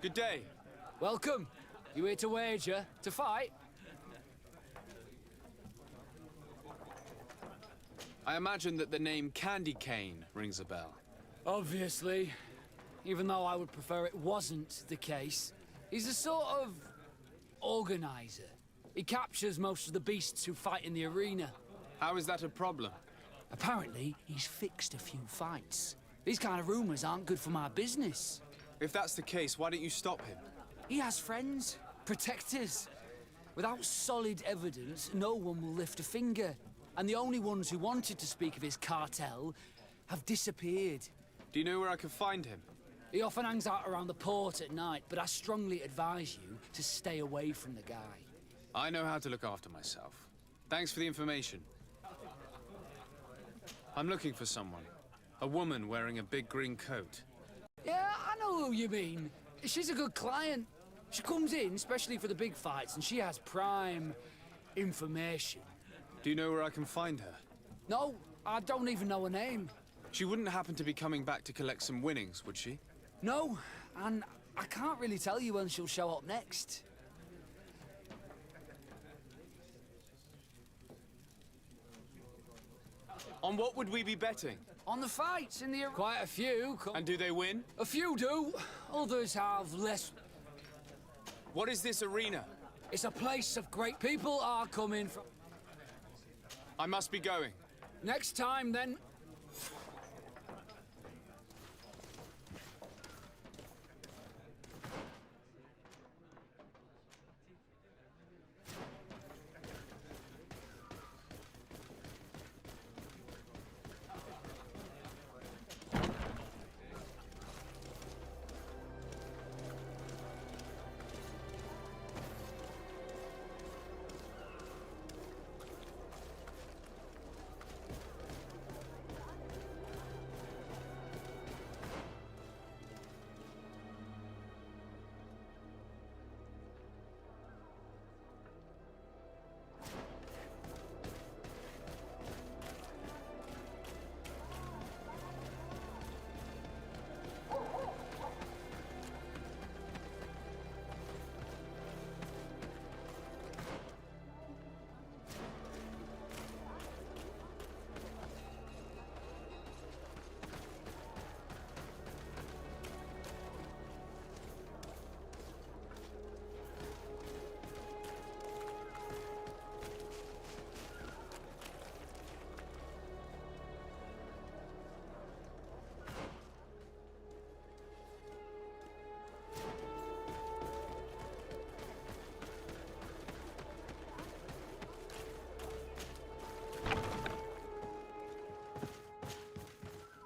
[SPEAKER 5] Good day.
[SPEAKER 10] Welcome. You here to wager? To fight?
[SPEAKER 5] I imagine that the name Candy Cane rings a bell.
[SPEAKER 10] Obviously. Even though I would prefer it wasn't the case. He's a sort of... organizer. He captures most of the beasts who fight in the arena.
[SPEAKER 5] How is that a problem?
[SPEAKER 10] Apparently, he's fixed a few fights. These kind of rumors aren't good for my business.
[SPEAKER 5] If that's the case, why don't you stop him?
[SPEAKER 10] He has friends, protectors. Without solid evidence, no one will lift a finger. And the only ones who wanted to speak of his cartel have disappeared.
[SPEAKER 5] Do you know where I can find him?
[SPEAKER 10] He often hangs out around the port at night, but I strongly advise you to stay away from the guy.
[SPEAKER 5] I know how to look after myself. Thanks for the information. I'm looking for someone. A woman wearing a big green coat.
[SPEAKER 10] Yeah, I know who you mean. She's a good client. She comes in, especially for the big fights, and she has prime information.
[SPEAKER 5] Do you know where I can find her?
[SPEAKER 10] No, I don't even know her name.
[SPEAKER 5] She wouldn't happen to be coming back to collect some winnings, would she?
[SPEAKER 10] No, and I can't really tell you when she'll show up next.
[SPEAKER 5] On what would we be betting?
[SPEAKER 10] On the fights in the... Quite a few.
[SPEAKER 5] And do they win?
[SPEAKER 10] A few do. Others have less...
[SPEAKER 5] What is this arena?
[SPEAKER 10] It's a place of great... People are coming from...
[SPEAKER 5] I must be going.
[SPEAKER 10] Next time, then.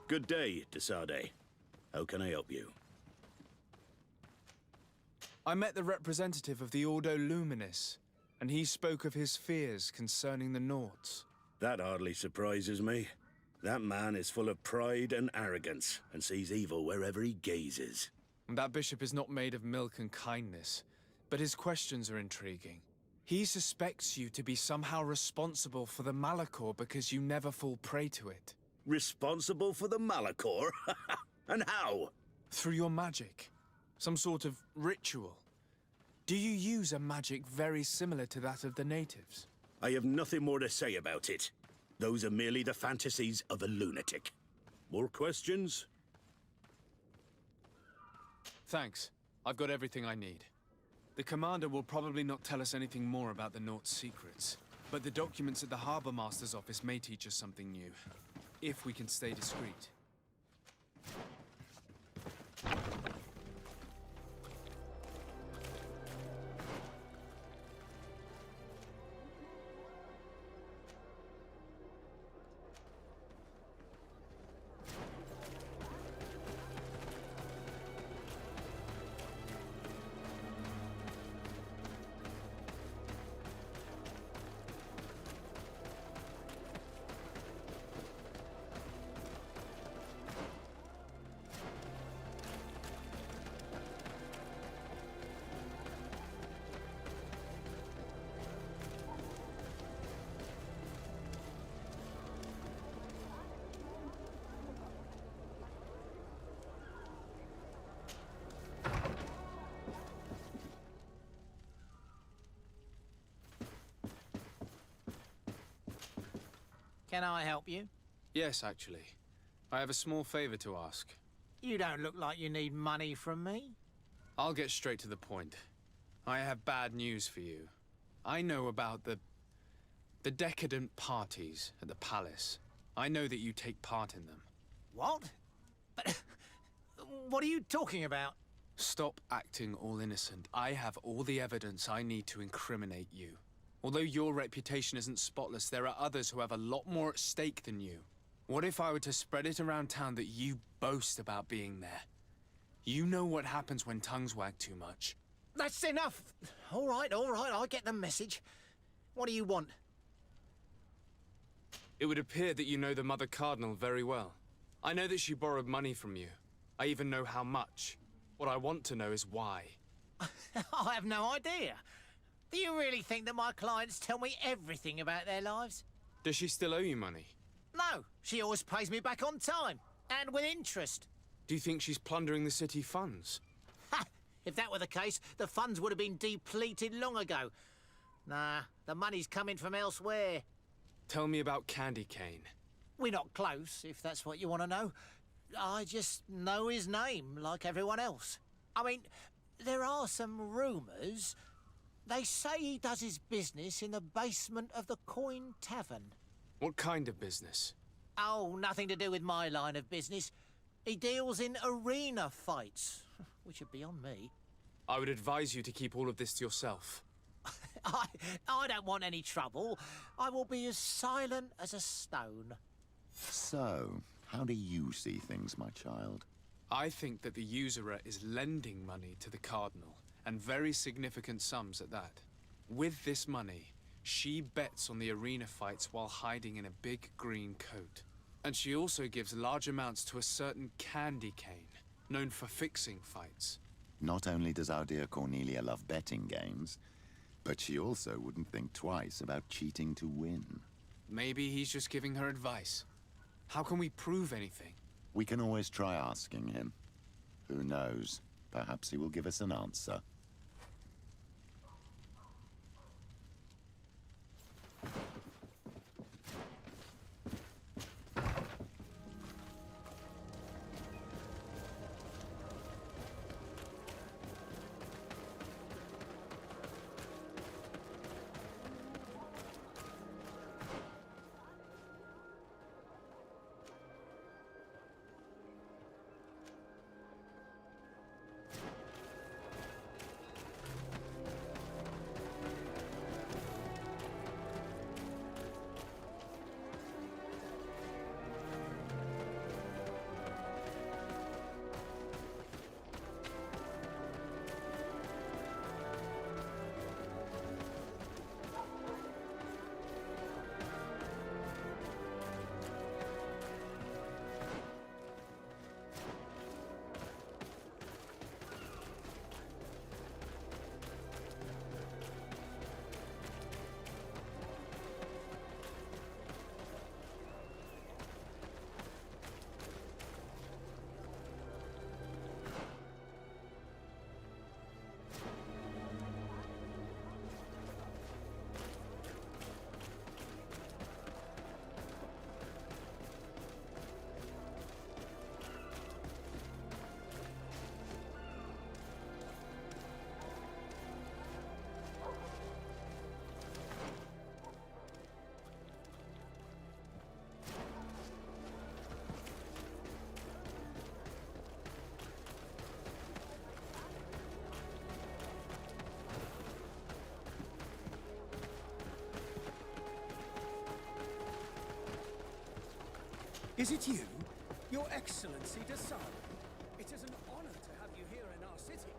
[SPEAKER 17] Good day, Desade. How can I help you?
[SPEAKER 5] I met the representative of the Ordo Luminis, and he spoke of his fears concerning the Nauts.
[SPEAKER 17] That hardly surprises me. That man is full of pride and arrogance, and sees evil wherever he gazes.
[SPEAKER 5] And that bishop is not made of milk and kindness, but his questions are intriguing. He suspects you to be somehow responsible for the Malachor because you never fall prey to it.
[SPEAKER 17] Responsible for the Malachor? And how?
[SPEAKER 5] Through your magic. Some sort of ritual. Do you use a magic very similar to that of the natives?
[SPEAKER 17] I have nothing more to say about it. Those are merely the fantasies of a lunatic. More questions?
[SPEAKER 5] Thanks. I've got everything I need. The commander will probably not tell us anything more about the Naut's secrets, but the documents at the Harbor Master's office may teach us something new. If we can stay discreet.
[SPEAKER 6] Can I help you?
[SPEAKER 5] Yes, actually. I have a small favor to ask.
[SPEAKER 6] You don't look like you need money from me.
[SPEAKER 5] I'll get straight to the point. I have bad news for you. I know about the decadent parties at the palace. I know that you take part in them.
[SPEAKER 6] What? But what are you talking about?
[SPEAKER 5] Stop acting all innocent. I have all the evidence I need to incriminate you. Although your reputation isn't spotless, there are others who have a lot more at stake than you. What if I were to spread it around town that you boast about being there? You know what happens when tongues wag too much.
[SPEAKER 6] That's enough. All right, I get the message. What do you want?
[SPEAKER 5] It would appear that you know the Mother Cardinal very well. I know that she borrowed money from you. I even know how much. What I want to know is why.
[SPEAKER 6] I have no idea. Do you really think that my clients tell me everything about their lives?
[SPEAKER 5] Does she still owe you money?
[SPEAKER 6] No, she always pays me back on time, and with interest.
[SPEAKER 5] Do you think she's plundering the city funds?
[SPEAKER 6] Ha! If that were the case, the funds would have been depleted long ago. Nah, the money's coming from elsewhere.
[SPEAKER 5] Tell me about Candy Cane.
[SPEAKER 6] We're not close, if that's what you want to know. I just know his name, like everyone else. I mean, there are some rumours. They say he does his business in the basement of the Coin Tavern.
[SPEAKER 5] What kind of business?
[SPEAKER 6] Oh, nothing to do with my line of business. He deals in arena fights, which would be on me.
[SPEAKER 5] I would advise you to keep all of this to yourself.
[SPEAKER 6] I don't want any trouble. I will be as silent as a stone.
[SPEAKER 18] So, how do you see things, my child?
[SPEAKER 5] I think that the usurer is lending money to the Cardinal, and very significant sums at that. With this money, she bets on the arena fights while hiding in a big green coat. And she also gives large amounts to a certain Candy Cane, known for fixing fights.
[SPEAKER 18] Not only does our dear Cornelia love betting games, but she also wouldn't think twice about cheating to win.
[SPEAKER 5] Maybe he's just giving her advice. How can we prove anything?
[SPEAKER 18] We can always try asking him. Who knows? Perhaps he will give us an answer.
[SPEAKER 14] Is it you? Your Excellency de Sade? It is an honor to have you here in our city.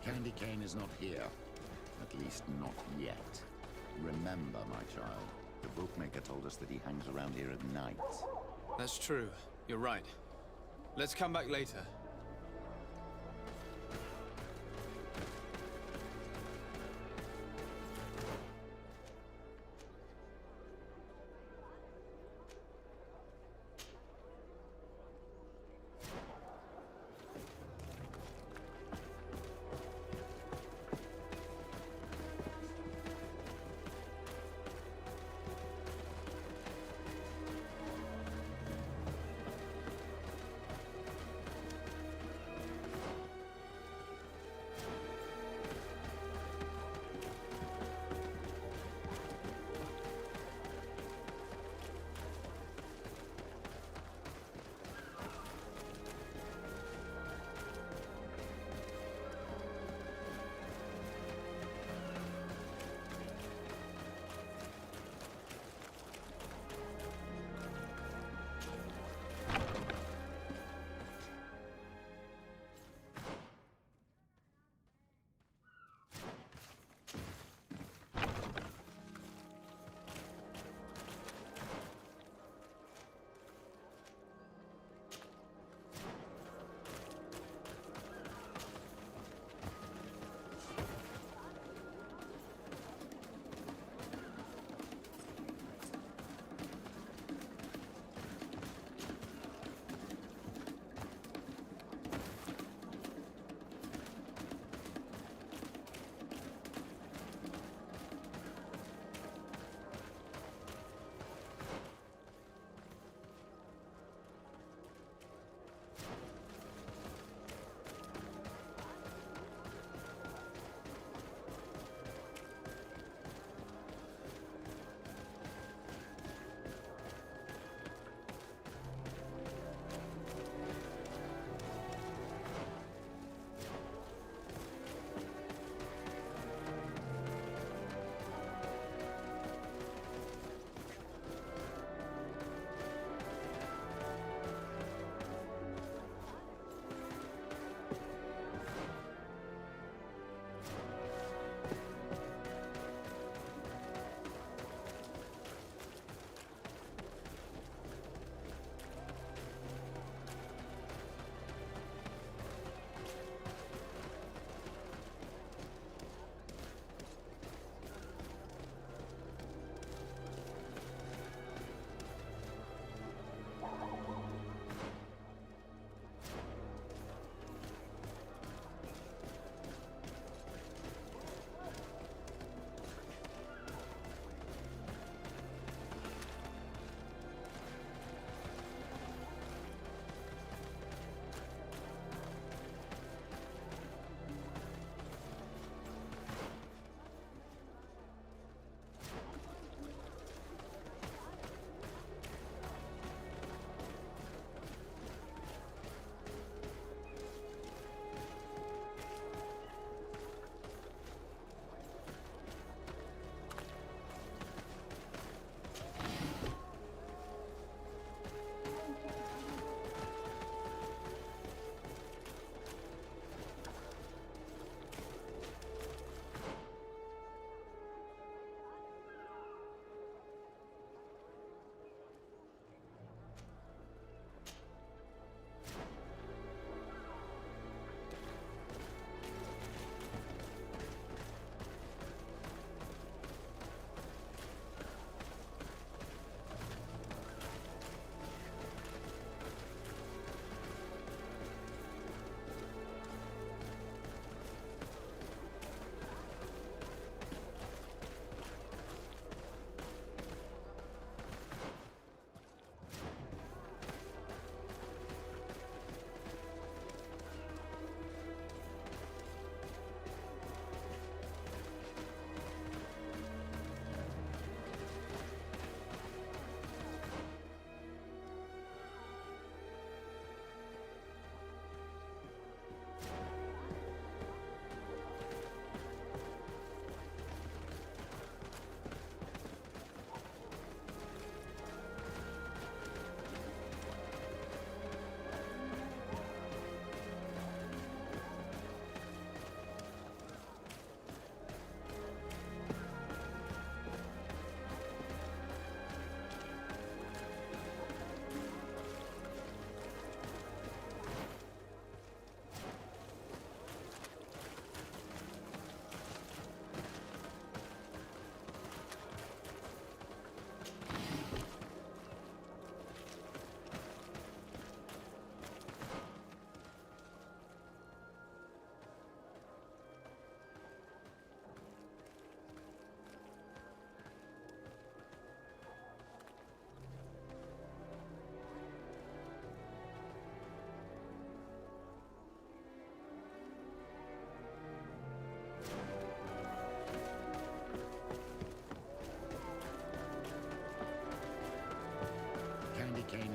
[SPEAKER 18] Candy Cane is not here. At least not yet. Remember, my child, the bookmaker told us that he hangs around here at night.
[SPEAKER 5] That's true. You're right. Let's come back later.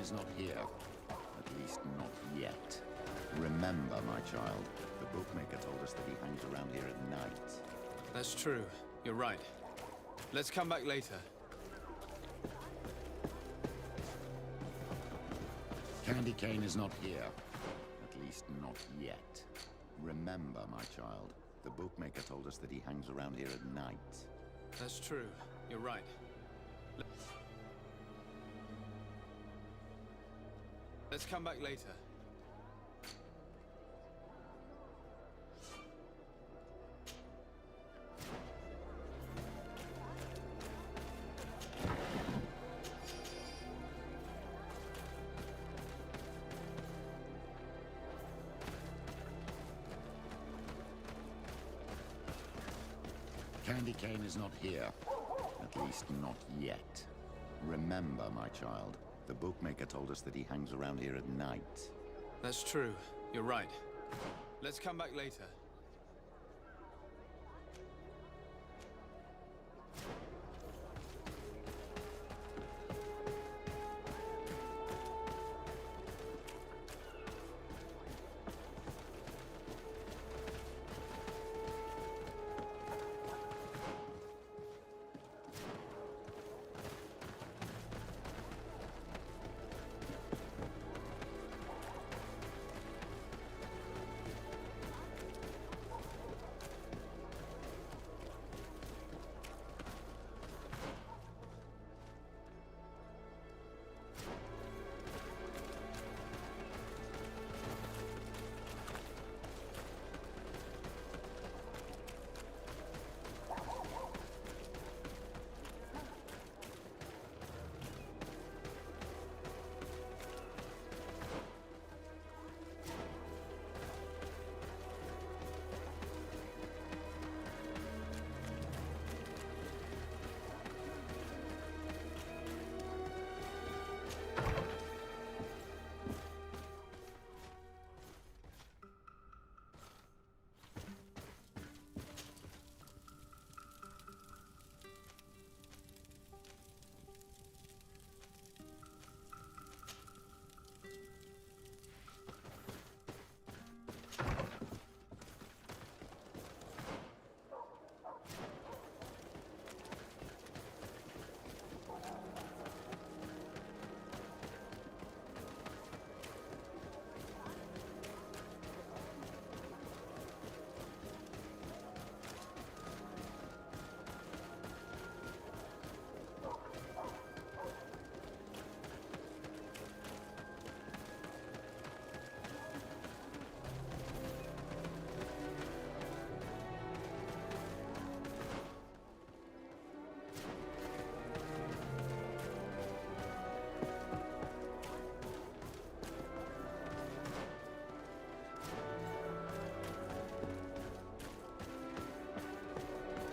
[SPEAKER 18] is not here. At least not yet. Remember, my child, the bookmaker told us that he hangs around here at night.
[SPEAKER 5] That's true. You're right. Let's come back later.
[SPEAKER 18] Candy Cane is not here. At least not yet. Remember, my child, the bookmaker told us that he hangs around here at night.
[SPEAKER 5] That's true. You're right. Let's come back later.
[SPEAKER 18] Candy Cane is not here. At least not yet. Remember, my child, the bookmaker told us that he hangs around here at night.
[SPEAKER 5] That's true. You're right. Let's come back later.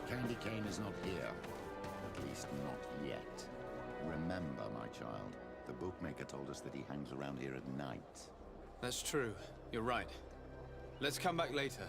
[SPEAKER 18] Candy Cane is not here. At least not yet. Remember, my child, the bookmaker told us that he hangs around here at night.
[SPEAKER 5] That's true. You're right. Let's come back later.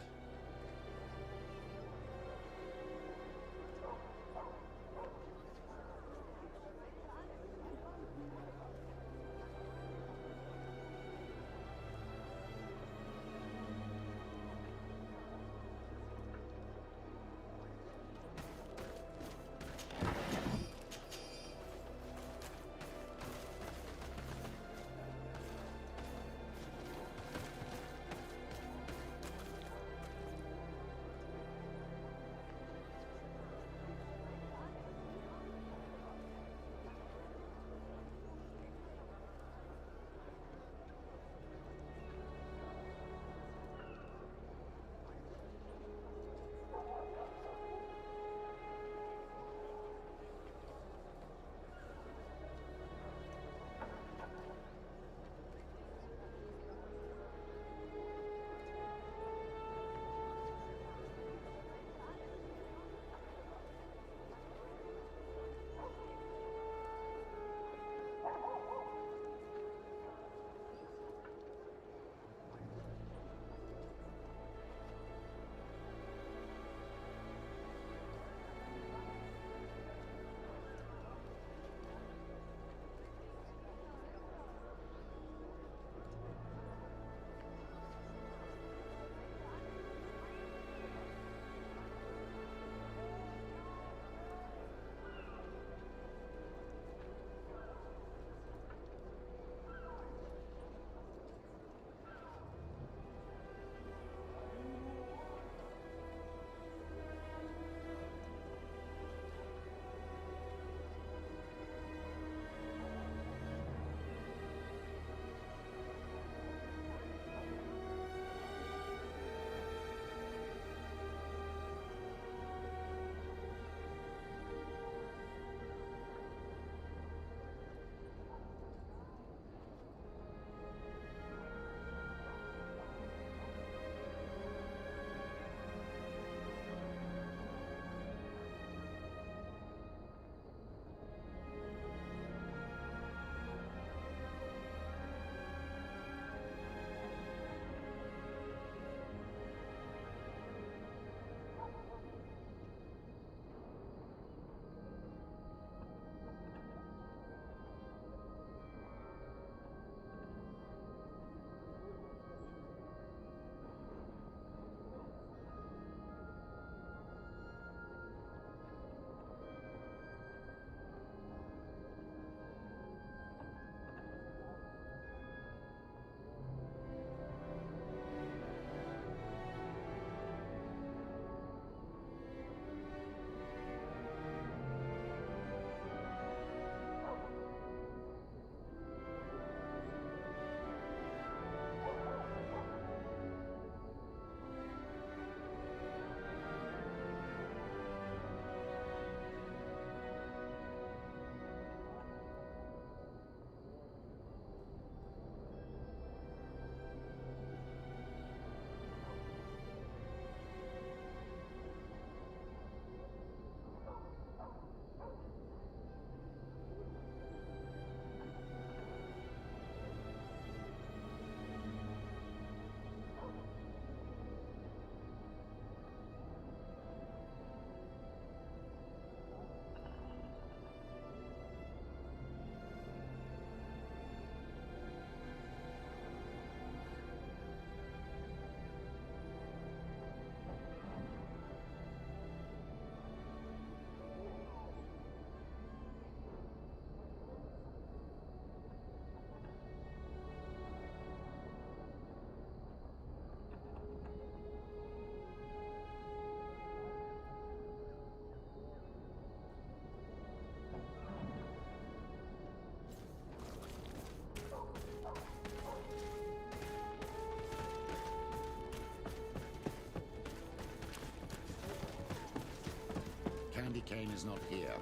[SPEAKER 18] is not here.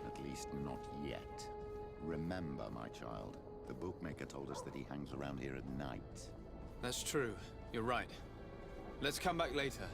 [SPEAKER 18] At least not yet. Remember, my child, the bookmaker told us that he hangs around here at night.
[SPEAKER 5] That's true. You're right. Let's come back later.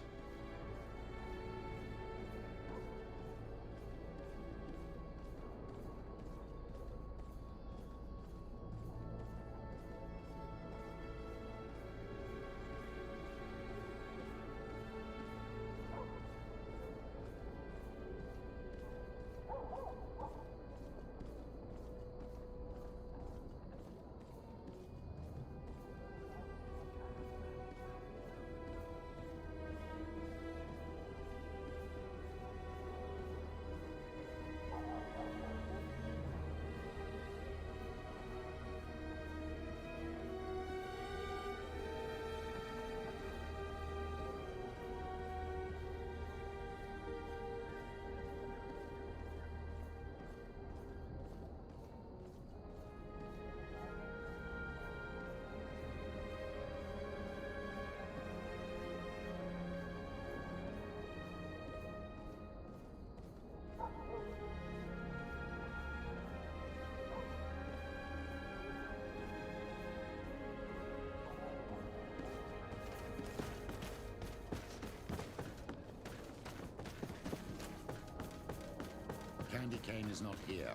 [SPEAKER 18] Candy Cane is not here.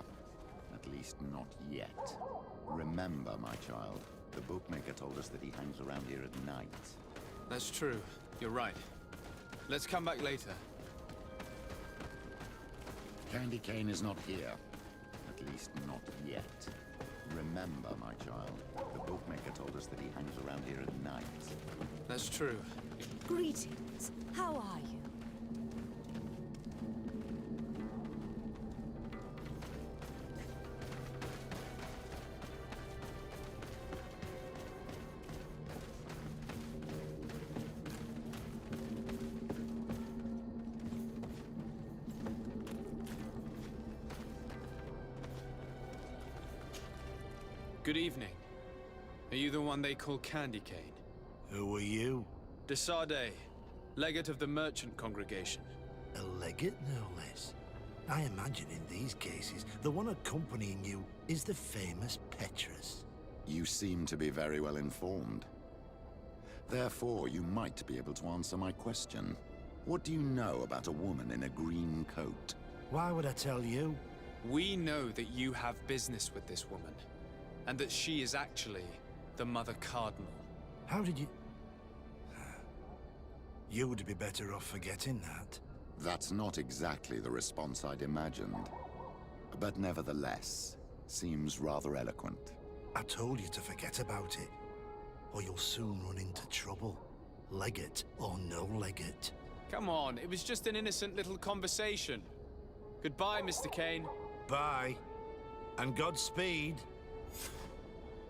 [SPEAKER 18] At least not yet. Remember, my child, the bookmaker told us that he hangs around here at night.
[SPEAKER 5] That's true. You're right. Let's come back later.
[SPEAKER 18] Candy Cane is not here. At least not yet. Remember, my child, the bookmaker told us that he hangs around here at night.
[SPEAKER 5] That's true.
[SPEAKER 16] Greetings. How are you?
[SPEAKER 5] Good evening. Are you the one they call Candy Cane?
[SPEAKER 2] Who are you?
[SPEAKER 5] Desade, legate of the merchant congregation.
[SPEAKER 2] A legate, no less. I imagine in these cases, the one accompanying you is the famous Petrus.
[SPEAKER 18] You seem to be very well informed. Therefore, you might be able to answer my question. What do you know about a woman in a green coat?
[SPEAKER 2] Why would I tell you?
[SPEAKER 5] We know that you have business with this woman, and that she is actually the Mother Cardinal.
[SPEAKER 2] How did you... You would be better off forgetting that.
[SPEAKER 18] That's not exactly the response I'd imagined. But nevertheless, seems rather eloquent.
[SPEAKER 2] I told you to forget about it, or you'll soon run into trouble. Legate or no legate.
[SPEAKER 5] Come on, it was just an innocent little conversation. Goodbye, Mr. Kane.
[SPEAKER 2] Bye. And Godspeed.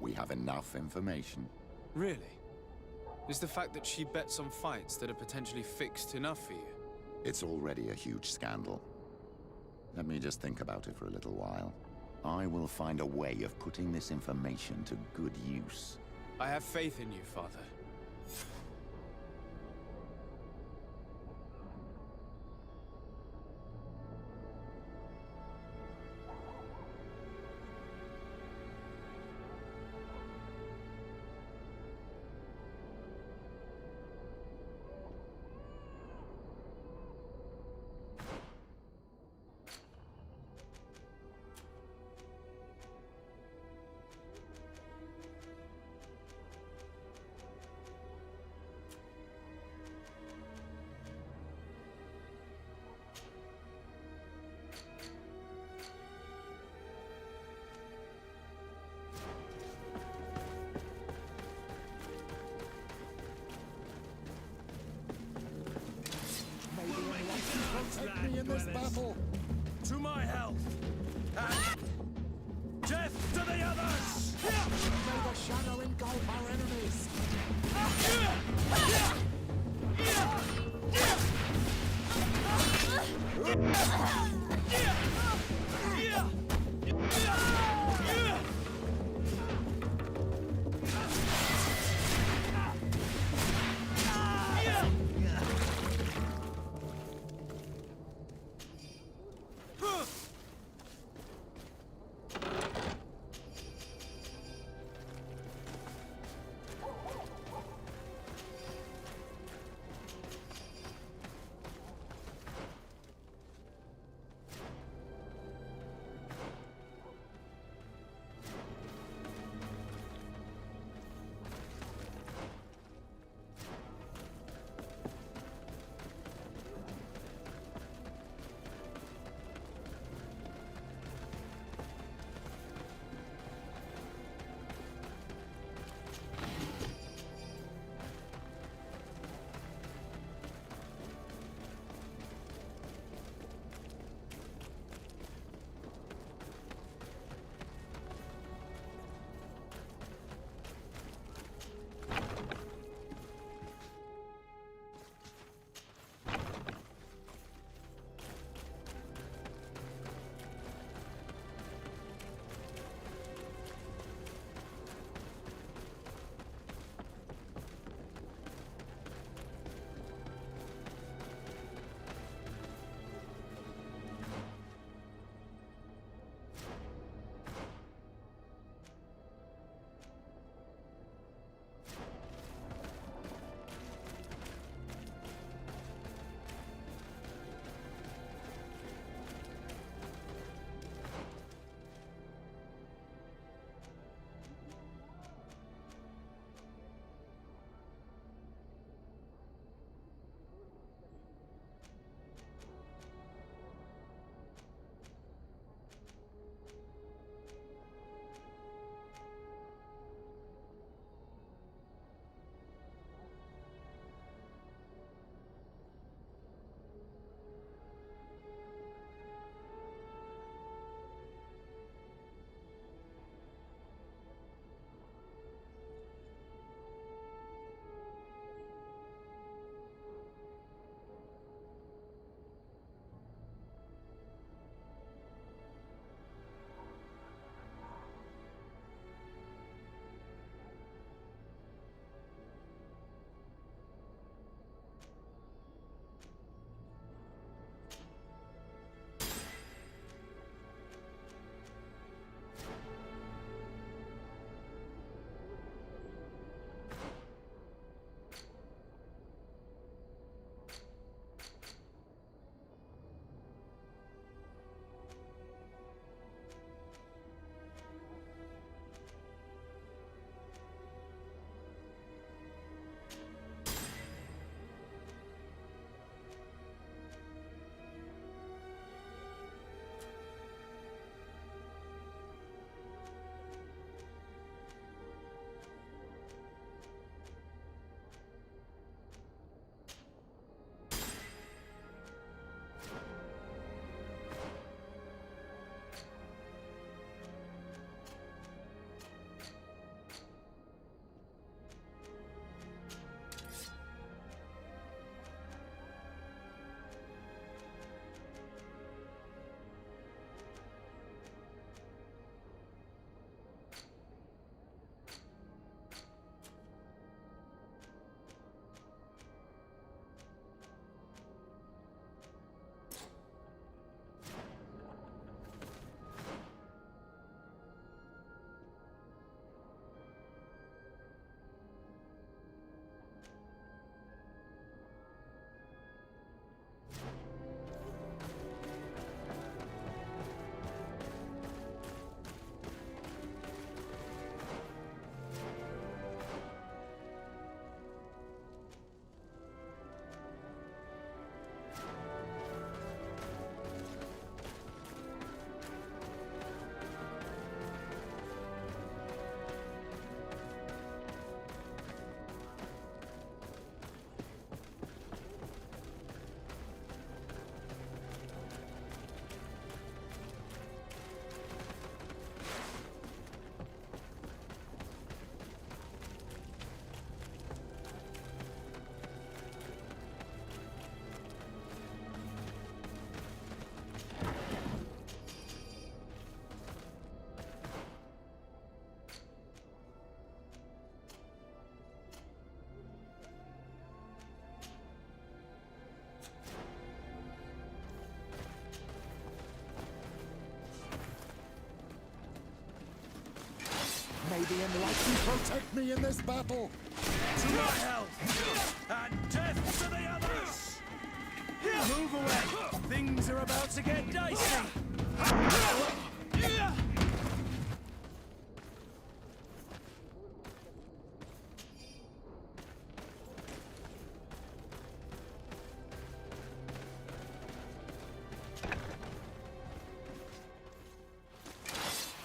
[SPEAKER 18] We have enough information.
[SPEAKER 5] Really? Is the fact that she bets on fights that are potentially fixed enough for you?
[SPEAKER 18] It's already a huge scandal. Let me just think about it for a little while. I will find a way of putting this information to good use.
[SPEAKER 5] I have faith in you, Father.
[SPEAKER 13] Take me in this battle!
[SPEAKER 4] To my health! Death to the others!
[SPEAKER 13] May the shadow engulf our enemies! protect me in this battle!
[SPEAKER 15] To my health! And death to the others! Move away! Things are about to get dicey!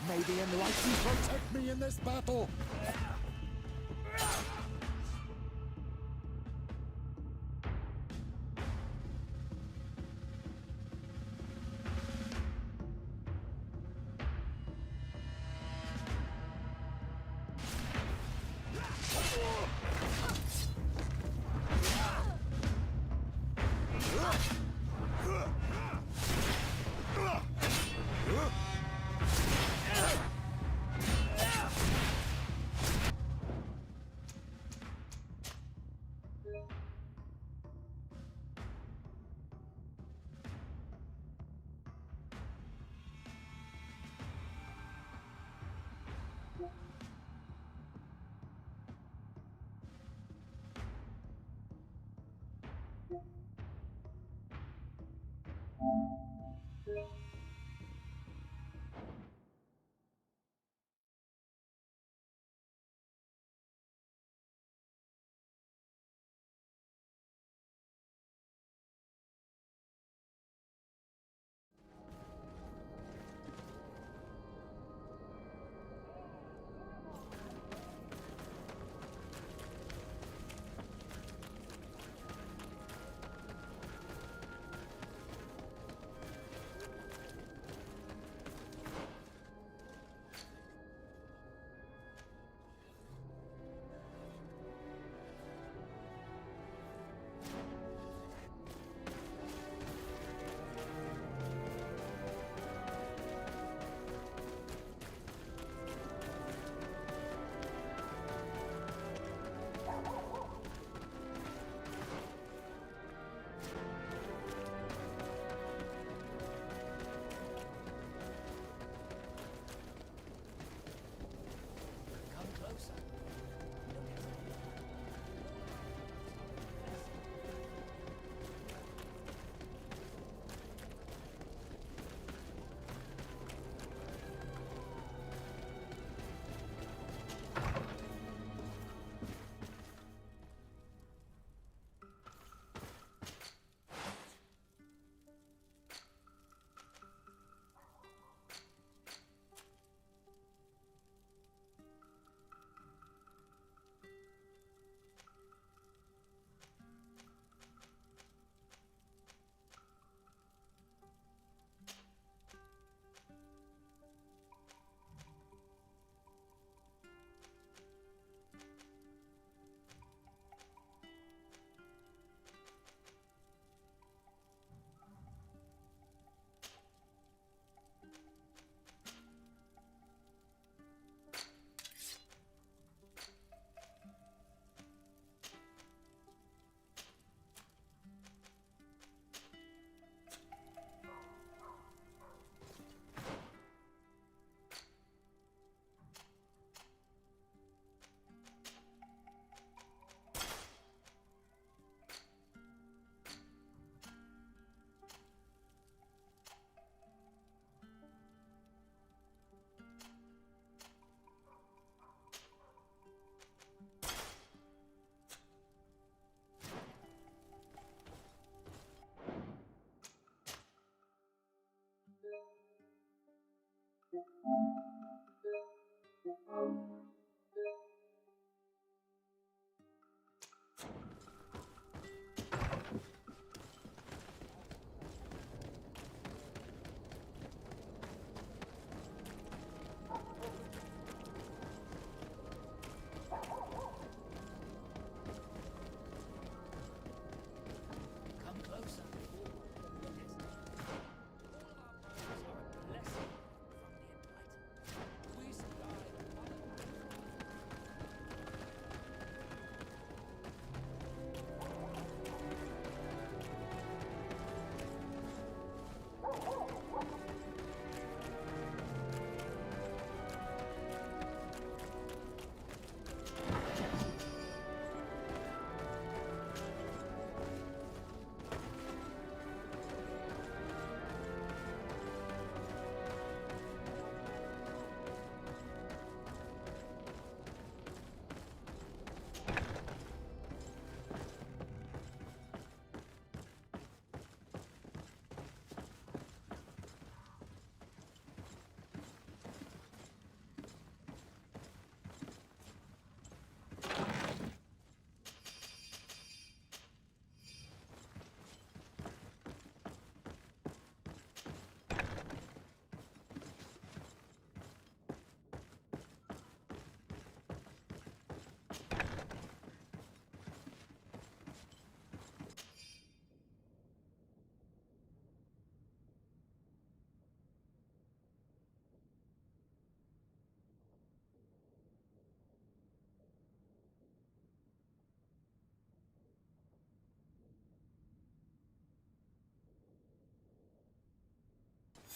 [SPEAKER 13] May the Enlightened protect me in this battle!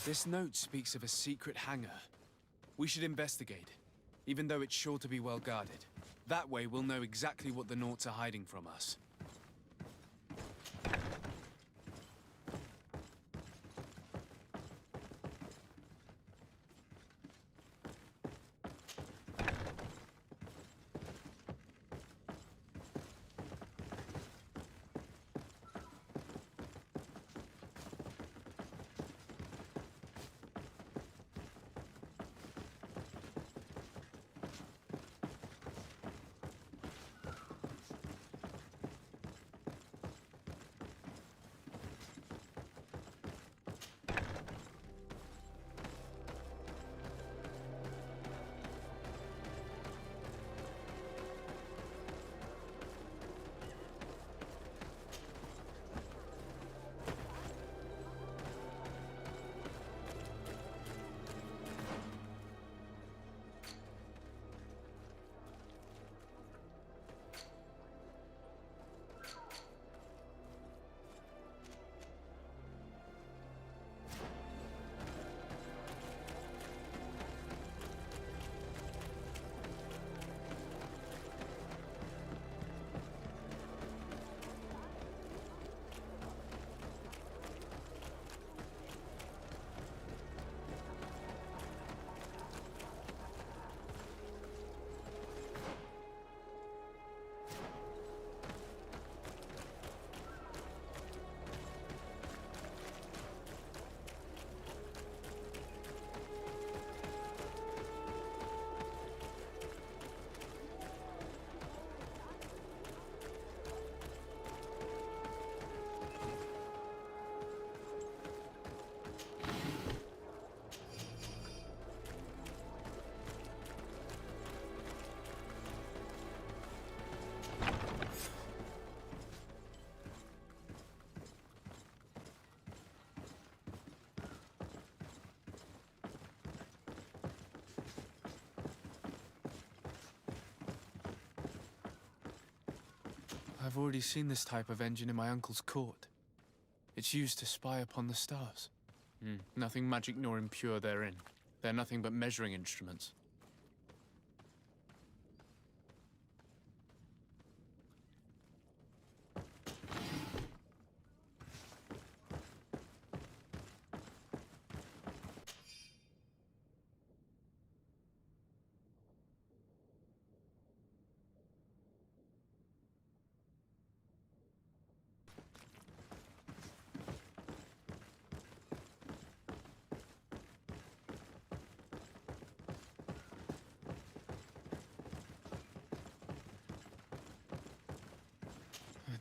[SPEAKER 5] This note speaks of a secret hangar. We should investigate, even though it's sure to be well guarded. That way, we'll know exactly what the Naughts are hiding from us. I've already seen this type of engine in my uncle's court. It's used to spy upon the stars. Nothing magic nor impure therein. They're nothing but measuring instruments.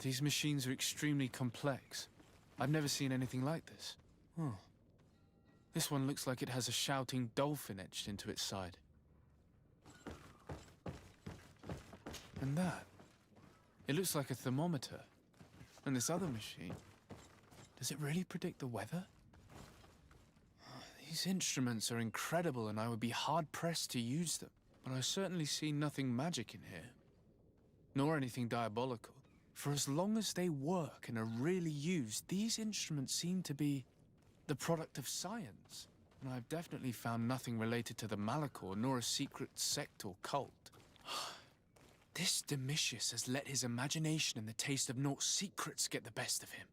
[SPEAKER 5] These machines are extremely complex. I've never seen anything like this. Oh. This one looks like it has a shouting dolphin etched into its side. And that. It looks like a thermometer. And this other machine. Does it really predict the weather? These instruments are incredible and I would be hard-pressed to use them. But I certainly see nothing magic in here. Nor anything diabolical. For as long as they work and are really used, these instruments seem to be the product of science. And I've definitely found nothing related to the Malachor, nor a secret sect or cult. This Domitius has let his imagination and the taste of Naught's secrets get the best of him.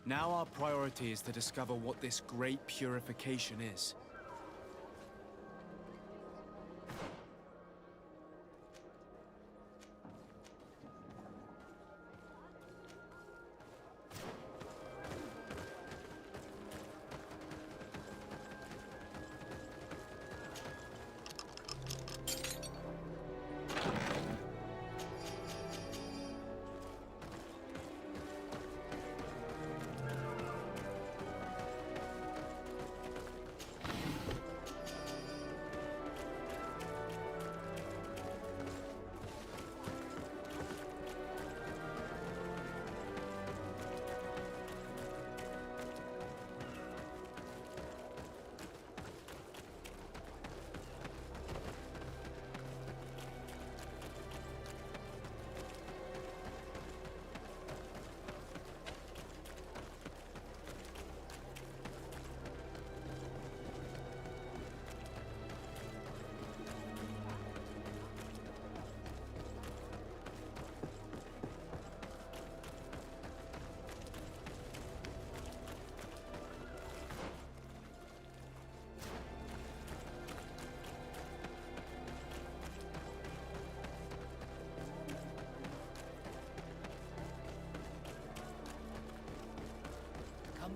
[SPEAKER 5] Now our priority is to discover what this great purification is.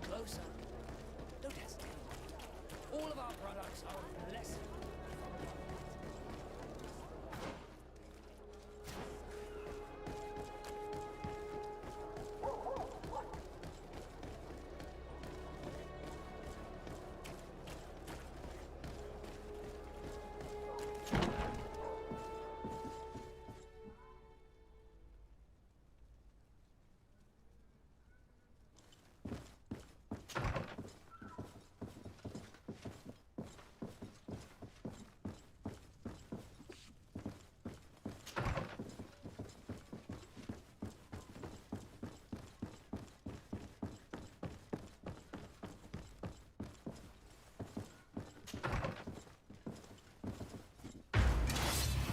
[SPEAKER 10] closer. Don't hesitate. All of our products are a blessing.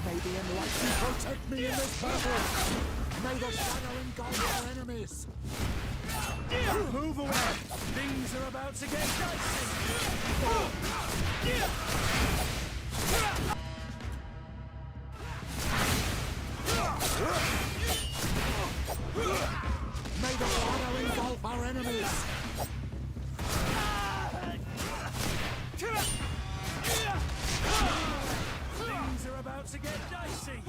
[SPEAKER 13] May the enlightened protect me in this battle! May the shadow engulf our enemies!
[SPEAKER 14] Move away! Things are about to get dicey!
[SPEAKER 13] May the shadow engulf our enemies!
[SPEAKER 14] Things are about to get dicey!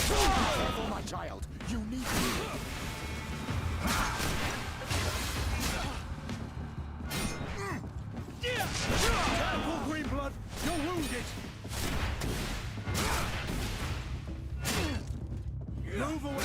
[SPEAKER 13] Careful, my child! You need healing!
[SPEAKER 14] Careful, Greenblood! You're wounded! Move away!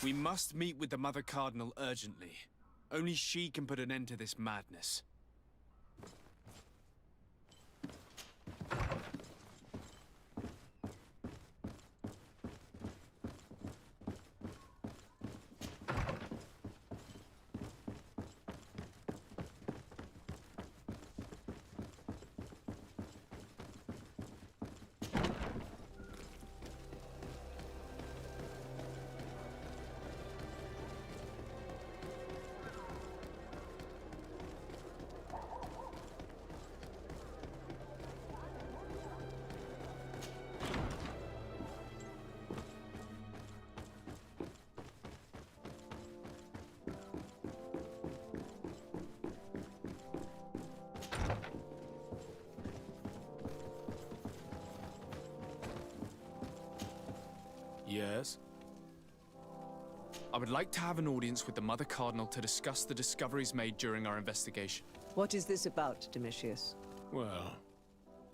[SPEAKER 5] We must meet with the Mother Cardinal urgently. Only she can put an end to this madness.
[SPEAKER 4] Yes?
[SPEAKER 5] I would like to have an audience with the Mother Cardinal to discuss the discoveries made during our investigation.
[SPEAKER 11] What is this about, Domitius?
[SPEAKER 4] Well,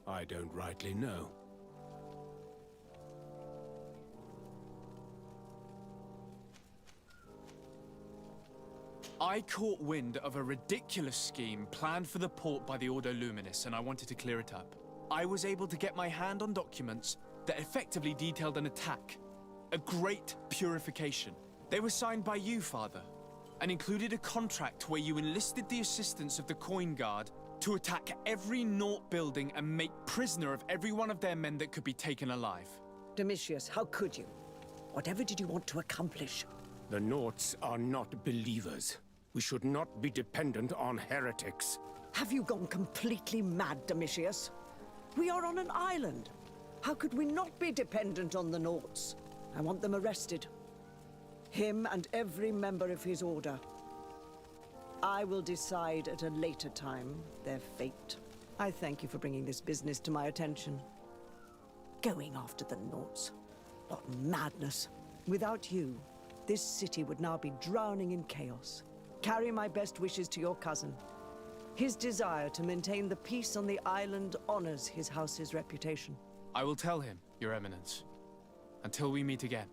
[SPEAKER 4] I don't rightly know.
[SPEAKER 5] I caught wind of a ridiculous scheme planned for the port by the Ordo Luminis, and I wanted to clear it up. I was able to get my hand on documents that effectively detailed an attack. A great purification. They were signed by you, Father, and included a contract where you enlisted the assistance of the Coin Guard to attack every Naught building and make prisoner of every one of their men that could be taken alive.
[SPEAKER 11] Domitius, how could you? Whatever did you want to accomplish?
[SPEAKER 4] The Naughts are not believers. We should not be dependent on heretics.
[SPEAKER 11] Have you gone completely mad, Domitius? We are on an island. How could we not be dependent on the Naughts? I want them arrested. Him and every member of his order. I will decide at a later time their fate. I thank you for bringing this business to my attention. Going after the Nauts. Not madness. Without you, this city would now be drowning in chaos. Carry my best wishes to your cousin. His desire to maintain the peace on the island honors his house's reputation.
[SPEAKER 5] I will tell him, Your Eminence. Until we meet again.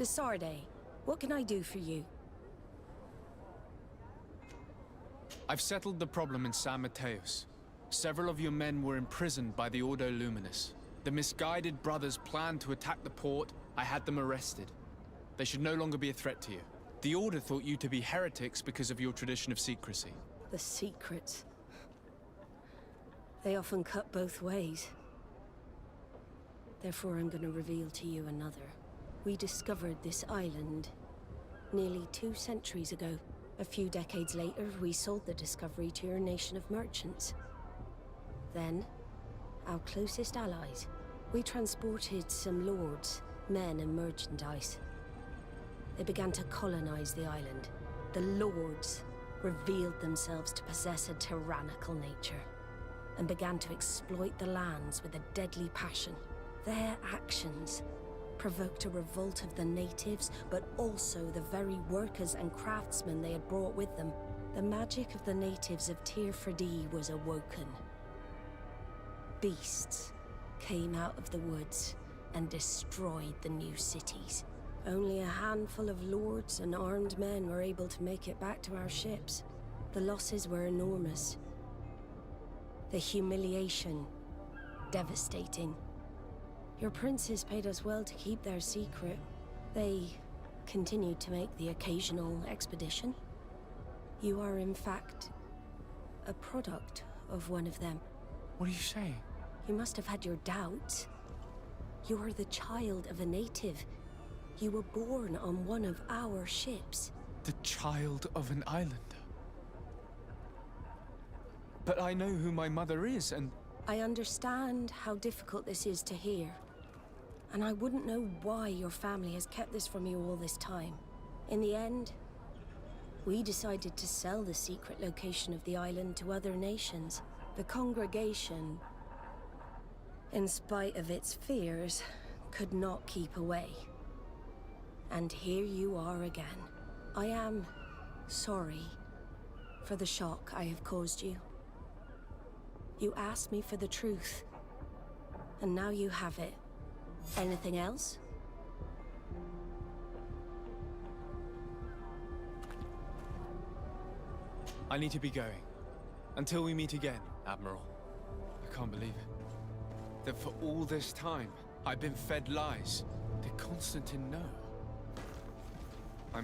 [SPEAKER 16] Desarde, what can I do for you?
[SPEAKER 5] I've settled the problem in San Mateos. Several of your men were imprisoned by the Ordo Luminous. The misguided brothers planned to attack the port. I had them arrested. They should no longer be a threat to you. The Order thought you to be heretics because of your tradition of secrecy.
[SPEAKER 16] The secrets. They often cut both ways. Therefore, I'm going to reveal to you another. We discovered this island nearly 2 centuries ago. A few decades later, we sold the discovery to your nation of merchants. Then, our closest allies, we transported some lords, men and merchandise. They began to colonize the island. The lords revealed themselves to possess a tyrannical nature and began to exploit the lands with a deadly passion. Their actions provoked a revolt of the natives, but also the very workers and craftsmen they had brought with them. The magic of the natives of Tir Freddy was awoken. Beasts came out of the woods and destroyed the new cities. Only a handful of lords and armed men were able to make it back to our ships. The losses were enormous. The humiliation, devastating. Your princes paid us well to keep their secret. They continued to make the occasional expedition. You are, in fact, a product of one of them.
[SPEAKER 5] What are you saying?
[SPEAKER 16] You must have had your doubts. You are the child of a native. You were born on one of our ships.
[SPEAKER 5] The child of an islander? But I know who my mother is, and...
[SPEAKER 16] I understand how difficult this is to hear. And I wouldn't know why your family has kept this from you all this time. In the end, we decided to sell the secret location of the island to other nations. The congregation, in spite of its fears, could not keep away. And here you are again. I am sorry for the shock I have caused you. You asked me for the truth, and now you have it. Anything else?
[SPEAKER 5] I need to be going. Until we meet again, Admiral. I can't believe it. That for all this time, I've been fed lies. Did Constantine know? I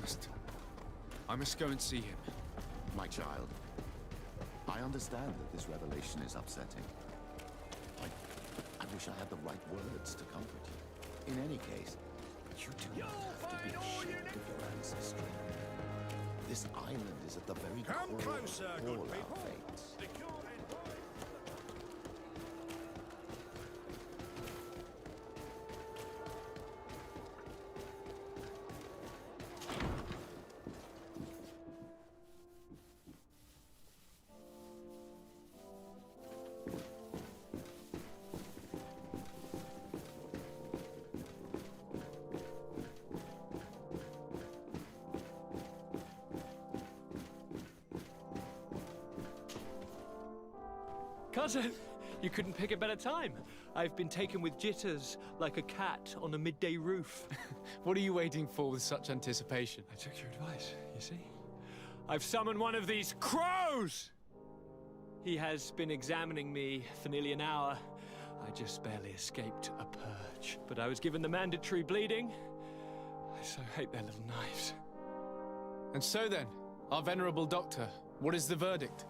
[SPEAKER 5] must go and see him.
[SPEAKER 18] My child, I understand that this revelation is upsetting. I wish I had the right words to comfort you. In any case, you do not have to be ashamed of your ancestry. This island is at the very core of all our fates.
[SPEAKER 7] Cousin, you couldn't pick a better time. I've been taken with jitters, like a cat on a midday roof.
[SPEAKER 5] What are you waiting for with such anticipation?
[SPEAKER 7] I took your advice, you see? I've summoned one of these crows! He has been examining me for nearly an hour. I just barely escaped a purge. But I was given the mandatory bleeding. I so hate their little knives.
[SPEAKER 5] And so then, our venerable doctor, what is the verdict?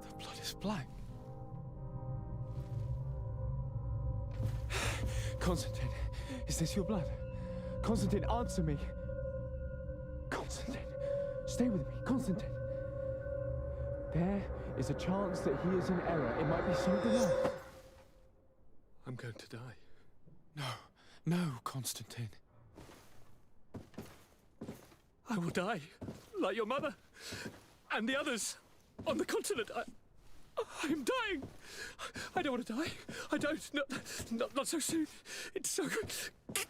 [SPEAKER 5] The blood is black. Constantine, is this your blood? Constantine, answer me. Constantine, stay with me. Constantine. There is a chance that he is in error. It might be something else.
[SPEAKER 7] I'm going to die.
[SPEAKER 5] No, Constantine.
[SPEAKER 7] I will die, like your mother, and the others on the continent. I am dying. I don't want to die. I don't. Not so soon. It's so good.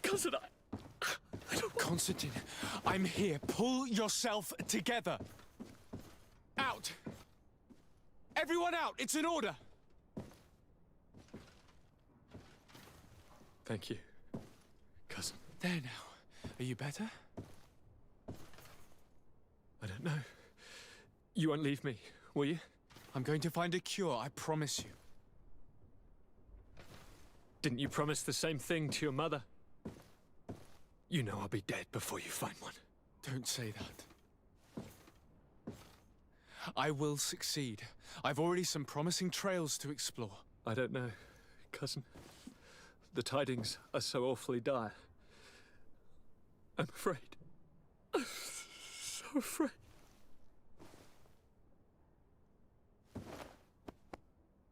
[SPEAKER 7] Cousin, I don't want...
[SPEAKER 5] Constantine, I'm here. Pull yourself together. Out. Everyone out. It's an order.
[SPEAKER 7] Thank you, cousin.
[SPEAKER 5] There now. Are you better?
[SPEAKER 7] I don't know. You won't leave me, will you?
[SPEAKER 5] I'm going to find a cure, I promise you.
[SPEAKER 7] Didn't you promise the same thing to your mother? You know I'll be dead before you find one.
[SPEAKER 5] Don't say that. I will succeed. I've already some promising trails to explore.
[SPEAKER 7] I don't know, cousin. The tidings are so awfully dire. I'm afraid. I'm so afraid.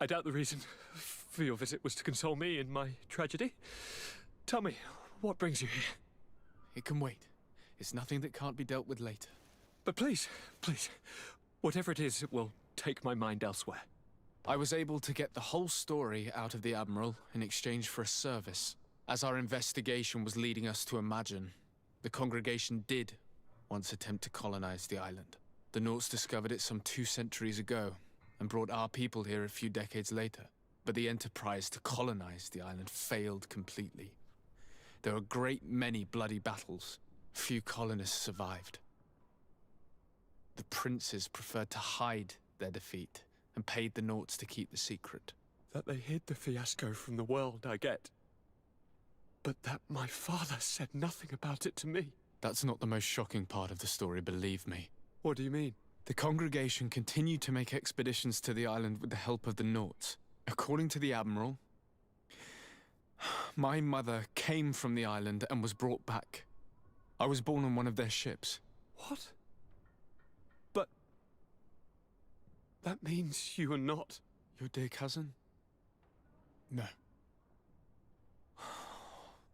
[SPEAKER 7] I doubt the reason for your visit was to console me in my tragedy. Tell me, what brings you here?
[SPEAKER 5] It can wait. It's nothing that can't be dealt with later.
[SPEAKER 7] But please, please, whatever it is, it will take my mind elsewhere.
[SPEAKER 5] I was able to get the whole story out of the Admiral in exchange for a service. As our investigation was leading us to imagine, the congregation did once attempt to colonize the island. The Nauts discovered it some 2 centuries ago and brought our people here a few decades later. But the enterprise to colonize the island failed completely. There were a great many bloody battles. Few colonists survived. The princes preferred to hide their defeat and paid the Nauts to keep the secret.
[SPEAKER 7] That they hid the fiasco from the world, I get. But that my father said nothing about it to me.
[SPEAKER 5] That's not the most shocking part of the story, believe me.
[SPEAKER 7] What do you mean?
[SPEAKER 5] The congregation continued to make expeditions to the island with the help of the Nauts. According to the Admiral, my mother came from the island and was brought back. I was born on one of their ships.
[SPEAKER 7] What? But... that means you are not...
[SPEAKER 5] your dear cousin? No.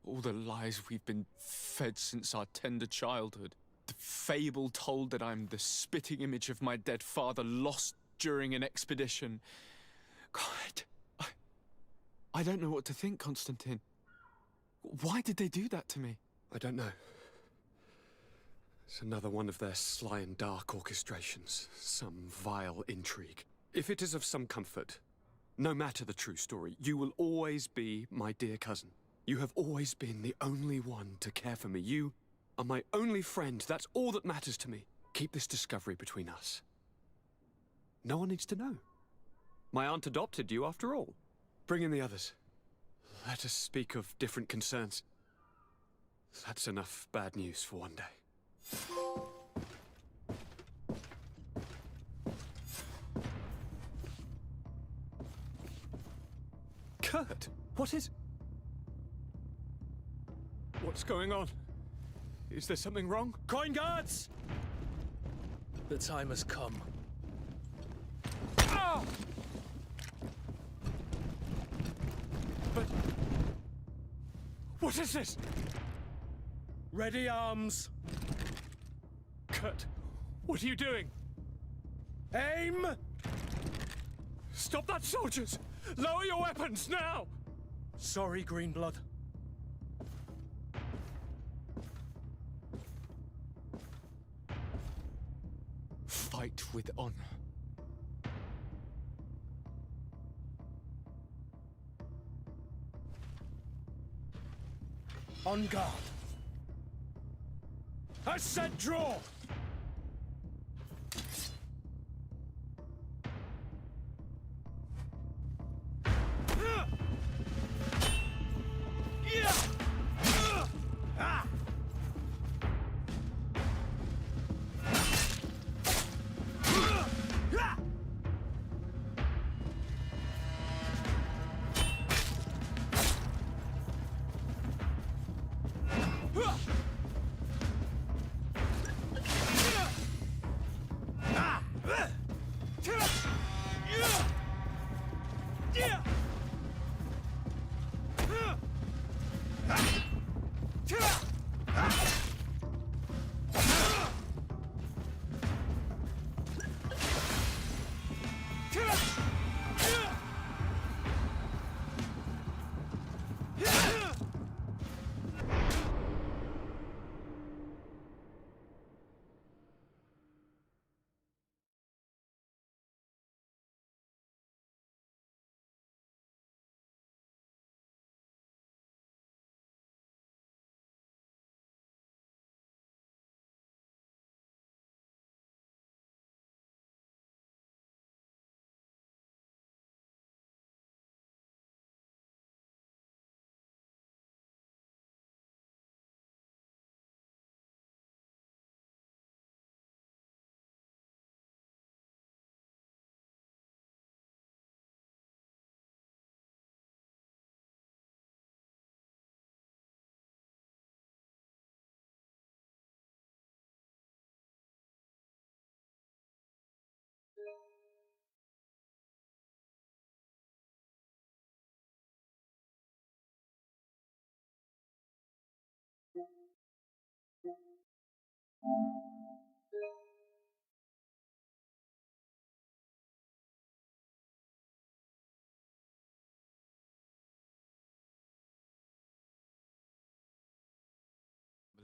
[SPEAKER 5] All the lies we've been fed since our tender childhood. The fable told that I'm the spitting image of my dead father lost during an expedition. God, I don't know what to think, Constantine. Why did they do that to me?
[SPEAKER 7] I don't know. It's another one of their sly and dark orchestrations. Some vile intrigue. If it is of some comfort, no matter the true story, you will always be my dear cousin. You have always been the only one to care for me. You are my only friend. That's all that matters to me. Keep this discovery between us. No one needs to know. My aunt adopted you after all. Bring in the others. Let us speak of different concerns. That's enough bad news for one day. Kurt, what is... what's going on? Is there something wrong?
[SPEAKER 15] Coin guards! The time has come.
[SPEAKER 7] Ah! But... what is this?
[SPEAKER 15] Ready arms.
[SPEAKER 7] Kurt, what are you doing?
[SPEAKER 15] Aim!
[SPEAKER 7] Stop that, soldiers! Lower your weapons, now!
[SPEAKER 15] Sorry, Greenblood.
[SPEAKER 5] Fight with honor.
[SPEAKER 15] On guard. I said draw!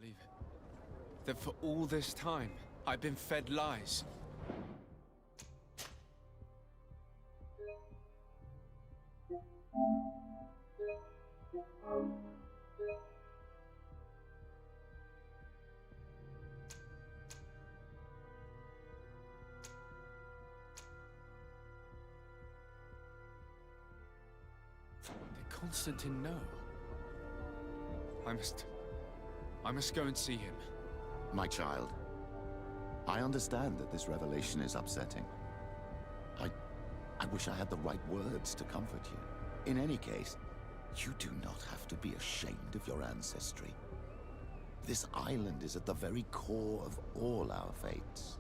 [SPEAKER 5] Believe it. That for all this time, I've been fed lies. Did Constantine know? I must go and see him.
[SPEAKER 18] My child, I understand that this revelation is upsetting. I wish I had the right words to comfort you. In any case, you do not have to be ashamed of your ancestry. This island is at the very core of all our fates.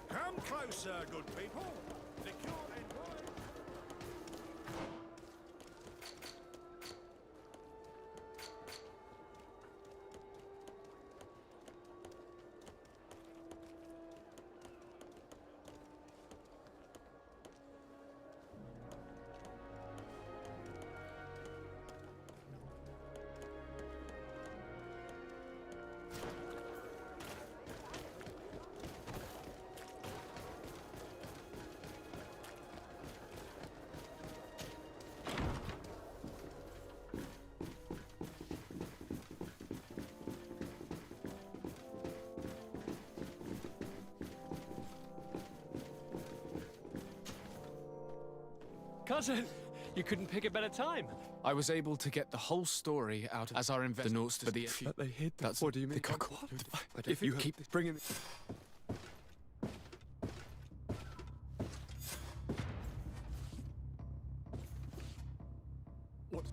[SPEAKER 19] Come closer, good people. The cure and
[SPEAKER 7] Cousin, you couldn't pick a better time.
[SPEAKER 5] I was able to get the whole story out as our investors.
[SPEAKER 7] But they hid.
[SPEAKER 5] That's
[SPEAKER 7] what do you mean?
[SPEAKER 5] If you keep bringing.
[SPEAKER 19] what?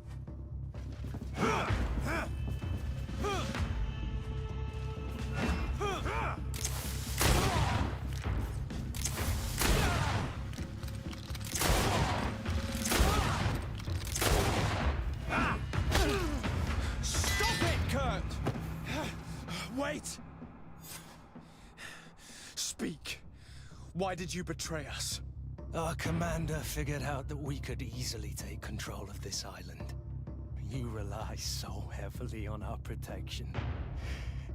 [SPEAKER 5] Wait! Speak. Why did you betray us?
[SPEAKER 15] Our commander figured out that we could easily take control of this island. You rely so heavily on our protection.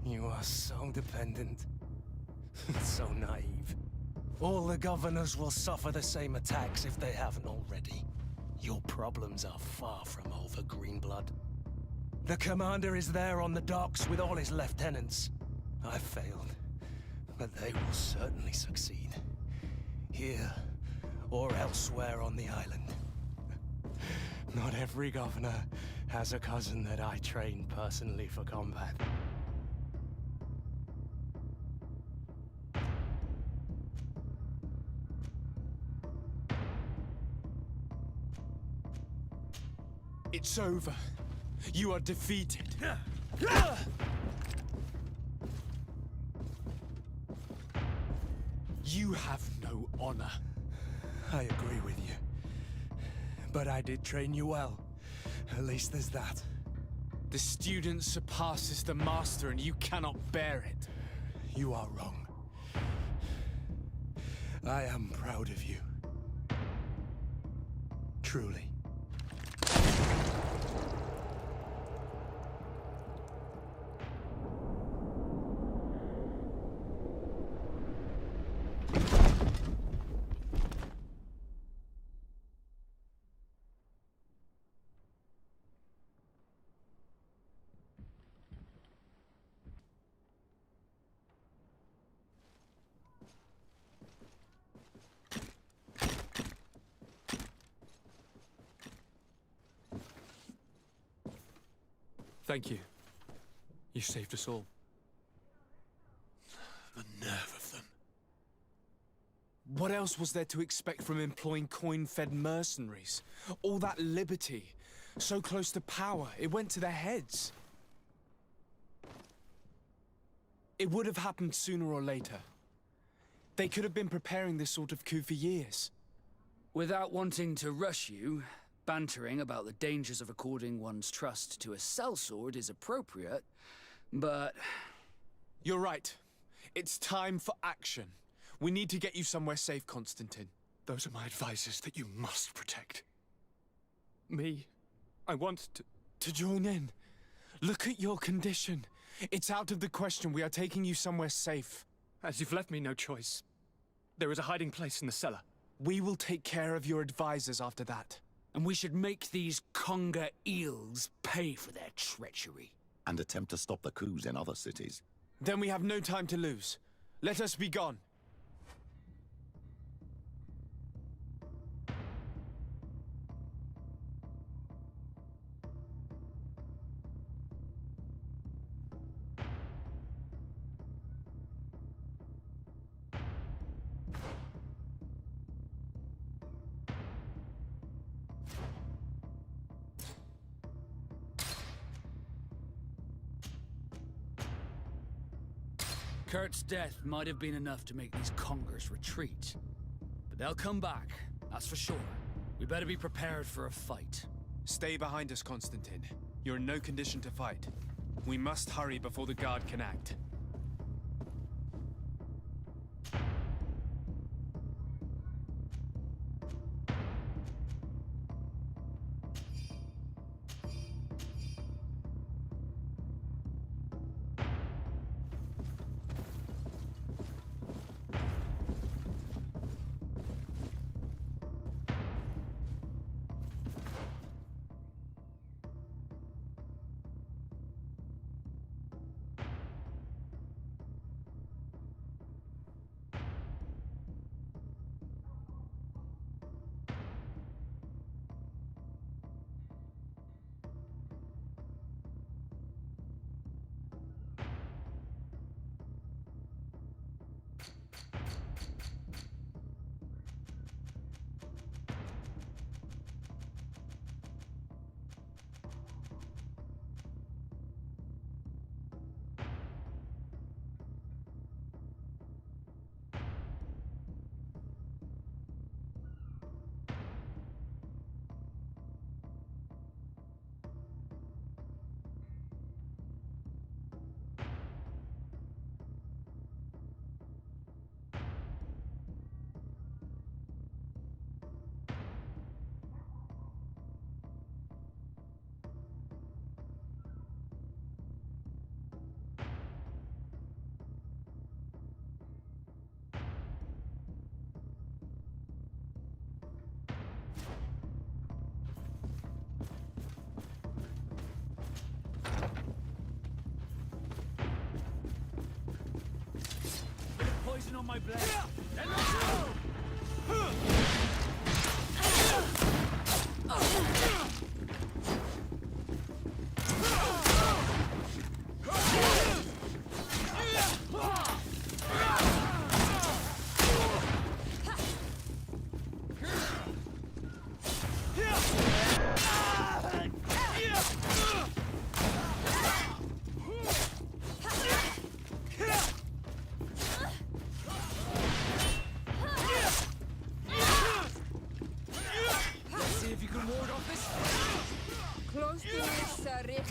[SPEAKER 15] You are so dependent. So naive. All the governors will suffer the same attacks if they haven't already. Your problems are far from over, Greenblood. The commander is there on the docks with all his lieutenants. I failed, but they will certainly succeed. Here, or elsewhere on the island. Not every governor has a cousin that I trained personally for combat.
[SPEAKER 5] It's over. You are defeated. You have no honor.
[SPEAKER 15] I agree with you. But I did train you well. At least there's that.
[SPEAKER 5] The student surpasses the master and you cannot bear it.
[SPEAKER 15] You are wrong. I am proud of you. Truly.
[SPEAKER 7] Thank you. You saved us all.
[SPEAKER 5] The nerve of them. What else was there to expect from employing coin-fed mercenaries? All that liberty, so close to power, it went to their heads. It would have happened sooner or later. They could have been preparing this sort of coup for years.
[SPEAKER 10] Without wanting to rush you, bantering about the dangers of according one's trust to a sellsword is appropriate, but...
[SPEAKER 5] You're right. It's time for action. We need to get you somewhere safe, Constantine.
[SPEAKER 7] Those are my advisors that you must protect. Me? I want
[SPEAKER 5] to join in. Look at your condition. It's out of the question. We are taking you somewhere safe.
[SPEAKER 7] As you've left me no choice. There is a hiding place in the cellar.
[SPEAKER 5] We will take care of your advisors after that.
[SPEAKER 10] And we should make these conger eels pay for their treachery.
[SPEAKER 18] And attempt to stop the coups in other cities.
[SPEAKER 5] Then we have no time to lose. Let us be gone.
[SPEAKER 10] Kurt's death might have been enough to make these congers retreat. But they'll come back, that's for sure. We better be prepared for a fight.
[SPEAKER 5] Stay behind us, Constantine. You're in no condition to fight. We must hurry before the guard can act.
[SPEAKER 10] Poison on my blade.
[SPEAKER 1] Close to this, Rick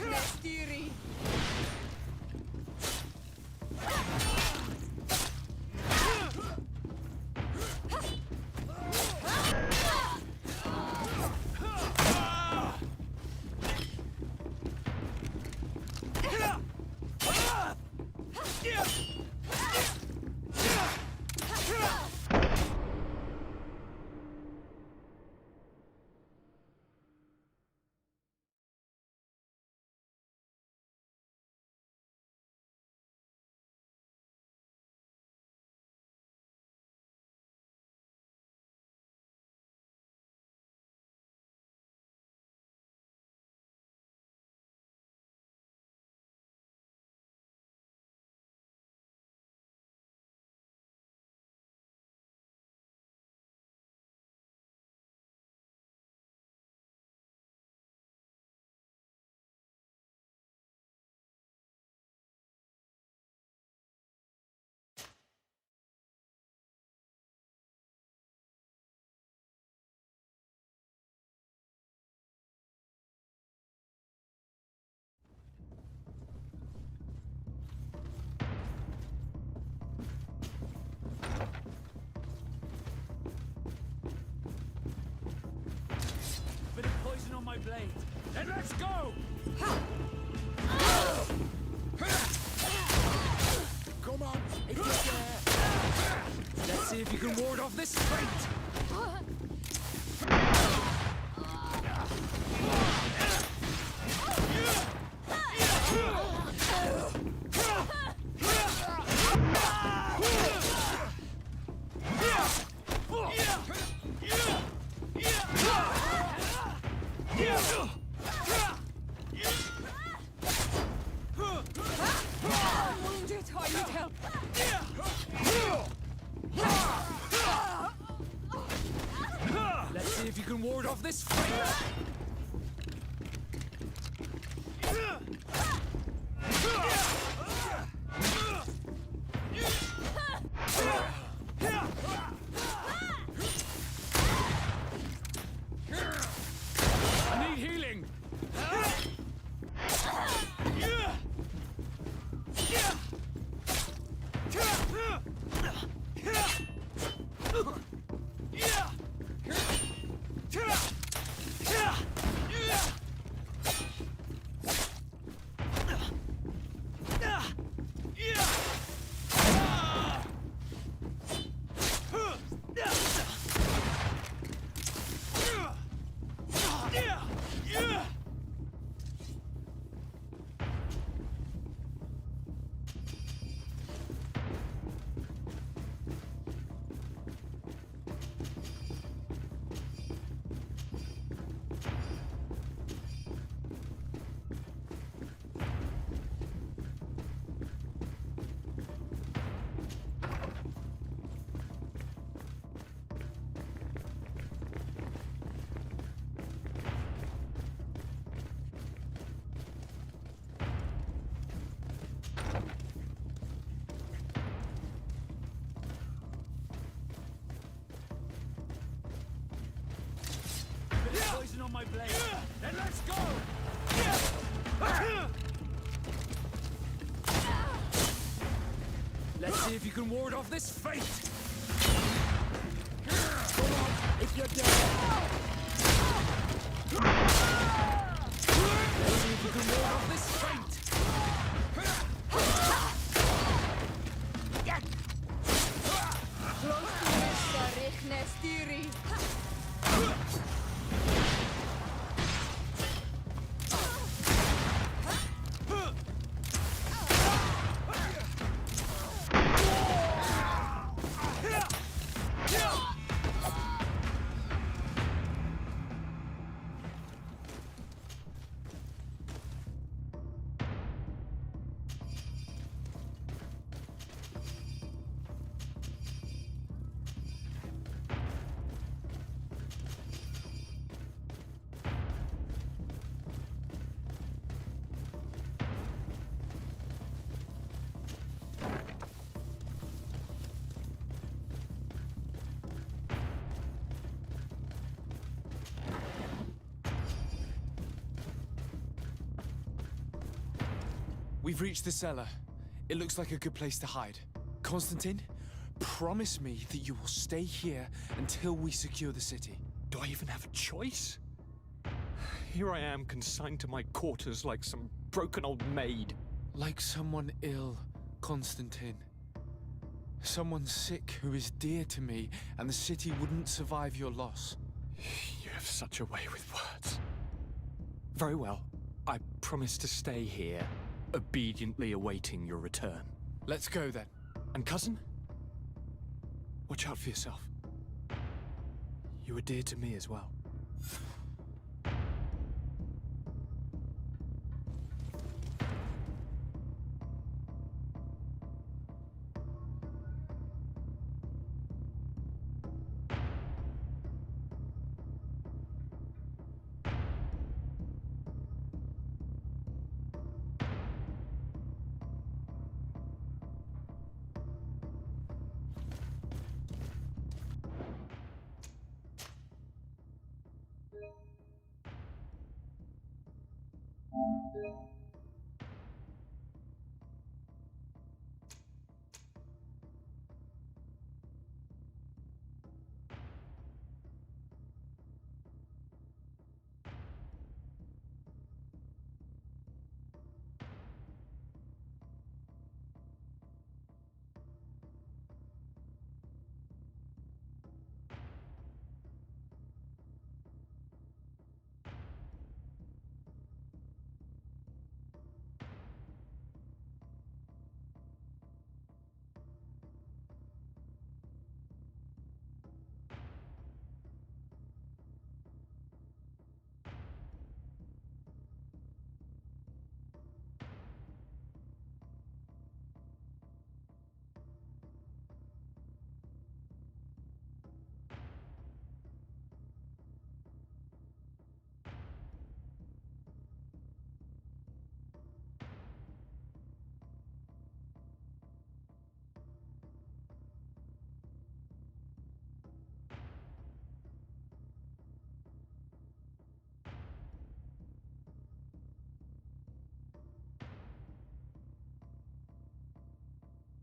[SPEAKER 5] blade. Then let's go!
[SPEAKER 13] Come on, if you dare.
[SPEAKER 5] Let's see if you can ward off this fate!
[SPEAKER 1] I'm wounded. I need help.
[SPEAKER 5] Let's see if you can ward off this fate! I need healing! Poison on my blade. Then let's go! Let's see if you can ward off this fate!
[SPEAKER 13] Come on, if you dare.
[SPEAKER 5] Let's see if you can ward off this fate!
[SPEAKER 1] Close to Mr. Rechnestiri.
[SPEAKER 5] We've reached the cellar. It looks like a good place to hide. Constantine, promise me that you will stay here until we secure the city.
[SPEAKER 7] Do I even have a choice? Here I am, consigned to my quarters like some broken old maid.
[SPEAKER 5] Like someone ill, Constantine. Someone sick who is dear to me, and the city wouldn't survive your loss.
[SPEAKER 7] You have such a way with words. Very well. I promise to stay here, obediently awaiting your return.
[SPEAKER 5] Let's go then.
[SPEAKER 7] And cousin? Watch out for yourself. You were dear to me as well.
[SPEAKER 12] Thank you.